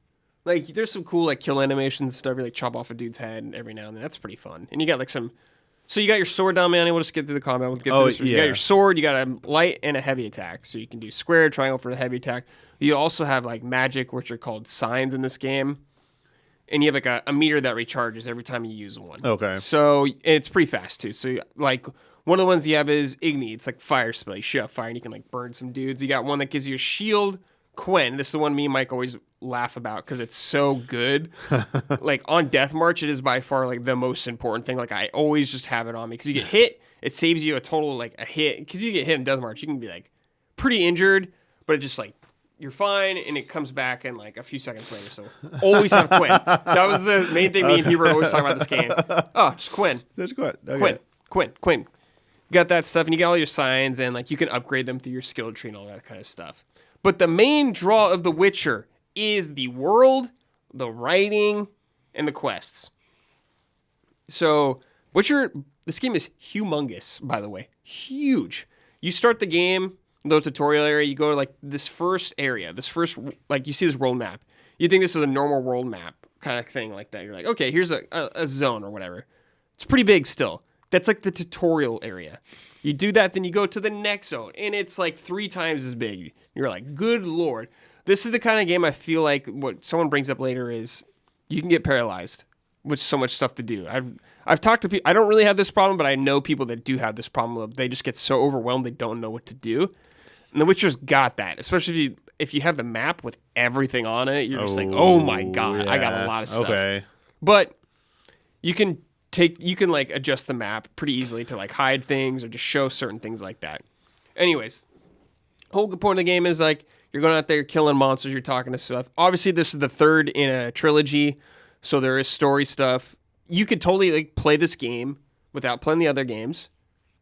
[SPEAKER 1] Like, there's some cool, like, kill animations and stuff. You, like, chop off a dude's head every now and then. That's pretty fun. And you got, like, some... So you got your sword down, man. We'll just get through the combat. We'll get through this. You got your sword. You got a light and a heavy attack. So you can do square, triangle for the heavy attack. You also have, like, magic, which are called signs in this game. And you have, like, a meter that recharges every time you use one.
[SPEAKER 2] Okay.
[SPEAKER 1] So it's pretty fast, too. So, like, one of the ones you have is Igni. It's, like, fire spell. You shoot out fire and you can, like, burn some dudes. You got one that gives you a shield. Quen. This is the one me and Mike always laugh about because it's so good. Like on Death March, it is by far like the most important thing. Like I always just have it on me because you get hit, it saves you a total like a hit. Because you get hit in Death March, you can be like pretty injured, but it just like you're fine and it comes back in like a few seconds later. So always have Quen. That was the main thing me and Hubert always talk about this game. Oh, just Quen.
[SPEAKER 2] There's Quen. Okay.
[SPEAKER 1] Quen. You got that stuff and you got all your signs and like you can upgrade them through your skill tree and all that kind of stuff. But the main draw of The Witcher is the world, the writing, and the quests. So, Witcher, this game is humongous, by the way. Huge. You start the game, the tutorial area, you go to, like, this first area, like, you see this world map. You think this is a normal world map kind of thing like that. You're like, okay, here's a zone or whatever. It's pretty big still. That's, like, the tutorial area. You do that, then you go to the next zone, and it's like 3 times as big. You're like, good Lord. This is the kind of game I feel like what someone brings up later is you can get paralyzed with so much stuff to do. I've talked to people. I don't really have this problem, but I know people that do have this problem. They just get so overwhelmed they don't know what to do. And The Witcher's got that, especially if you have the map with everything on it. You're just like, oh my God, I got a lot of stuff. Okay. But you can like adjust the map pretty easily to like hide things or just show certain things like that. Anyways, whole good point of the game is like you're going out there, you're killing monsters, you're talking to stuff. Obviously, this is the third in a trilogy, so there is story stuff. You could totally like play this game without playing the other games.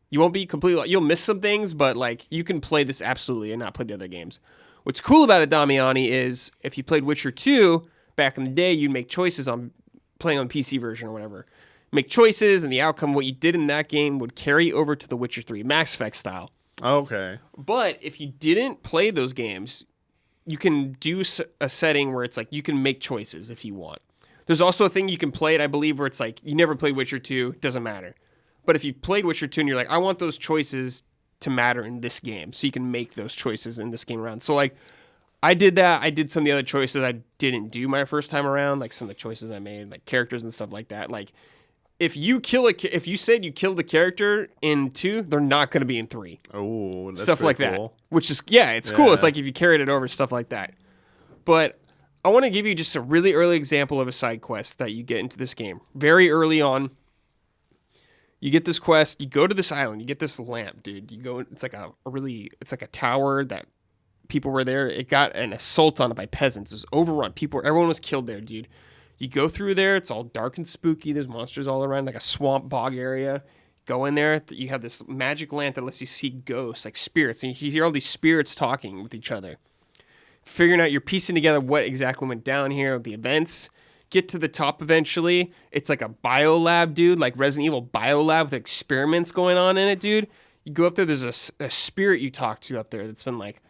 [SPEAKER 1] You won't be completely, you'll miss some things, but like you can play this absolutely and not play the other games. What's cool about it, Damiani, is if you played Witcher 2 back in the day, you'd make choices on playing on PC version or whatever. Make choices, and the outcome, what you did in that game, would carry over to The Witcher 3, Mass Effect style.
[SPEAKER 2] Okay.
[SPEAKER 1] But if you didn't play those games, you can do a setting where it's like you can make choices if you want. There's also a thing you can play it, I believe, where it's like you never played Witcher 2, doesn't matter. But if you played Witcher 2 and you're like, I want those choices to matter in this game, so you can make those choices in this game around. So like, I did that. I did some of the other choices I didn't do my first time around, like some of the choices I made, like characters and stuff like that. Like, if you said you killed a character in 2, they're not going to be in 3.
[SPEAKER 2] Oh, that's
[SPEAKER 1] stuff like
[SPEAKER 2] cool.
[SPEAKER 1] that. Which is it's cool if you carried it over, stuff like that. But I want to give you just a really early example of a side quest that you get into this game. Very early on, you get this quest, you go to this island, you get this lamp, dude. You go, it's like a tower that people were there. It got an assault on it by peasants. It was overrun. Everyone was killed there, dude. You go through there, it's all dark and spooky. There's monsters all around, like a swamp bog area. Go in there, you have this magic lamp that lets you see ghosts, like spirits, and you hear all these spirits talking with each other. Figuring out, you're piecing together what exactly went down here, the events. Get to the top eventually. It's like a biolab, dude, like Resident Evil biolab with experiments going on in it, dude. You go up there, there's a spirit you talk to up there that's been like,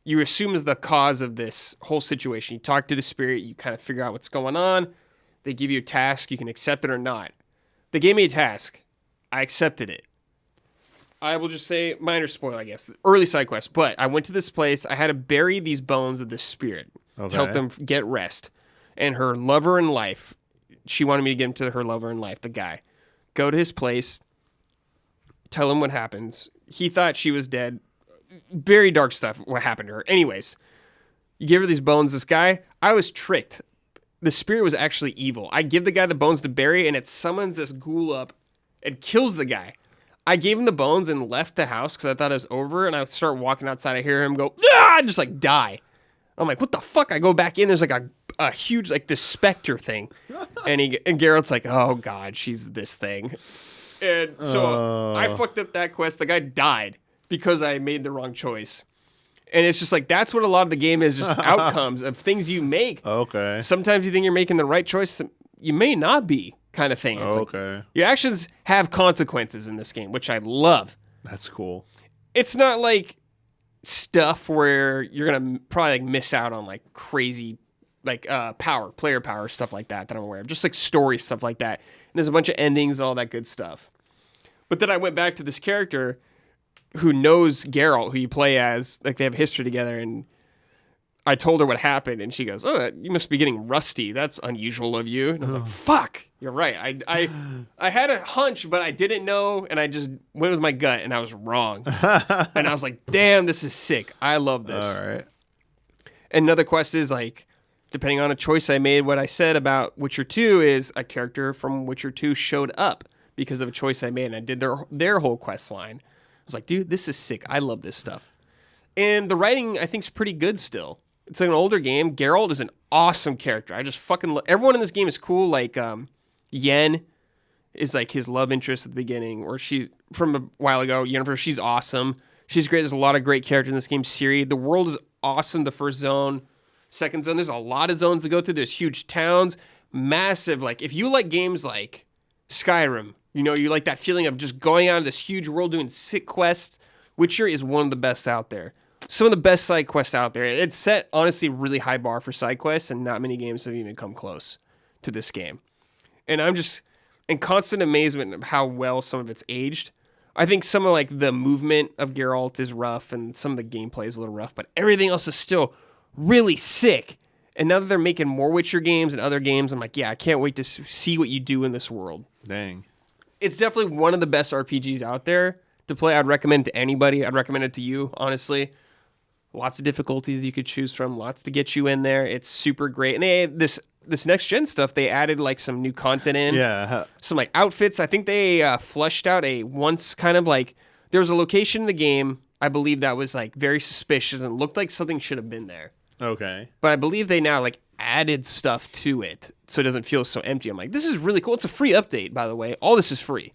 [SPEAKER 1] you assume is the cause of this whole situation. You talk to the spirit, you kind of figure out what's going on. They give you a task, you can accept it or not. They gave me a task. I accepted it. I will just say, minor spoiler, I guess, early side quest. But I went to this place, I had to bury these bones of this spirit to help them get rest. And her lover in life, she wanted me to get him to her lover in life, the guy. Go to his place, tell him what happens. He thought she was dead. Very dark stuff, what happened to her. Anyways, You give her these bones. This guy, I was tricked. The spirit was actually evil. I give the guy the bones to bury, and it summons this ghoul up and kills the guy. I gave him the bones and left the house because I thought it was over, and I start walking outside. I hear him go, ah, just like die. I'm like, what the fuck? I go back in. There's like a huge, like this specter thing. And Geralt's like, oh God, she's this thing. And so I fucked up that quest. The guy died because I made the wrong choice. And it's just like, that's what a lot of the game is, just outcomes of things you make.
[SPEAKER 2] Okay.
[SPEAKER 1] Sometimes you think you're making the right choice. You may not be, kind of thing. It's
[SPEAKER 2] okay.
[SPEAKER 1] Like, your actions have consequences in this game, which I love.
[SPEAKER 2] That's cool.
[SPEAKER 1] It's not like stuff where you're going to probably like miss out on like crazy like player power, stuff like that I'm aware of. Just like story stuff like that. And there's a bunch of endings and all that good stuff. But then I went back to this character who knows Geralt, who you play as, like they have history together, and I told her what happened, and she goes, "Oh, you must be getting rusty. That's unusual of you." And I was like, "Fuck, you're right. I had a hunch, but I didn't know, and I just went with my gut, and I was wrong." And I was like, "Damn, this is sick. I love this."
[SPEAKER 2] All right.
[SPEAKER 1] And another quest is like, depending on a choice I made, what I said about Witcher 2 is a character from Witcher 2 showed up because of a choice I made, and I did their whole quest line. I was like, dude, this is sick. I love this stuff. And the writing, I think, is pretty good still. It's like an older game. Geralt is an awesome character. I just fucking love... Everyone in this game is cool. Like, Yen is like his love interest at the beginning, or she, from a while ago, Yennefer, she's awesome. She's great. There's a lot of great characters in this game. Ciri, the world is awesome. The first zone, second zone, there's a lot of zones to go through. There's huge towns, massive. Like, if you like games like Skyrim, you know, you like that feeling of just going out of this huge world doing sick quests. Witcher is one of the best out there. Some of the best side quests out there. It's set, honestly, really high bar for side quests, and not many games have even come close to this game. And I'm just in constant amazement of how well some of it's aged. I think some of like the movement of Geralt is rough, and some of the gameplay is a little rough, but everything else is still really sick. And now that they're making more Witcher games and other games, I'm like, yeah, I can't wait to see what you do in this world.
[SPEAKER 2] Dang.
[SPEAKER 1] It's definitely one of the best RPGs out there to play. I'd recommend it to anybody. I'd recommend it to you, honestly. Lots of difficulties you could choose from. Lots to get you in there. It's super great. And they this next gen stuff, they added like some new content in.
[SPEAKER 2] Yeah.
[SPEAKER 1] Some like outfits. I think they fleshed out a once kind of like, there was a location in the game, I believe, that was like very suspicious and looked like something should have been there.
[SPEAKER 2] Okay.
[SPEAKER 1] But I believe they now like added stuff to it so it doesn't feel so empty. I'm like, this is really cool. It's a free update, by the way. All this is free.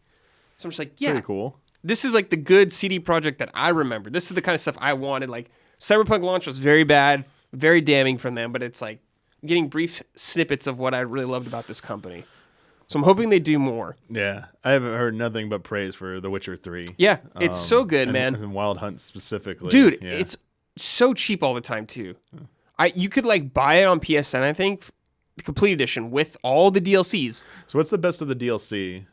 [SPEAKER 1] So I'm just like, yeah.
[SPEAKER 2] Pretty cool.
[SPEAKER 1] This is like the good CD Projekt that I remember. This is the kind of stuff I wanted. Like, Cyberpunk launch was very bad, very damning from them, but it's like I'm getting brief snippets of what I really loved about this company. So I'm hoping they do more.
[SPEAKER 2] Yeah. I haven't heard nothing but praise for The Witcher 3.
[SPEAKER 1] Yeah, it's so good, man.
[SPEAKER 2] And Wild Hunt specifically.
[SPEAKER 1] Dude,
[SPEAKER 2] yeah.
[SPEAKER 1] It's so cheap all the time, too. You could like buy it on PSN, I think, the complete edition with all the DLCs.
[SPEAKER 2] So what's the best of the DLC?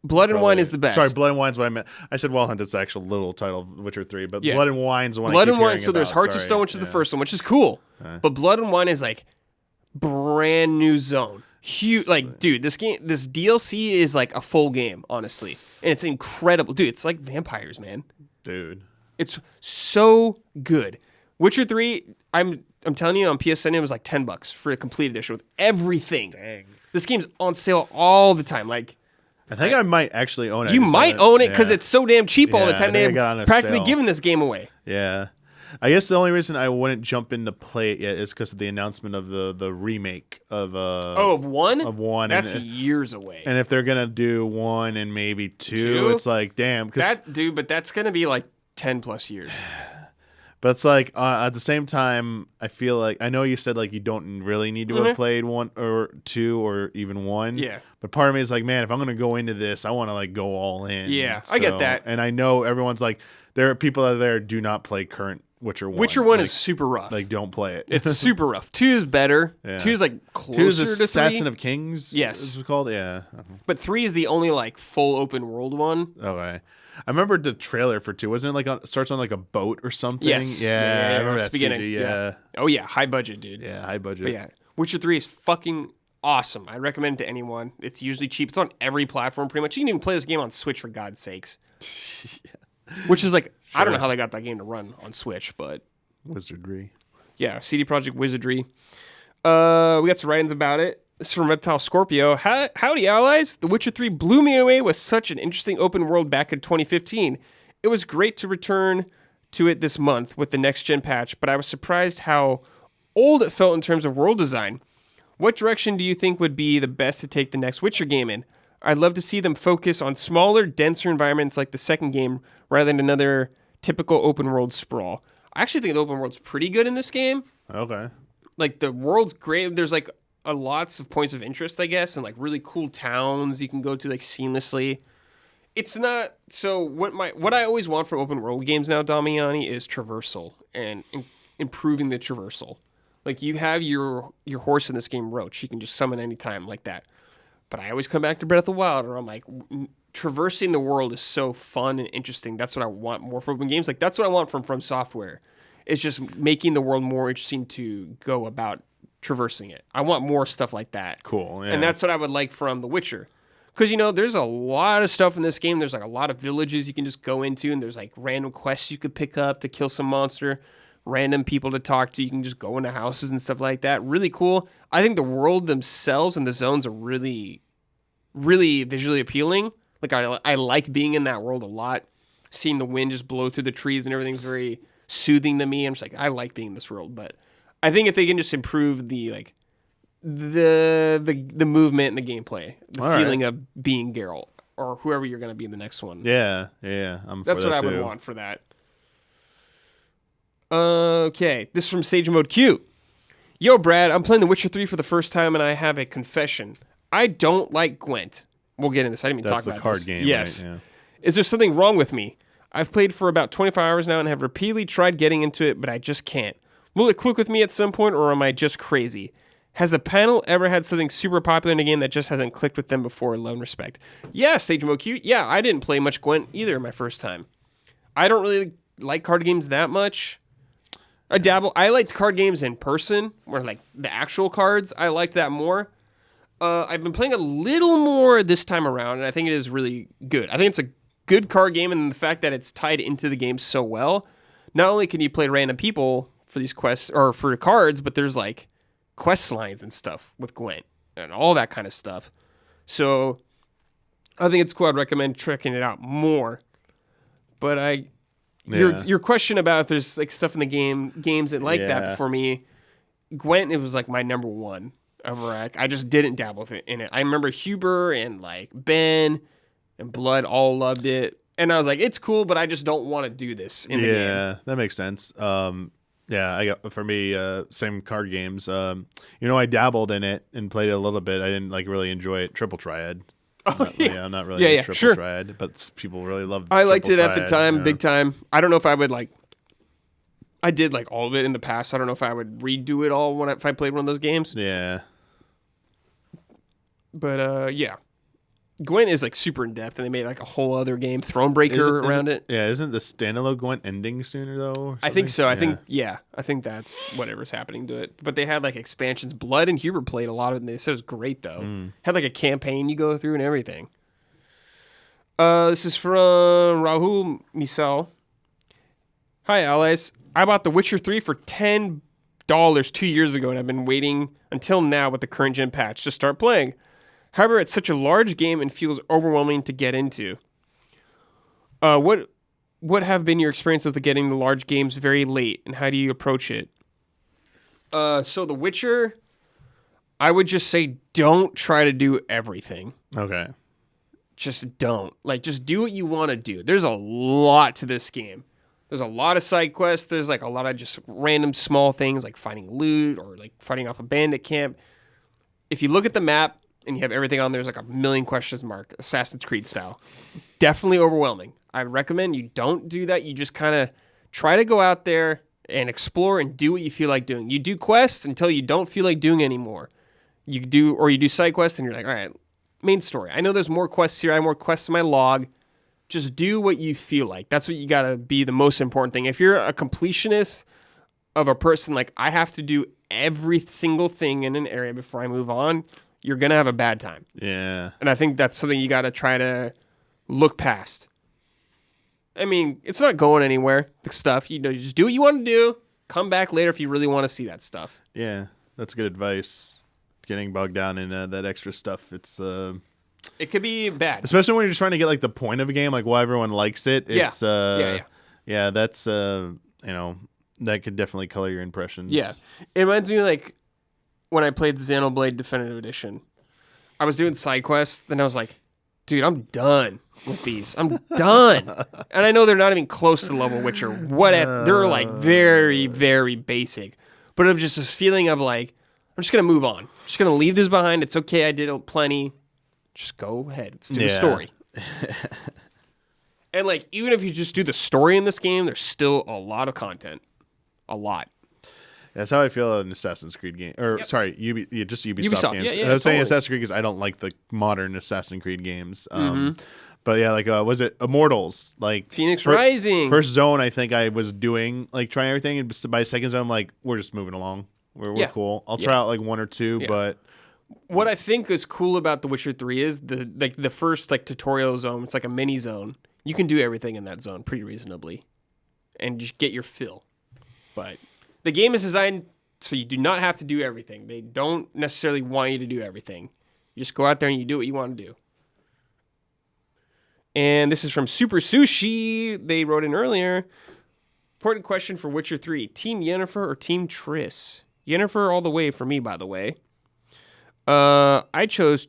[SPEAKER 1] Blood and Wine is the best.
[SPEAKER 2] Sorry, Blood and Wine's what I meant. I said Wild Hunt. It's the actual little title of Witcher 3, but
[SPEAKER 1] yeah.
[SPEAKER 2] Blood and Wine's the one
[SPEAKER 1] Blood
[SPEAKER 2] I keep
[SPEAKER 1] and Wine,
[SPEAKER 2] hearing
[SPEAKER 1] so there's
[SPEAKER 2] about.
[SPEAKER 1] Hearts of Stone, which is the first one, which is cool. But Blood and Wine is like brand new zone. Huge, like, dude, this DLC is like a full game, honestly. And it's incredible. Dude, it's like vampires, man.
[SPEAKER 2] Dude.
[SPEAKER 1] It's so good. Witcher 3, I'm telling you, on PSN it was like $10 for a complete edition with everything.
[SPEAKER 2] Dang.
[SPEAKER 1] This game's on sale all the time. Like,
[SPEAKER 2] I think I might actually own it.
[SPEAKER 1] You might own it because it's so damn cheap all the time. They're practically
[SPEAKER 2] sale.
[SPEAKER 1] giving this game away.
[SPEAKER 2] Yeah. I guess the only reason I wouldn't jump in to play it yet is because of the announcement of the remake of
[SPEAKER 1] of 1?
[SPEAKER 2] Of 1.
[SPEAKER 1] That's years away.
[SPEAKER 2] And if they're gonna do 1 and maybe 2, it's like, damn.
[SPEAKER 1] But that's gonna be like 10 plus years.
[SPEAKER 2] But it's like at the same time, I feel like I know you said like you don't really need to have played 1 or 2 or even 1.
[SPEAKER 1] Yeah.
[SPEAKER 2] But part of me is like, man, if I'm gonna go into this, I want to like go all in.
[SPEAKER 1] Yeah, I get that.
[SPEAKER 2] And I know everyone's like, there are people out there do not play current Witcher 1.
[SPEAKER 1] Witcher 1 is super rough.
[SPEAKER 2] Like, don't play it.
[SPEAKER 1] It's super rough. 2 is better.
[SPEAKER 2] Yeah.
[SPEAKER 1] 2 is like closer
[SPEAKER 2] 2 is
[SPEAKER 1] to 3.
[SPEAKER 2] Assassin of Kings.
[SPEAKER 1] Yes,
[SPEAKER 2] is it called. Yeah.
[SPEAKER 1] But 3 is the only like full open world one.
[SPEAKER 2] Okay. I remember the trailer for 2. Wasn't it like starts on like a boat or something?
[SPEAKER 1] Yes.
[SPEAKER 2] Yeah. I remember that
[SPEAKER 1] beginning.
[SPEAKER 2] CG, yeah.
[SPEAKER 1] Oh yeah, high budget, dude.
[SPEAKER 2] Yeah, high budget.
[SPEAKER 1] But yeah, Witcher 3 is fucking awesome. I recommend it to anyone. It's usually cheap. It's on every platform pretty much. You can even play this game on Switch for God's sakes. Yeah. Which is like, I don't know how they got that game to run on Switch, but
[SPEAKER 2] Wizardry.
[SPEAKER 1] Yeah, CD Projekt Wizardry. We got some writings about it. This is from Reptile Scorpio. Howdy, allies. The Witcher 3 blew me away with such an interesting open world back in 2015. It was great to return to it this month with the next-gen patch, but I was surprised how old it felt in terms of world design. What direction do you think would be the best to take the next Witcher game in? I'd love to see them focus on smaller, denser environments like the second game rather than another typical open world sprawl. I actually think the open world's pretty good in this game.
[SPEAKER 2] Okay.
[SPEAKER 1] Like, the world's great. There's, like, lots of points of interest, I guess, and, like, really cool towns you can go to, like, seamlessly. It's not... So, what I always want from open world games now, Damiani, is traversal and improving the traversal. Like, you have your horse in this game, Roach. You can just summon anytime like that. But I always come back to Breath of the Wild, where I'm like, traversing the world is so fun and interesting. That's what I want more from open games. Like, that's what I want from Software. It's just making the world more interesting to go about traversing it. I want more stuff like that.
[SPEAKER 2] Cool, yeah.
[SPEAKER 1] And that's what I would like from The Witcher. Because, there's a lot of stuff in this game. There's, like, a lot of villages you can just go into, and there's, like, random quests you could pick up to kill some monster. Random people to talk to. You can just go into houses and stuff like that. Really cool. I think the world themselves and the zones are really, really visually appealing. Like, I like being in that world a lot. Seeing the wind just blow through the trees and everything's very soothing to me. I'm just like, I like being in this world. But I think if they can just improve the movement and the gameplay, the feeling of being Geralt or whoever you're going to be in the next one.
[SPEAKER 2] Yeah.
[SPEAKER 1] That's what I would want for that. Okay, this is from Sage Mode Q. Yo, Brad, I'm playing The Witcher 3 for the first time, and I have a confession. I don't like Gwent. We'll get into this. I didn't even talk about this.
[SPEAKER 2] That's the card game,
[SPEAKER 1] yes.
[SPEAKER 2] right? Yeah.
[SPEAKER 1] Is there something wrong with me? I've played for about 25 hours now and have repeatedly tried getting into it, but I just can't. Will it click with me at some point, or am I just crazy? Has the panel ever had something super popular in a game that just hasn't clicked with them before? Love and respect. Yeah, Sage Mode Q. Yeah, I didn't play much Gwent either my first time. I don't really like card games that much. I dabble. I liked card games in person, where like the actual cards. I liked that more. I've been playing a little more this time around, and I think it is really good. I think it's a good card game, and the fact that it's tied into the game so well. Not only can you play random people for these quests or for cards, but there's like quest lines and stuff with Gwent and all that kind of stuff. So I think it's cool. I'd recommend checking it out more. But your question about if there's like stuff in the games that like that for me, Gwent, it was like my number one over. I just didn't dabble in it. I remember Huber and like Ben and Blood all loved it, and I was like, it's cool, but I just don't want to do this in the game.
[SPEAKER 2] Yeah, that makes sense. I got for me same card games. I dabbled in it and played it a little bit. I didn't like really enjoy it. Triple Triad. I'm not really a triple triad, but people really loved.
[SPEAKER 1] I liked it at the time, big time. I don't know if I would like. I did like all of it in the past. I don't know if I would redo it all if I played one of those games.
[SPEAKER 2] Yeah.
[SPEAKER 1] But Gwent is like super in depth, and they made like a whole other game, Thronebreaker, around it.
[SPEAKER 2] Yeah, isn't the standalone Gwent ending sooner though?
[SPEAKER 1] I think so. Yeah. I think that's whatever's happening to it. But they had like expansions. Blood and Huber played a lot of it, and they said it was great though. Had like a campaign you go through and everything. This is from Rahul Misal. Hi, allies. I bought The Witcher 3 for $10 2 years ago, and I've been waiting until now with the current gen patch to start playing. However, it's such a large game and feels overwhelming to get into. What have been your experience with getting the large games very late, and how do you approach it? So The Witcher, I would just say don't try to do everything.
[SPEAKER 2] Okay.
[SPEAKER 1] Just don't. Like, just do what you want to do. There's a lot to this game. There's a lot of side quests. There's like a lot of just random small things like finding loot or like fighting off a bandit camp. If you look at the map, and you have everything on there's like a million questions mark, Assassin's Creed style. Definitely overwhelming. I recommend you don't do that. You just kind of try to go out there and explore and do what you feel like doing. You do quests until you don't feel like doing anymore. You do side quests and you're like, all right, main story. I know there's more quests here. I have more quests in my log. Just do what you feel like. That's what you got to be the most important thing. If you're a completionist of a person, like I have to do every single thing in an area before I move on, you're going to have a bad time.
[SPEAKER 2] Yeah.
[SPEAKER 1] And I think that's something you got to try to look past. I mean, it's not going anywhere, the stuff. You just do what you want to do. come back later if you really want to see that stuff.
[SPEAKER 2] Yeah, that's good advice. Getting bogged down in that extra stuff,
[SPEAKER 1] it could be bad,
[SPEAKER 2] especially when you're just trying to get like the point of a game, like why everyone likes it. It's yeah. That's that could definitely color your impressions.
[SPEAKER 1] Yeah, it reminds me like when I played Xenoblade Definitive Edition. I was doing side quests, then I was like, dude, I'm done with these. I'm done. And I know they're not even close to the level Witcher. They're like very, very basic. But it was just this feeling of like, I'm just going to move on. I'm just going to leave this behind. It's okay. I did plenty. Just go ahead. Let's do the story. And like, even if you just do the story in this game, there's still a lot of content. A lot.
[SPEAKER 2] That's how I feel about an Assassin's Creed game. Or, sorry, just Ubisoft games.
[SPEAKER 1] Yeah,
[SPEAKER 2] I was saying Assassin's Creed because I don't like the modern Assassin's Creed games. But yeah, like, was it Immortals? Like
[SPEAKER 1] Phoenix Rising.
[SPEAKER 2] First zone, I think I was doing, like, trying everything. And by second zone, I'm like, we're just moving along. We're cool. I'll try out, like, one or two, but...
[SPEAKER 1] What I think is cool about The Witcher 3 is the first, like, tutorial zone. It's like a mini zone. You can do everything in that zone pretty reasonably. And just get your fill. But... the game is designed so you do not have to do everything. They don't necessarily want you to do everything. You just go out there and you do what you want to do. And this is from Super Sushi. They wrote in earlier. Important question for Witcher 3. Team Yennefer or Team Triss? Yennefer all the way for me, by the way. I chose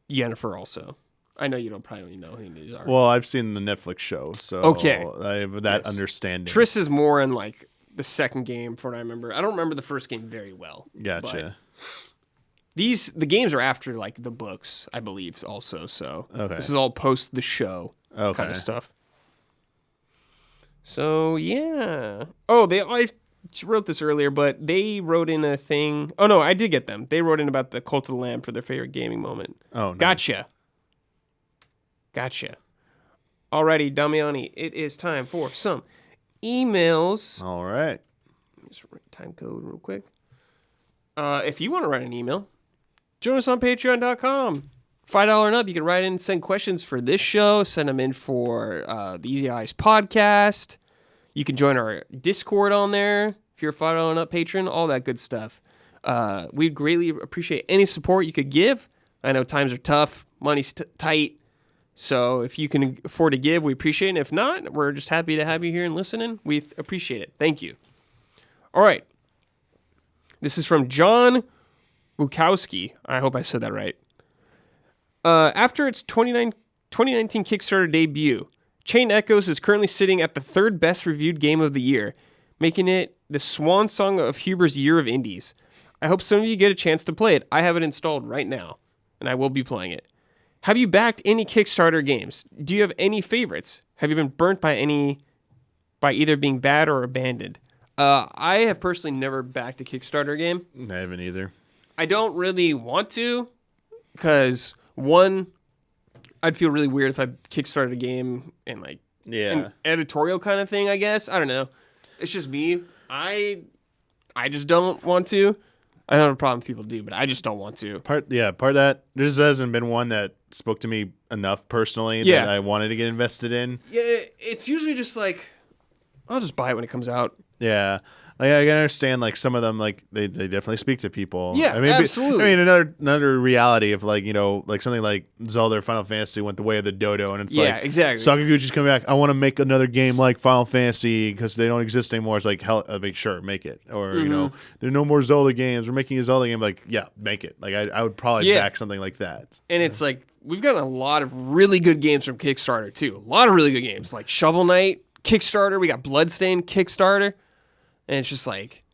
[SPEAKER 1] Yennefer also. I know you probably know who these are.
[SPEAKER 2] Well, I've seen the Netflix show, so
[SPEAKER 1] okay.
[SPEAKER 2] I have that understanding.
[SPEAKER 1] Triss is more in like... the second game, from what I remember. I don't remember the first game very well.
[SPEAKER 2] Gotcha.
[SPEAKER 1] The games are after like the books, I believe, also. So this is all post the show kind of stuff. So yeah. Oh, I wrote this earlier, but they wrote in a thing. Oh no, I did get them. They wrote in about the Cult of the Lamb for their favorite gaming moment.
[SPEAKER 2] Oh, nice.
[SPEAKER 1] Gotcha. Alrighty, Damiani, it is time for some emails.
[SPEAKER 2] All right.
[SPEAKER 1] Let me just write time code real quick. If you want to write an email, join us on patreon.com. $5 and up, you can write in, send questions for this show, send them in for the Easy Eyes podcast. You can join our Discord on there if you're a $5 and up patron, all that good stuff. We'd greatly appreciate any support you could give. I know times are tough, money's tight. So if you can afford to give, we appreciate it. And if not, we're just happy to have you here and listening. We appreciate it. Thank you. All right. This is from John Wukowski. I hope I said that right. After its 2019 Kickstarter debut, Chain Echoes is currently sitting at the third best reviewed game of the year, making it the swan song of Huber's Year of Indies. I hope some of you get a chance to play it. I have it installed right now, and I will be playing it. Have you backed any Kickstarter games? Do you have any favorites? Have you been burnt by either being bad or abandoned? I have personally never backed a Kickstarter game.
[SPEAKER 2] I haven't either.
[SPEAKER 1] I don't really want to, because one, I'd feel really weird if I kickstarted a game and like an editorial kind of thing, I guess. I don't know. It's just me. I just don't want to. I don't have a problem if people do, but I just don't want to.
[SPEAKER 2] Part of that, there just hasn't been one that spoke to me enough personally that I wanted to get invested in.
[SPEAKER 1] Yeah, it's usually just like, I'll just buy it when it comes out.
[SPEAKER 2] Yeah. Like, I can understand, like, some of them, like, they definitely speak to people.
[SPEAKER 1] Yeah,
[SPEAKER 2] I mean,
[SPEAKER 1] absolutely.
[SPEAKER 2] I mean, another reality of, like, you know, like something like Zelda or Final Fantasy went the way of the dodo, and it's like,
[SPEAKER 1] exactly.
[SPEAKER 2] Sakaguchi's coming back, I want to make another game like Final Fantasy because they don't exist anymore. It's like, hell, sure, make it. Or, you know, there are no more Zelda games. We're making a Zelda game. Like, yeah, make it. Like, I would probably back something like that.
[SPEAKER 1] And it's like, we've gotten a lot of really good games from Kickstarter, too. A lot of really good games, like Shovel Knight, Kickstarter. We got Bloodstained, Kickstarter. And it's just like,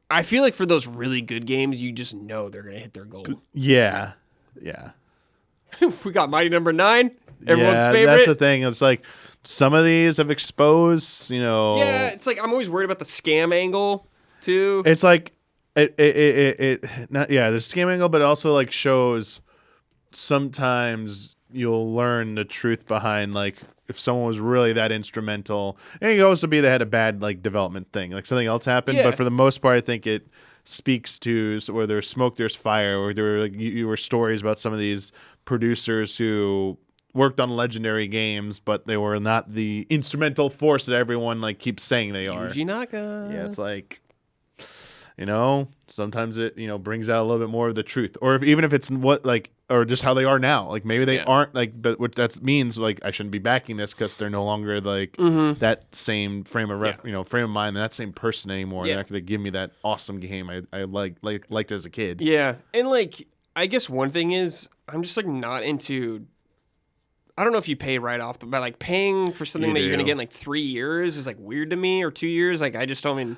[SPEAKER 1] I feel like for those really good games, you just know they're going to hit their goal.
[SPEAKER 2] Yeah. Yeah.
[SPEAKER 1] We got Mighty Number 9, everyone's favorite.
[SPEAKER 2] That's the thing. It's like some of these have exposed, you know.
[SPEAKER 1] Yeah, it's like I'm always worried about the scam angle, too.
[SPEAKER 2] It's like, there's scam angle, but it also like shows sometimes you'll learn the truth behind, like, if someone was really that instrumental. And it could also be they had a bad, like, development thing. Like, something else happened.
[SPEAKER 1] Yeah.
[SPEAKER 2] But for the most part, I think it speaks to where there's smoke, there's fire. Or there were, like, you were stories about some of these producers who worked on legendary games, but they were not the instrumental force that everyone like keeps saying they are.
[SPEAKER 1] Yuji Naka.
[SPEAKER 2] Yeah, it's like, sometimes it, brings out a little bit more of the truth. Or even if it's what, like, or just how they are now. Like, maybe they aren't, like, but what that means, like, I shouldn't be backing this because they're no longer, like, that same frame of frame of mind, that same person anymore. They're not going to give me that awesome game I liked as a kid.
[SPEAKER 1] Yeah. And, like, I guess one thing is, I'm just, like, not into... I don't know if you pay right off, but like paying for something that you're going to get in like 3 years is like weird to me, or 2 years. Like, I just don't even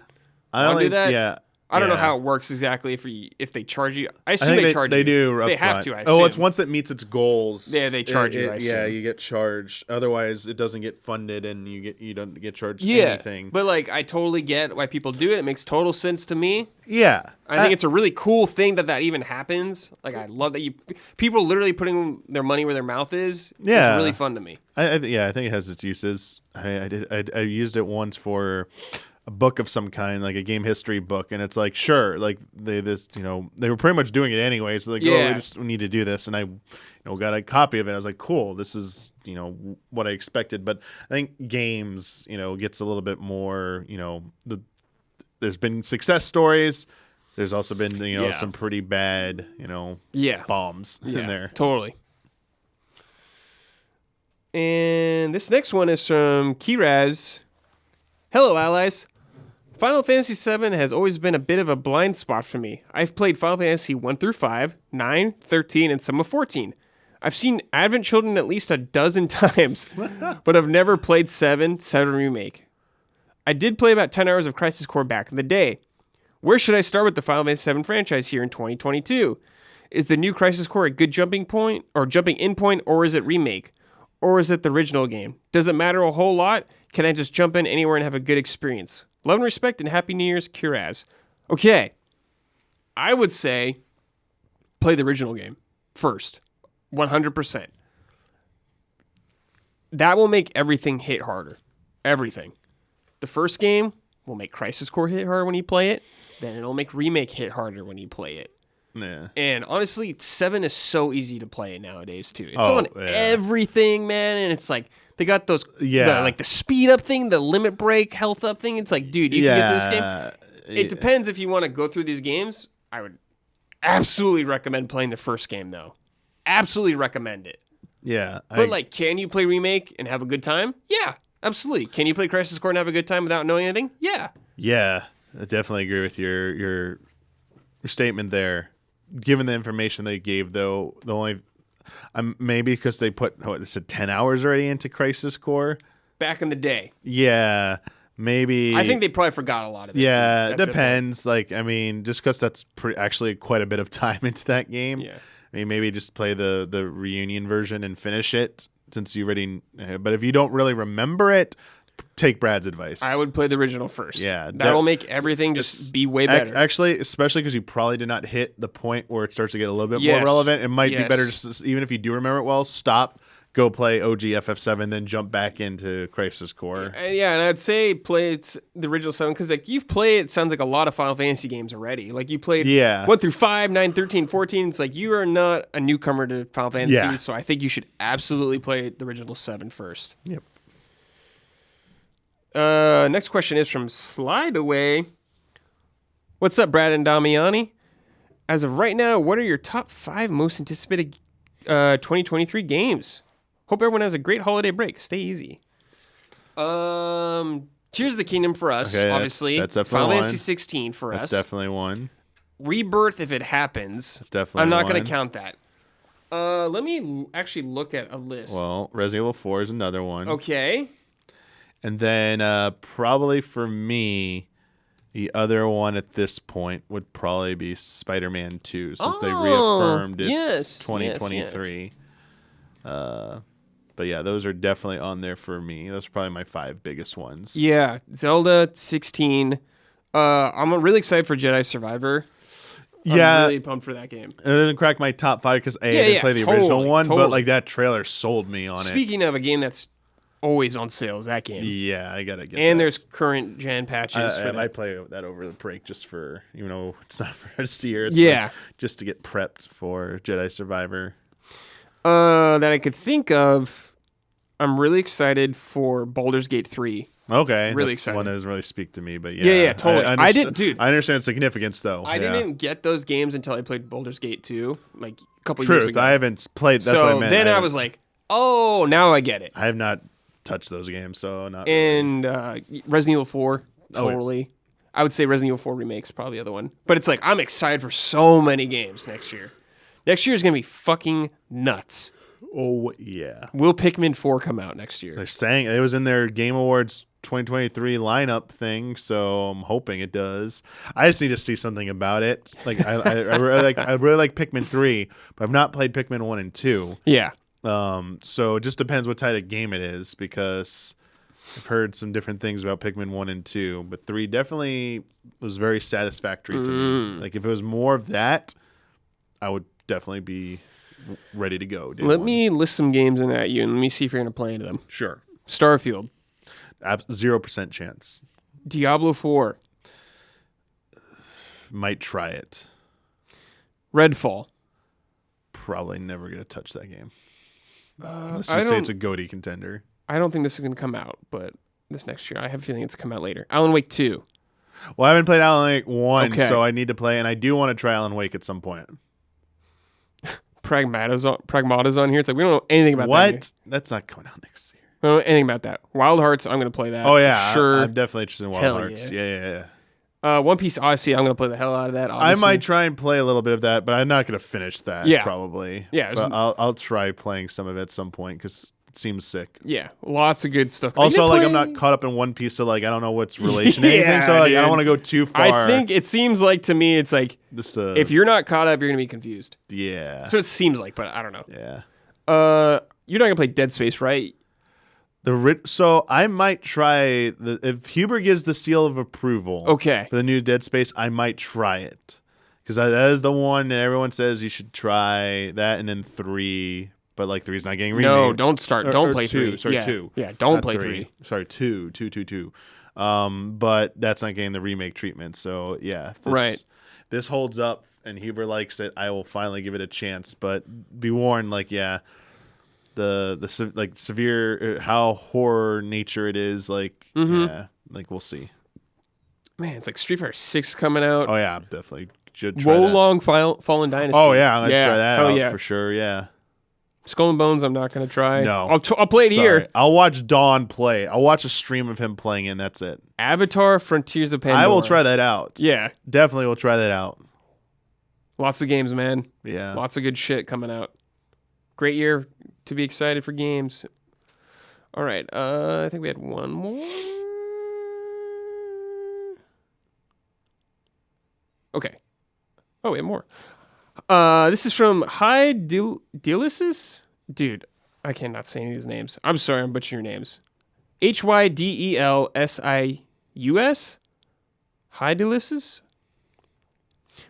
[SPEAKER 1] want to do that.
[SPEAKER 2] Yeah.
[SPEAKER 1] I don't know how it works exactly if they charge you. I assume they charge you.
[SPEAKER 2] They do.
[SPEAKER 1] They have to, I assume.
[SPEAKER 2] Oh, it's once it meets its goals.
[SPEAKER 1] Yeah, they charge you, I assume.
[SPEAKER 2] Yeah, you get charged. Otherwise, it doesn't get funded and you don't get charged anything.
[SPEAKER 1] But like, I totally get why people do it. It makes total sense to me.
[SPEAKER 2] Yeah.
[SPEAKER 1] I think it's a really cool thing that even happens. Like, I love that people literally putting their money where their mouth is.
[SPEAKER 2] Yeah.
[SPEAKER 1] It's really fun to me.
[SPEAKER 2] I think it has its uses. I used it once for a book of some kind, like a game history book, and it's like, sure, like they were pretty much doing it anyway. So like, we just need to do this, and I, got a copy of it. I was like, cool, this is what I expected. But I think games, gets a little bit more, there's been success stories. There's also been some pretty bad bombs in there.
[SPEAKER 1] Totally. And this next one is from Kiraz. Hello, allies. Final Fantasy VII has always been a bit of a blind spot for me. I've played Final Fantasy 1 through 5, 9, 13, and some of 14. I've seen Advent Children at least a dozen times, but I've never played 7 Remake. I did play about 10 hours of Crisis Core back in the day. Where should I start with the Final Fantasy VII franchise here in 2022? Is the new Crisis Core a good jumping in point, or is it Remake? Or is it the original game? Does it matter a whole lot? Can I just jump in anywhere and have a good experience? Love and respect and Happy New Year's, Kiraz. Okay. I would say play the original game first. 100%. That will make everything hit harder. Everything. The first game will make Crisis Core hit harder when you play it. Then it'll make Remake hit harder when you play it.
[SPEAKER 2] Yeah.
[SPEAKER 1] And honestly, 7 is so easy to play nowadays, too. It's on everything, man. And it's like, they got those, the speed up thing, the limit break, health up thing. It's like, dude, you can get this game. It depends if you want to go through these games. I would absolutely recommend playing the first game, though. Absolutely recommend it.
[SPEAKER 2] Yeah.
[SPEAKER 1] But, can you play Remake and have a good time? Yeah, absolutely. Can you play Crisis Core and have a good time without knowing anything? Yeah. Yeah.
[SPEAKER 2] I definitely agree with your statement there. Given the information they gave, though, the only... maybe because they put 10 hours already into Crisis Core
[SPEAKER 1] back in the day.
[SPEAKER 2] Yeah, maybe.
[SPEAKER 1] I think they probably forgot a lot of it.
[SPEAKER 2] Yeah, it depends. Like, I mean, just because that's actually quite a bit of time into that game. Yeah, I mean, maybe just play the reunion version and finish it since you already. But if you don't really remember it, take Brad's advice.
[SPEAKER 1] I would play the original first.
[SPEAKER 2] Yeah,
[SPEAKER 1] that'll make everything just be way better.
[SPEAKER 2] Actually, especially because you probably did not hit the point where it starts to get a little bit more relevant. It might be better just even if you do remember it well, stop, go play OG FF7, then jump back into Crisis Core.
[SPEAKER 1] And I'd say play the original 7 because you've played. It sounds like a lot of Final Fantasy games already. Like you played 1 through 5, 9, 13, 14. It's like you are not a newcomer to Final Fantasy, so I think you should absolutely play the original 7 first.
[SPEAKER 2] Yep.
[SPEAKER 1] Next question is from Slide Away. What's up, Brad and Damiani? As of right now, what are your top 5 most anticipated 2023 games? Hope everyone has a great holiday break. Stay easy. Tears of the Kingdom for us, obviously.
[SPEAKER 2] That's definitely
[SPEAKER 1] Final
[SPEAKER 2] one.
[SPEAKER 1] Fantasy 16 for us.
[SPEAKER 2] That's definitely one.
[SPEAKER 1] Rebirth, if it happens.
[SPEAKER 2] That's definitely
[SPEAKER 1] I'm not going to count that. Let me actually look at a list.
[SPEAKER 2] Well, Resident Evil 4 is another one.
[SPEAKER 1] Okay.
[SPEAKER 2] And then probably for me, the other one at this point would probably be Spider-Man 2, since they reaffirmed it's 2023. Yes. But yeah, those are definitely on there for me. Those are probably my 5 biggest ones.
[SPEAKER 1] Yeah, Zelda 16. I'm really excited for Jedi Survivor. I'm really pumped for that game.
[SPEAKER 2] It didn't crack my top 5 because I didn't play the original one, but like that trailer sold me on it.
[SPEAKER 1] Speaking of a game that's always on sale, is that game.
[SPEAKER 2] Yeah, I gotta get.
[SPEAKER 1] And there's current gen patches.
[SPEAKER 2] I might play that over the break just for it's not for this year. It's just to get prepped for Jedi Survivor.
[SPEAKER 1] That I could think of, I'm really excited for Baldur's Gate 3.
[SPEAKER 2] Okay,
[SPEAKER 1] really
[SPEAKER 2] that's
[SPEAKER 1] excited.
[SPEAKER 2] One that doesn't really speak to me, but
[SPEAKER 1] Yeah, totally. I didn't, dude.
[SPEAKER 2] I understand significance though.
[SPEAKER 1] I didn't get those games until I played Baldur's Gate 2, like a couple
[SPEAKER 2] Truth,
[SPEAKER 1] years ago.
[SPEAKER 2] I haven't played. That's
[SPEAKER 1] so
[SPEAKER 2] what I meant.
[SPEAKER 1] Then I was like, oh, now I get it.
[SPEAKER 2] I have not touched those games, so not.
[SPEAKER 1] And Resident Evil 4, totally. I would say Resident Evil 4 Remake's probably the other one. But it's like, I'm excited for so many games next year. Next year is going to be fucking nuts.
[SPEAKER 2] Oh, yeah.
[SPEAKER 1] Will Pikmin 4 come out next year?
[SPEAKER 2] They're saying it was in their Game Awards 2023 lineup thing, so I'm hoping it does. I just need to see something about it. Like I really like Pikmin 3, but I've not played Pikmin 1 and 2.
[SPEAKER 1] Yeah.
[SPEAKER 2] So it just depends what type of game it is, because I've heard some different things about Pikmin 1 and 2, but 3 definitely was very satisfactory to me. Like if it was more of that, I would definitely be ready to go.
[SPEAKER 1] Let me list some games in at you, and let me see if you're going to play into them.
[SPEAKER 2] Sure.
[SPEAKER 1] Starfield.
[SPEAKER 2] 0% chance.
[SPEAKER 1] Diablo 4.
[SPEAKER 2] Might try it.
[SPEAKER 1] Redfall.
[SPEAKER 2] Probably never going to touch that game. Unless
[SPEAKER 1] I
[SPEAKER 2] you say
[SPEAKER 1] don't-
[SPEAKER 2] it's a GOTY contender.
[SPEAKER 1] I don't think this is going to come out, but this next year. I have a feeling it's come out later. Alan Wake 2.
[SPEAKER 2] Well, I haven't played Alan Wake 1,
[SPEAKER 1] Okay.
[SPEAKER 2] so I need to play, and I do want to try Alan Wake at some point.
[SPEAKER 1] Pragmata's on here. It's like, we don't know anything about that.
[SPEAKER 2] What? That's not coming out next year.
[SPEAKER 1] We don't know anything about that. Wild Hearts, I'm going to play that.
[SPEAKER 2] Oh, yeah.
[SPEAKER 1] Sure.
[SPEAKER 2] I'm definitely interested in Wild
[SPEAKER 1] Hell
[SPEAKER 2] Hearts.
[SPEAKER 1] yeah.
[SPEAKER 2] Yeah.
[SPEAKER 1] One Piece Odyssey, I'm going to play the hell out of that.
[SPEAKER 2] I
[SPEAKER 1] Obviously.
[SPEAKER 2] might try and play a little bit of that, but I'm not going to finish that,
[SPEAKER 1] Yeah.
[SPEAKER 2] probably.
[SPEAKER 1] Yeah,
[SPEAKER 2] But I'll try playing some of it at some point, because it seems sick.
[SPEAKER 1] Yeah, lots of good stuff.
[SPEAKER 2] Also,
[SPEAKER 1] Are you
[SPEAKER 2] I'm
[SPEAKER 1] gonna
[SPEAKER 2] not caught up in One Piece, so like I don't know what's relation to anything.
[SPEAKER 1] Yeah,
[SPEAKER 2] So like I
[SPEAKER 1] dude.
[SPEAKER 2] don't want to go too far.
[SPEAKER 1] I think it seems like to me, it's like
[SPEAKER 2] Just,
[SPEAKER 1] if you're not caught up, you're gonna be confused.
[SPEAKER 2] yeah,
[SPEAKER 1] That's what it seems like, but I don't know.
[SPEAKER 2] yeah.
[SPEAKER 1] You're not gonna play Dead Space, right?
[SPEAKER 2] So I might try if Huber gives the seal of approval.
[SPEAKER 1] Okay.
[SPEAKER 2] For the new Dead Space, I might try it, because that is the one that everyone says you should try that, and then 3. But like 3's not getting remade.
[SPEAKER 1] No, don't start. Don't
[SPEAKER 2] Or
[SPEAKER 1] play
[SPEAKER 2] 2.
[SPEAKER 1] 3.
[SPEAKER 2] Sorry,
[SPEAKER 1] yeah.
[SPEAKER 2] 2.
[SPEAKER 1] Yeah, don't
[SPEAKER 2] Not
[SPEAKER 1] play 3.
[SPEAKER 2] Sorry, 2. But that's not getting the remake treatment. So yeah, if this holds up and Huber likes it, I will finally give it a chance. But be warned, like the like severe how horror nature it is, like yeah, like we'll see.
[SPEAKER 1] Man, it's like Street Fighter 6 coming out.
[SPEAKER 2] Oh yeah, definitely. Should try that.
[SPEAKER 1] Wolong Fallen Dynasty.
[SPEAKER 2] Oh yeah, let's try that
[SPEAKER 1] Oh
[SPEAKER 2] out
[SPEAKER 1] yeah.
[SPEAKER 2] for sure. Yeah.
[SPEAKER 1] Skull and Bones, I'm not gonna try.
[SPEAKER 2] No.
[SPEAKER 1] I'll play it here.
[SPEAKER 2] I'll watch Dawn play. I'll watch a stream of him playing, and that's it.
[SPEAKER 1] Avatar: Frontiers of Pandora.
[SPEAKER 2] I will try that out.
[SPEAKER 1] Yeah,
[SPEAKER 2] Definitely will try that out.
[SPEAKER 1] lots of games, man.
[SPEAKER 2] Yeah.
[SPEAKER 1] Lots of good shit coming out. Great year to be excited for games. All right, I think we had one more. Okay. Oh, we have more. This is from Hydelsis? Dude, I cannot say any of these names. I'm sorry, I'm butchering your names. Hydelsius? Hydelsis?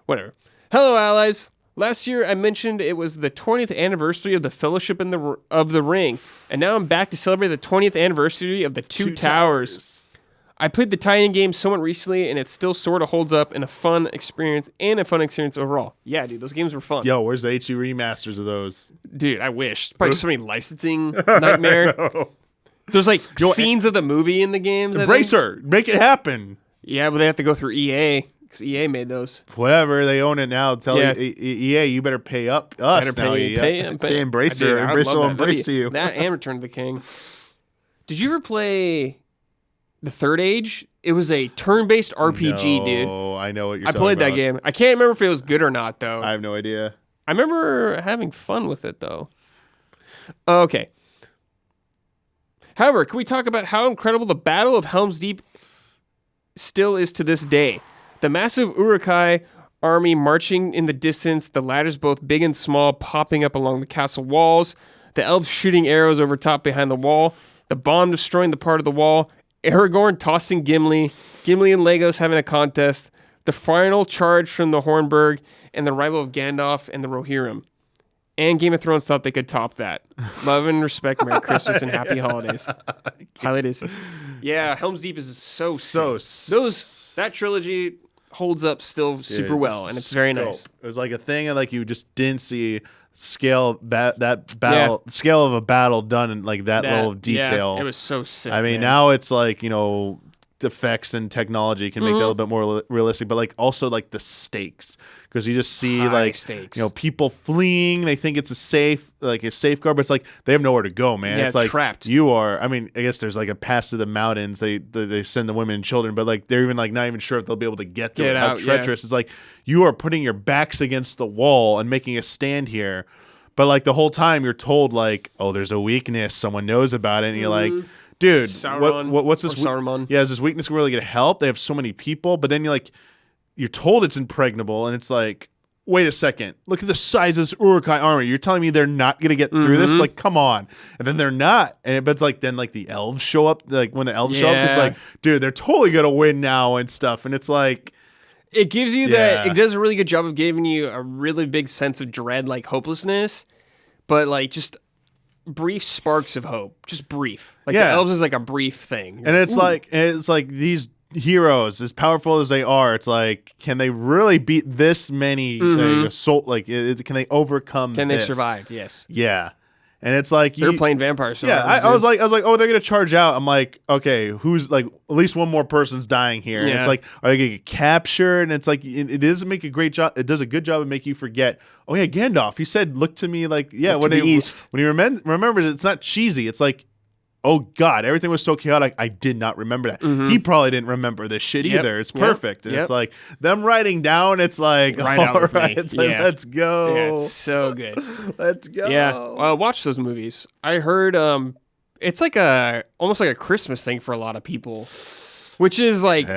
[SPEAKER 1] Whatever. Hello, allies. Last year, I mentioned it was the 20th anniversary of the Fellowship of the Ring, and now I'm back to celebrate the 20th anniversary of the Two Towers. I played the tie-in game somewhat recently, and it still sort of holds up in a fun experience overall. Yeah, dude, those games were fun.
[SPEAKER 2] Yo, where's the HE remasters of those?
[SPEAKER 1] Dude, I wish. Probably so many licensing nightmare. There's like scenes of the movie in the games.
[SPEAKER 2] Embrace her. Make it happen.
[SPEAKER 1] Yeah, but they have to go through EA because EA made those.
[SPEAKER 2] Whatever, they own it now. Tell
[SPEAKER 1] Yes.
[SPEAKER 2] EA, you better pay up us
[SPEAKER 1] Better
[SPEAKER 2] now.
[SPEAKER 1] pay.
[SPEAKER 2] Embrace
[SPEAKER 1] Dude,
[SPEAKER 2] her.
[SPEAKER 1] I'd
[SPEAKER 2] Embrace
[SPEAKER 1] love
[SPEAKER 2] will
[SPEAKER 1] that.
[SPEAKER 2] embrace
[SPEAKER 1] That'd be-
[SPEAKER 2] you.
[SPEAKER 1] That and Return of the King. Did you ever play The Third Age? It was a turn-based RPG, dude.
[SPEAKER 2] Oh, I know what you're
[SPEAKER 1] I
[SPEAKER 2] talking
[SPEAKER 1] played that
[SPEAKER 2] about.
[SPEAKER 1] game. I can't remember if it was good or not, though.
[SPEAKER 2] I have no idea.
[SPEAKER 1] I remember having fun with it, though. Okay. However, can we talk about how incredible the Battle of Helm's Deep still is to this day? The massive Uruk-hai army marching in the distance, the ladders both big and small popping up along the castle walls, the elves shooting arrows over top behind the wall, the bomb destroying the part of the wall, Aragorn tossing Gimli, Gimli and Legos having a contest, the final charge from the Hornburg, and the arrival of Gandalf and the Rohirrim. And Game of Thrones thought they could top that. Love and respect, Merry Christmas and Happy Holidays. Highlight is, yeah, Helm's Deep is so sick. That trilogy, holds up still super well, and it's very nice.
[SPEAKER 2] It was like a thing like you just didn't see scale scale of a battle done in like that level of detail.
[SPEAKER 1] Yeah, it was so sick.
[SPEAKER 2] I mean, now it's like, you know, effects and technology can make that a little bit more realistic, but like also like the stakes, because you just see like
[SPEAKER 1] stakes.
[SPEAKER 2] You know, people fleeing, they think it's a safeguard, but it's like they have nowhere to go, man.
[SPEAKER 1] Yeah,
[SPEAKER 2] it's like
[SPEAKER 1] trapped.
[SPEAKER 2] You are, I mean, I guess there's like a pass to the mountains, they send the women and children, but like they're even like not even sure if they'll be able to get there. How treacherous. It's like you are putting your backs against the wall and making a stand here, but like the whole time you're told like, oh, there's a weakness, someone knows about it, and you're like, dude, what's this? Yeah, is this weakness really going to help? They have so many people, but then you're told it's impregnable, and it's like, wait a second, look at the size of this Uruk-hai army. You're telling me they're not going to get through this? Like, come on. And then they're not. And but it's like then like the elves show up. Like when the elves show up, it's like, dude, they're totally going to win now and stuff. And it's like,
[SPEAKER 1] it gives you that. It does a really good job of giving you a really big sense of dread, like hopelessness, but like just brief sparks of hope, just brief. Like the elves is like a brief thing,
[SPEAKER 2] and it's like these heroes, as powerful as they are, it's like, can they really beat this many? Can they overcome?
[SPEAKER 1] Can they survive? Yes.
[SPEAKER 2] Yeah. And it's like
[SPEAKER 1] they're playing vampires.
[SPEAKER 2] Yeah, I was like, oh, they're gonna charge out. I'm like, okay, who's like at least one more person's dying here. And it's like, are they gonna get captured? And it's like it doesn't make a great job. It does a good job of making you forget. Oh yeah, Gandalf. He said, "Look to me," like when he remembers, it's not cheesy. It's like, oh God, everything was so chaotic. I did not remember that. He probably didn't remember this shit either. It's perfect. And it's like them writing down. It's like,
[SPEAKER 1] right out with me.
[SPEAKER 2] It's like, let's go.
[SPEAKER 1] Yeah, it's so good.
[SPEAKER 2] Let's go.
[SPEAKER 1] Yeah, watch those movies. I heard it's like almost like a Christmas thing for a lot of people, which is like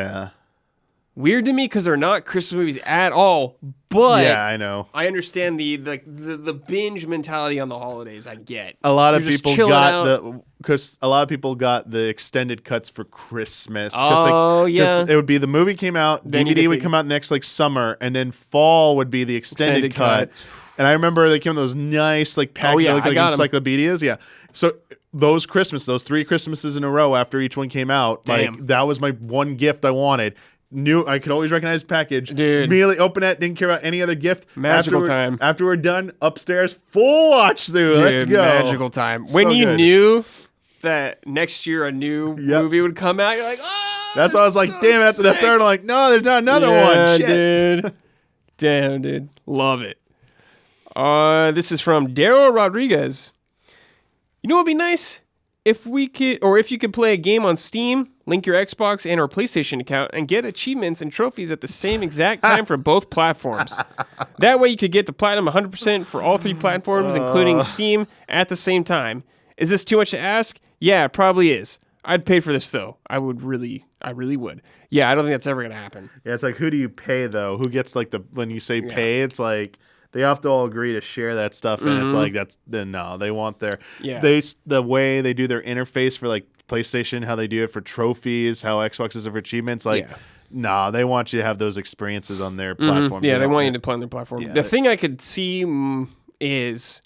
[SPEAKER 1] weird to me because they're not Christmas movies at all. But
[SPEAKER 2] yeah, I know.
[SPEAKER 1] I understand the binge mentality on the holidays. I get
[SPEAKER 2] a lot of people got because a lot of people got the extended cuts for Christmas. It would be the movie came out, DVD would come out next like summer, and then fall would be the extended cut. And I remember they came with those nice like packages, like encyclopedias. Yeah, so those 3 Christmases in a row after each one came out, like that was my one gift I wanted. Knew I could always recognize the package.
[SPEAKER 1] Dude.
[SPEAKER 2] Immediately open it, didn't care about any other gift.
[SPEAKER 1] Magical time.
[SPEAKER 2] After we're done, upstairs, full watch through.
[SPEAKER 1] Dude,
[SPEAKER 2] let's go.
[SPEAKER 1] Magical time. When you knew that next year a new movie would come out, you're like, oh,
[SPEAKER 2] that's why I was like, damn, after the third, I'm like, no, there's not another one. Shit.
[SPEAKER 1] Dude. Damn, dude. Love it. This is from Daryl Rodriguez. You know what would be nice? If you could play a game on Steam, link your Xbox and or PlayStation account, and get achievements and trophies at the same exact time for both platforms. That way you could get the platinum 100% for all 3 platforms, including Steam, at the same time. Is this too much to ask? Yeah, it probably is. I'd pay for this though. I really would. Yeah, I don't think that's ever gonna happen.
[SPEAKER 2] Yeah, it's like, who do you pay though? Who gets like when you say pay, it's like they have to all agree to share that stuff, and it's like they want their the way they do their interface for like PlayStation, how they do it for trophies, how Xbox is for achievements, like they want you to have those experiences on their platforms.
[SPEAKER 1] Yeah, they want you to play on their platform. Yeah, the thing I could see is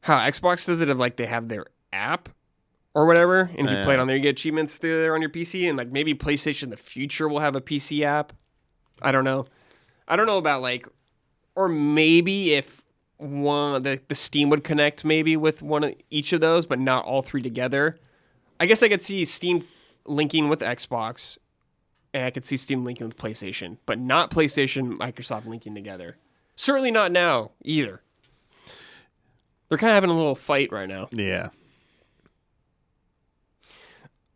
[SPEAKER 1] how Xbox does it, of like they have their app or whatever, and if you play it on there, you get achievements through there on your PC, and like maybe PlayStation in the future will have a PC app. I don't know about like. Or maybe if the Steam would connect maybe with one of each of those, but not all 3 together. I guess I could see Steam linking with Xbox, and I could see Steam linking with PlayStation, but not PlayStation, Microsoft linking together. Certainly not now either. They're kind of having a little fight right now.
[SPEAKER 2] Yeah.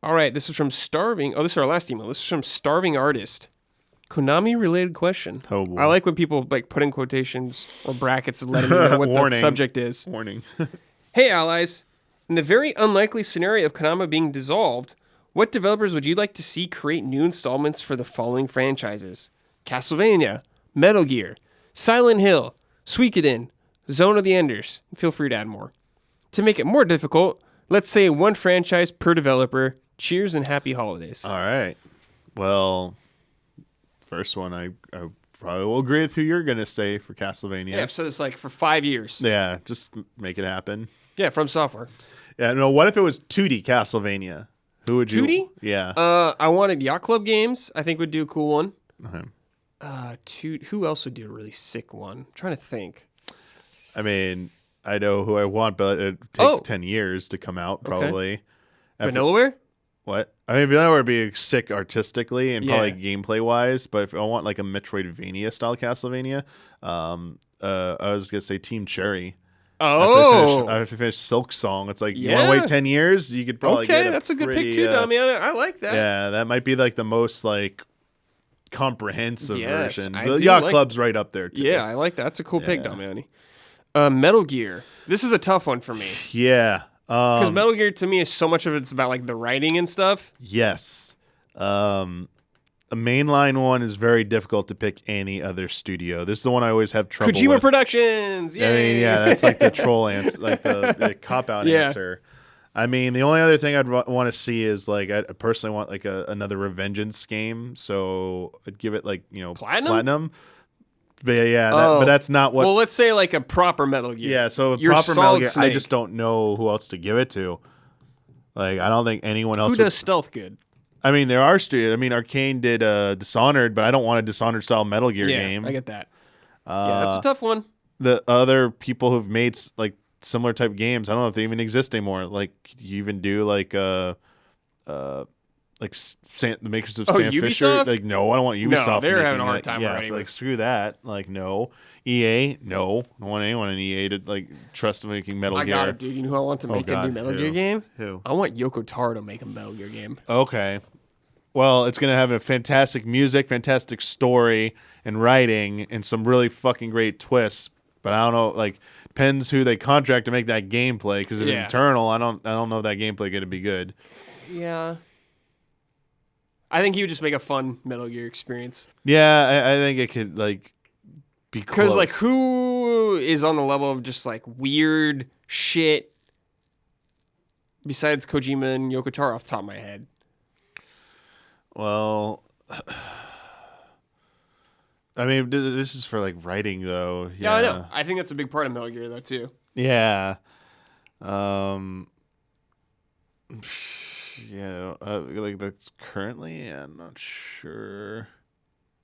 [SPEAKER 1] All right, this is from Starving. Oh, this is our last email. This is from Starving Artist. Konami-related question.
[SPEAKER 2] Oh, boy.
[SPEAKER 1] I like when people like put in quotations or brackets and let me know what the subject is.
[SPEAKER 2] Warning.
[SPEAKER 1] Hey, allies. In the very unlikely scenario of Konami being dissolved, what developers would you like to see create new installments for the following franchises? Castlevania, Metal Gear, Silent Hill, Suikoden, Zone of the Enders. Feel free to add more. To make it more difficult, let's say 1 franchise per developer. Cheers and happy holidays.
[SPEAKER 2] All right. Well, first one, I probably will agree with who you're going to say for Castlevania.
[SPEAKER 1] Yeah, I've said this like for 5 years.
[SPEAKER 2] Yeah, just make it happen.
[SPEAKER 1] Yeah, From Software.
[SPEAKER 2] Yeah, no, what if it was 2D Castlevania? Who would you?
[SPEAKER 1] 2D?
[SPEAKER 2] Yeah.
[SPEAKER 1] I wanted Yacht Club Games. I think would do a cool one.
[SPEAKER 2] Okay.
[SPEAKER 1] Who else would do a really sick one? I'm trying to think.
[SPEAKER 2] I mean, I know who I want, but it'd take 10 years to come out, probably.
[SPEAKER 1] Okay. Vanillaware?
[SPEAKER 2] What? I mean, Vanillaware would be sick artistically and probably gameplay-wise, but if I want like a Metroidvania-style Castlevania, I was going to say Team Cherry.
[SPEAKER 1] Oh.
[SPEAKER 2] After you finish Silk Song, it's like, you want to wait 10 years? You could probably get
[SPEAKER 1] that's a good pick too, Damiani. I like that.
[SPEAKER 2] Yeah, that might be like the most like comprehensive version. The
[SPEAKER 1] Yacht
[SPEAKER 2] Club's right up there too.
[SPEAKER 1] Yeah, I like that. That's a cool pick, Damiani. Metal Gear. This is a tough one for me.
[SPEAKER 2] Yeah.
[SPEAKER 1] Because Metal Gear to me is so much of it's about like the writing and stuff.
[SPEAKER 2] Yes. A mainline one is very difficult to pick any other studio. This is the one I always have trouble with.
[SPEAKER 1] Kojima Productions. Yay!
[SPEAKER 2] I mean, that's like the troll answer, like the cop-out answer. I mean, the only other thing I'd want to see is like I personally want like another Revengeance game, so I'd give it like Platinum. But but that's not what.
[SPEAKER 1] Well, let's say like a proper Metal Gear.
[SPEAKER 2] Yeah, so a proper Metal Gear, I just don't know who else to give it to. Like, I don't think anyone else.
[SPEAKER 1] Who does stealth good?
[SPEAKER 2] I mean, there are studios. I mean, Arcane did Dishonored, but I don't want a Dishonored style Metal Gear game.
[SPEAKER 1] I get that. That's a tough one.
[SPEAKER 2] The other people who've made like similar type games, I don't know if they even exist anymore. Like, you even do like the makers of Sam
[SPEAKER 1] Ubisoft?
[SPEAKER 2] Fisher. Like, no, I don't want Ubisoft.
[SPEAKER 1] No, they're having a hard time already.
[SPEAKER 2] Like, screw that. Like, no. EA, no. I don't want anyone in EA to like trust making Metal Gear.
[SPEAKER 1] I got it, dude. You know who I want to make a new Metal Gear game?
[SPEAKER 2] Who?
[SPEAKER 1] I want Yoko Taro to make a Metal Gear game.
[SPEAKER 2] Okay. Well, it's going to have a fantastic music, fantastic story, and writing, and some really fucking great twists. But I don't know, like, depends who they contract to make that gameplay. Because if it's internal, I don't know if that gameplay going to be good.
[SPEAKER 1] Yeah. I think he would just make a fun Metal Gear experience.
[SPEAKER 2] Yeah, I think it could like be close.
[SPEAKER 1] Because like, who is on the level of just like weird shit besides Kojima and Yoko Taro off the top of my head?
[SPEAKER 2] Well, I mean, this is for like writing though.
[SPEAKER 1] Yeah, I know. I think that's a big part of Metal Gear though too.
[SPEAKER 2] Yeah. Yeah, like that's currently, I'm not sure.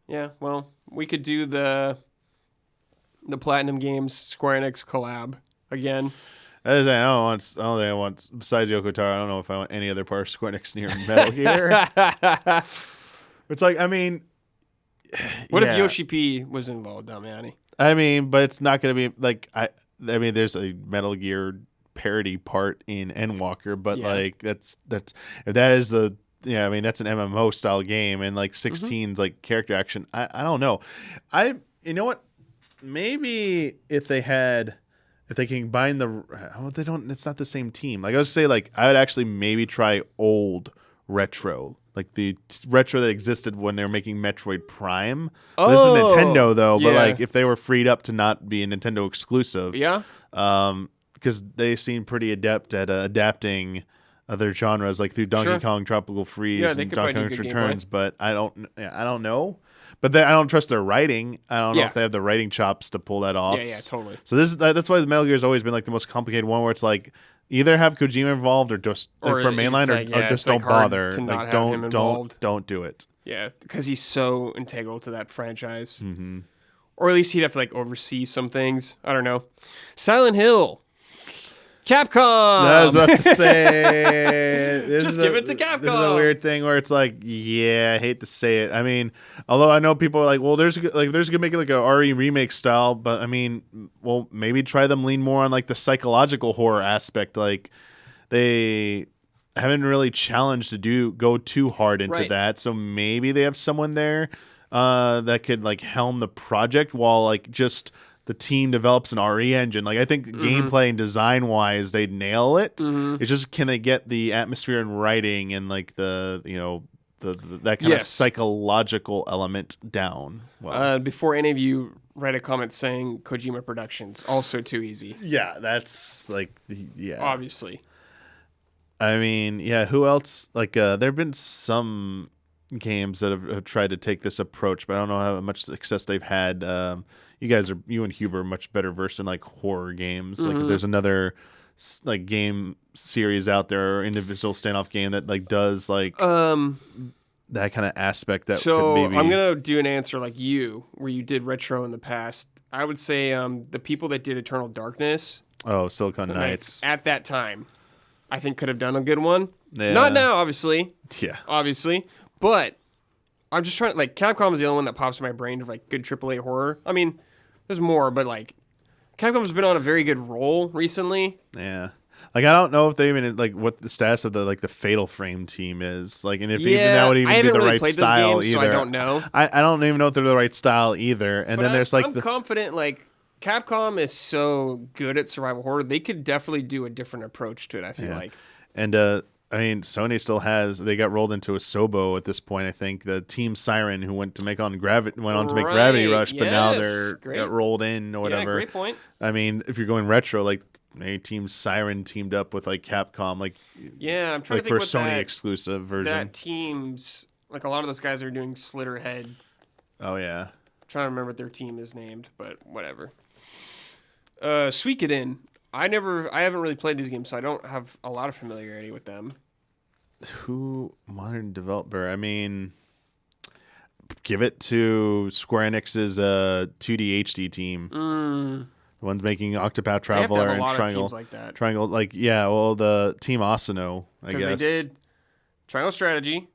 [SPEAKER 1] Yeah, well, we could do the Platinum Games Square Enix collab again.
[SPEAKER 2] I don't think I want besides Yoko Taro. I don't know if I want any other part of Square Enix near Metal Gear. It's like, I mean,
[SPEAKER 1] what if Yoshi P was involved, Damiani?
[SPEAKER 2] I mean, but it's not going to be like I mean, there's a Metal Gear parody part in Endwalker, but like that's if that is the I mean that's an MMO style game and like 16's like character action. I don't know. You know what? Maybe if they can combine they don't. It's not the same team. Like I would say, like I would actually maybe try old retro, like the retro that existed when they were making Metroid Prime. So this is Nintendo though, but like if they were freed up to not be a Nintendo exclusive, because they seem pretty adept at adapting other genres, like through Donkey Kong Tropical Freeze and Donkey Kong Returns. But I don't know. But I don't trust their writing. I don't know if they have the writing chops to pull that off.
[SPEAKER 1] Yeah, totally.
[SPEAKER 2] So that's why the Metal Gear has always been like the most complicated one, where it's like either have Kojima involved or just for mainline or just don't bother. Like don't do it.
[SPEAKER 1] Yeah, because he's so integral to that franchise. Mm-hmm. Or at least he'd have to like oversee some things. I don't know. Silent Hill. Capcom.
[SPEAKER 2] I was about to say.
[SPEAKER 1] Just give it to Capcom.
[SPEAKER 2] This is a weird thing where it's like, I hate to say it. I mean, although I know people are like, well, there's gonna make it like a RE remake style, but I mean, well, maybe try them lean more on like the psychological horror aspect. Like they haven't really challenged to go too hard into that, so maybe they have someone there that could like helm the project while like just the team develops an RE engine. Like I think gameplay and design wise, they'd nail it. It's just, can they get the atmosphere and writing and like the that kind of psychological element down? Well,
[SPEAKER 1] before any of you write a comment saying Kojima Productions, also too easy.
[SPEAKER 2] Yeah, that's like
[SPEAKER 1] obviously.
[SPEAKER 2] I mean, who else? Like there've been some games that have tried to take this approach, but I don't know how much success they've had. You and Huber are much better versed in like horror games. Like if there's another like game series out there or individual standoff game that like does like that kind of aspect. That
[SPEAKER 1] so
[SPEAKER 2] could maybe...
[SPEAKER 1] I'm gonna do an answer like you, where you did retro in the past. I would say the people that did Eternal Darkness.
[SPEAKER 2] Oh, Silicon Knights.
[SPEAKER 1] At that time, I think could have done a good one.
[SPEAKER 2] Yeah.
[SPEAKER 1] Not now, obviously.
[SPEAKER 2] Yeah.
[SPEAKER 1] Obviously, but I'm just trying to like Capcom is the only one that pops in my brain of like good AAA horror. I mean, there's more, but like Capcom's been on a very good roll recently.
[SPEAKER 2] Yeah. Like I don't know if they even like what the status of the Fatal Frame team is. Like, and if even that would even be the right style
[SPEAKER 1] games,
[SPEAKER 2] either.
[SPEAKER 1] So I don't know.
[SPEAKER 2] I don't even know if they're the right style either. And
[SPEAKER 1] but
[SPEAKER 2] then there's like
[SPEAKER 1] I'm confident like Capcom is so good at survival horror, they could definitely do a different approach to it. I feel like.
[SPEAKER 2] And I mean, Sony still has. They got rolled into a Sobo at this point. I think the Team Siren, who went on to make Gravity Rush, but now they're got rolled in or whatever.
[SPEAKER 1] Yeah, great point.
[SPEAKER 2] I mean, if you're going retro, like maybe Team Siren teamed up with like Capcom, like
[SPEAKER 1] I'm trying to think
[SPEAKER 2] for Sony exclusive version.
[SPEAKER 1] That team's like a lot of those guys are doing Slitterhead.
[SPEAKER 2] Oh yeah.
[SPEAKER 1] I'm trying to remember what their team is named, but whatever. Suikoden. I haven't really played these games, so I don't have a lot of familiarity with them.
[SPEAKER 2] Who modern developer? I mean, give it to Square Enix's 2D HD team. The one's making Octopath Traveler and Triangle.
[SPEAKER 1] Like that.
[SPEAKER 2] Triangle, like the Team Asano, I guess.
[SPEAKER 1] Because they did Triangle Strategy,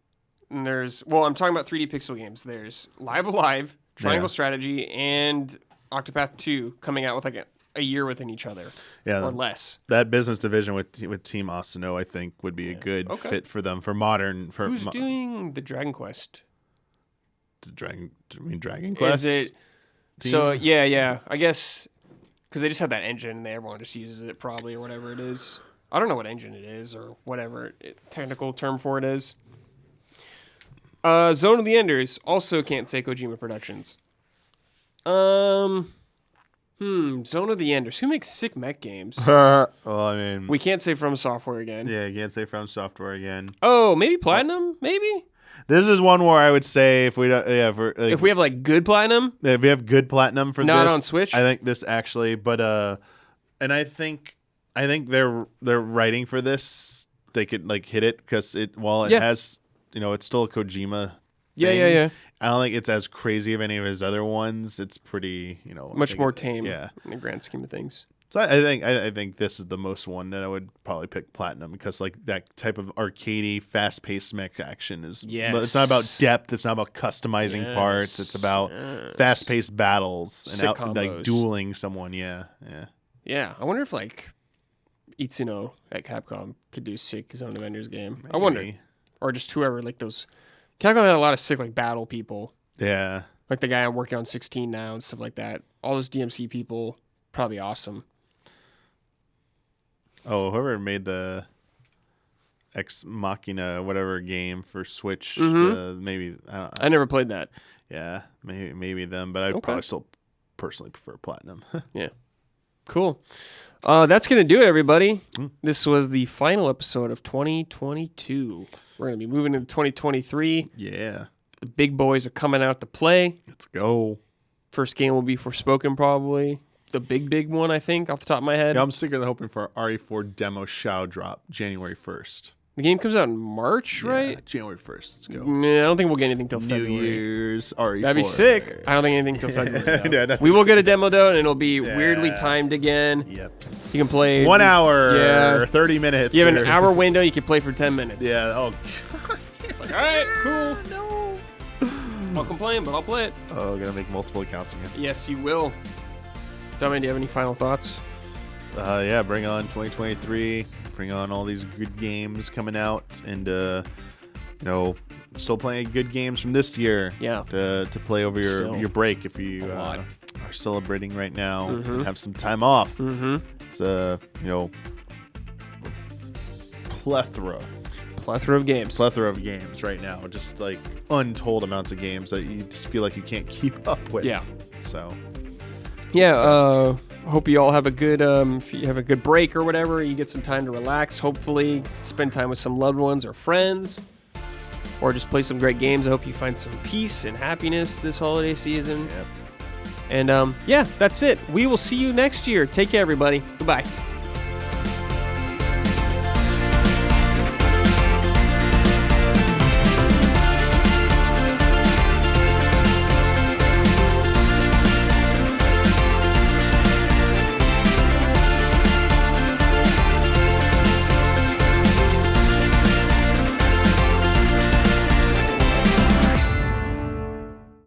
[SPEAKER 1] and I'm talking about 3D pixel games. There's Live Alive, Triangle Strategy, and Octopath 2 coming out with like a year within each other, or less.
[SPEAKER 2] That business division with Team Asano, I think, would be a good fit for them for modern.
[SPEAKER 1] Who's doing the Dragon Quest?
[SPEAKER 2] Dragon Quest?
[SPEAKER 1] Is it? Team? So yeah. I guess because they just have that engine, and everyone just uses it probably or whatever it is. I don't know what engine it is or whatever technical term for it is. Zone of the Enders also can't say Kojima Productions. Zone of the Enders. Who makes sick mech games?
[SPEAKER 2] Well, I mean,
[SPEAKER 1] we can't say From Software again.
[SPEAKER 2] Yeah, you can't say From Software again.
[SPEAKER 1] Oh, maybe Platinum? Maybe?
[SPEAKER 2] This is one where I would say if we don't, if
[SPEAKER 1] we have like good Platinum,
[SPEAKER 2] if we have good Platinum for
[SPEAKER 1] not
[SPEAKER 2] this,
[SPEAKER 1] on Switch.
[SPEAKER 2] I think this actually, but and I think they're writing for this. They could like hit it because it has it's still a Kojima.
[SPEAKER 1] Yeah.
[SPEAKER 2] I don't think it's as crazy of any of his other ones. It's pretty,
[SPEAKER 1] much more tame.
[SPEAKER 2] Yeah,
[SPEAKER 1] in the grand scheme of things.
[SPEAKER 2] So I think this is the most one that I would probably pick Platinum because like that type of arcadey, fast-paced mech action is.
[SPEAKER 1] Yes.
[SPEAKER 2] It's not about depth. It's not about customizing parts. It's about fast-paced battles and like dueling someone. Yeah.
[SPEAKER 1] I wonder if like Itsuno at Capcom could do sick Zone of Enders game.
[SPEAKER 2] Maybe.
[SPEAKER 1] I wonder, or just whoever like those. Capcom had a lot of sick like battle people.
[SPEAKER 2] Yeah.
[SPEAKER 1] Like the guy I'm working on 16 now and stuff like that. All those DMC people, probably awesome.
[SPEAKER 2] Oh, whoever made the Ex Machina whatever game for Switch, maybe
[SPEAKER 1] I never played that.
[SPEAKER 2] Yeah, maybe them, but I'd probably still personally prefer Platinum.
[SPEAKER 1] Yeah. Cool. That's going to do it, everybody. This was the final episode of 2022. We're going to be moving into 2023.
[SPEAKER 2] Yeah.
[SPEAKER 1] The big boys are coming out to play.
[SPEAKER 2] Let's go.
[SPEAKER 1] First game will be Forspoken, probably. The big one, I think, off the top of my head.
[SPEAKER 2] Yeah, I'm secretly hoping for RE4 demo Shao drop January 1st.
[SPEAKER 1] The game comes out in March, right?
[SPEAKER 2] January 1st. Let's go.
[SPEAKER 1] I don't think we'll get anything till February.
[SPEAKER 2] New Year's RE4.
[SPEAKER 1] That'd be sick. I don't think anything till February. We will get a demo, though, and it'll be weirdly timed again.
[SPEAKER 2] Yep.
[SPEAKER 1] You can play
[SPEAKER 2] 1 hour, 30 minutes.
[SPEAKER 1] You have an hour window. You can play for 10 minutes.
[SPEAKER 2] Yeah. Oh,
[SPEAKER 1] it's like, all right, cool.
[SPEAKER 2] No.
[SPEAKER 1] I'll complain, but I'll play it.
[SPEAKER 2] Oh, I'm gonna make multiple accounts again.
[SPEAKER 1] Yes, you will. Damiani, do you have any final thoughts?
[SPEAKER 2] Yeah, bring on 2023. Bring on all these good games coming out, and still playing good games from this year.
[SPEAKER 1] Yeah.
[SPEAKER 2] To play over your break if you are celebrating right now and have some time off. It's plethora
[SPEAKER 1] of games.
[SPEAKER 2] Plethora of games right now. Just like untold amounts of games that you just feel like you can't keep up with.
[SPEAKER 1] Yeah.
[SPEAKER 2] So.
[SPEAKER 1] Yeah. Hope you all have a good if you have a good break or whatever, you get some time to relax. Hopefully, spend time with some loved ones or friends, or just play some great games. I hope you find some peace and happiness this holiday season.
[SPEAKER 2] Yep.
[SPEAKER 1] And that's it. We will see you next year. Take care, everybody. Goodbye.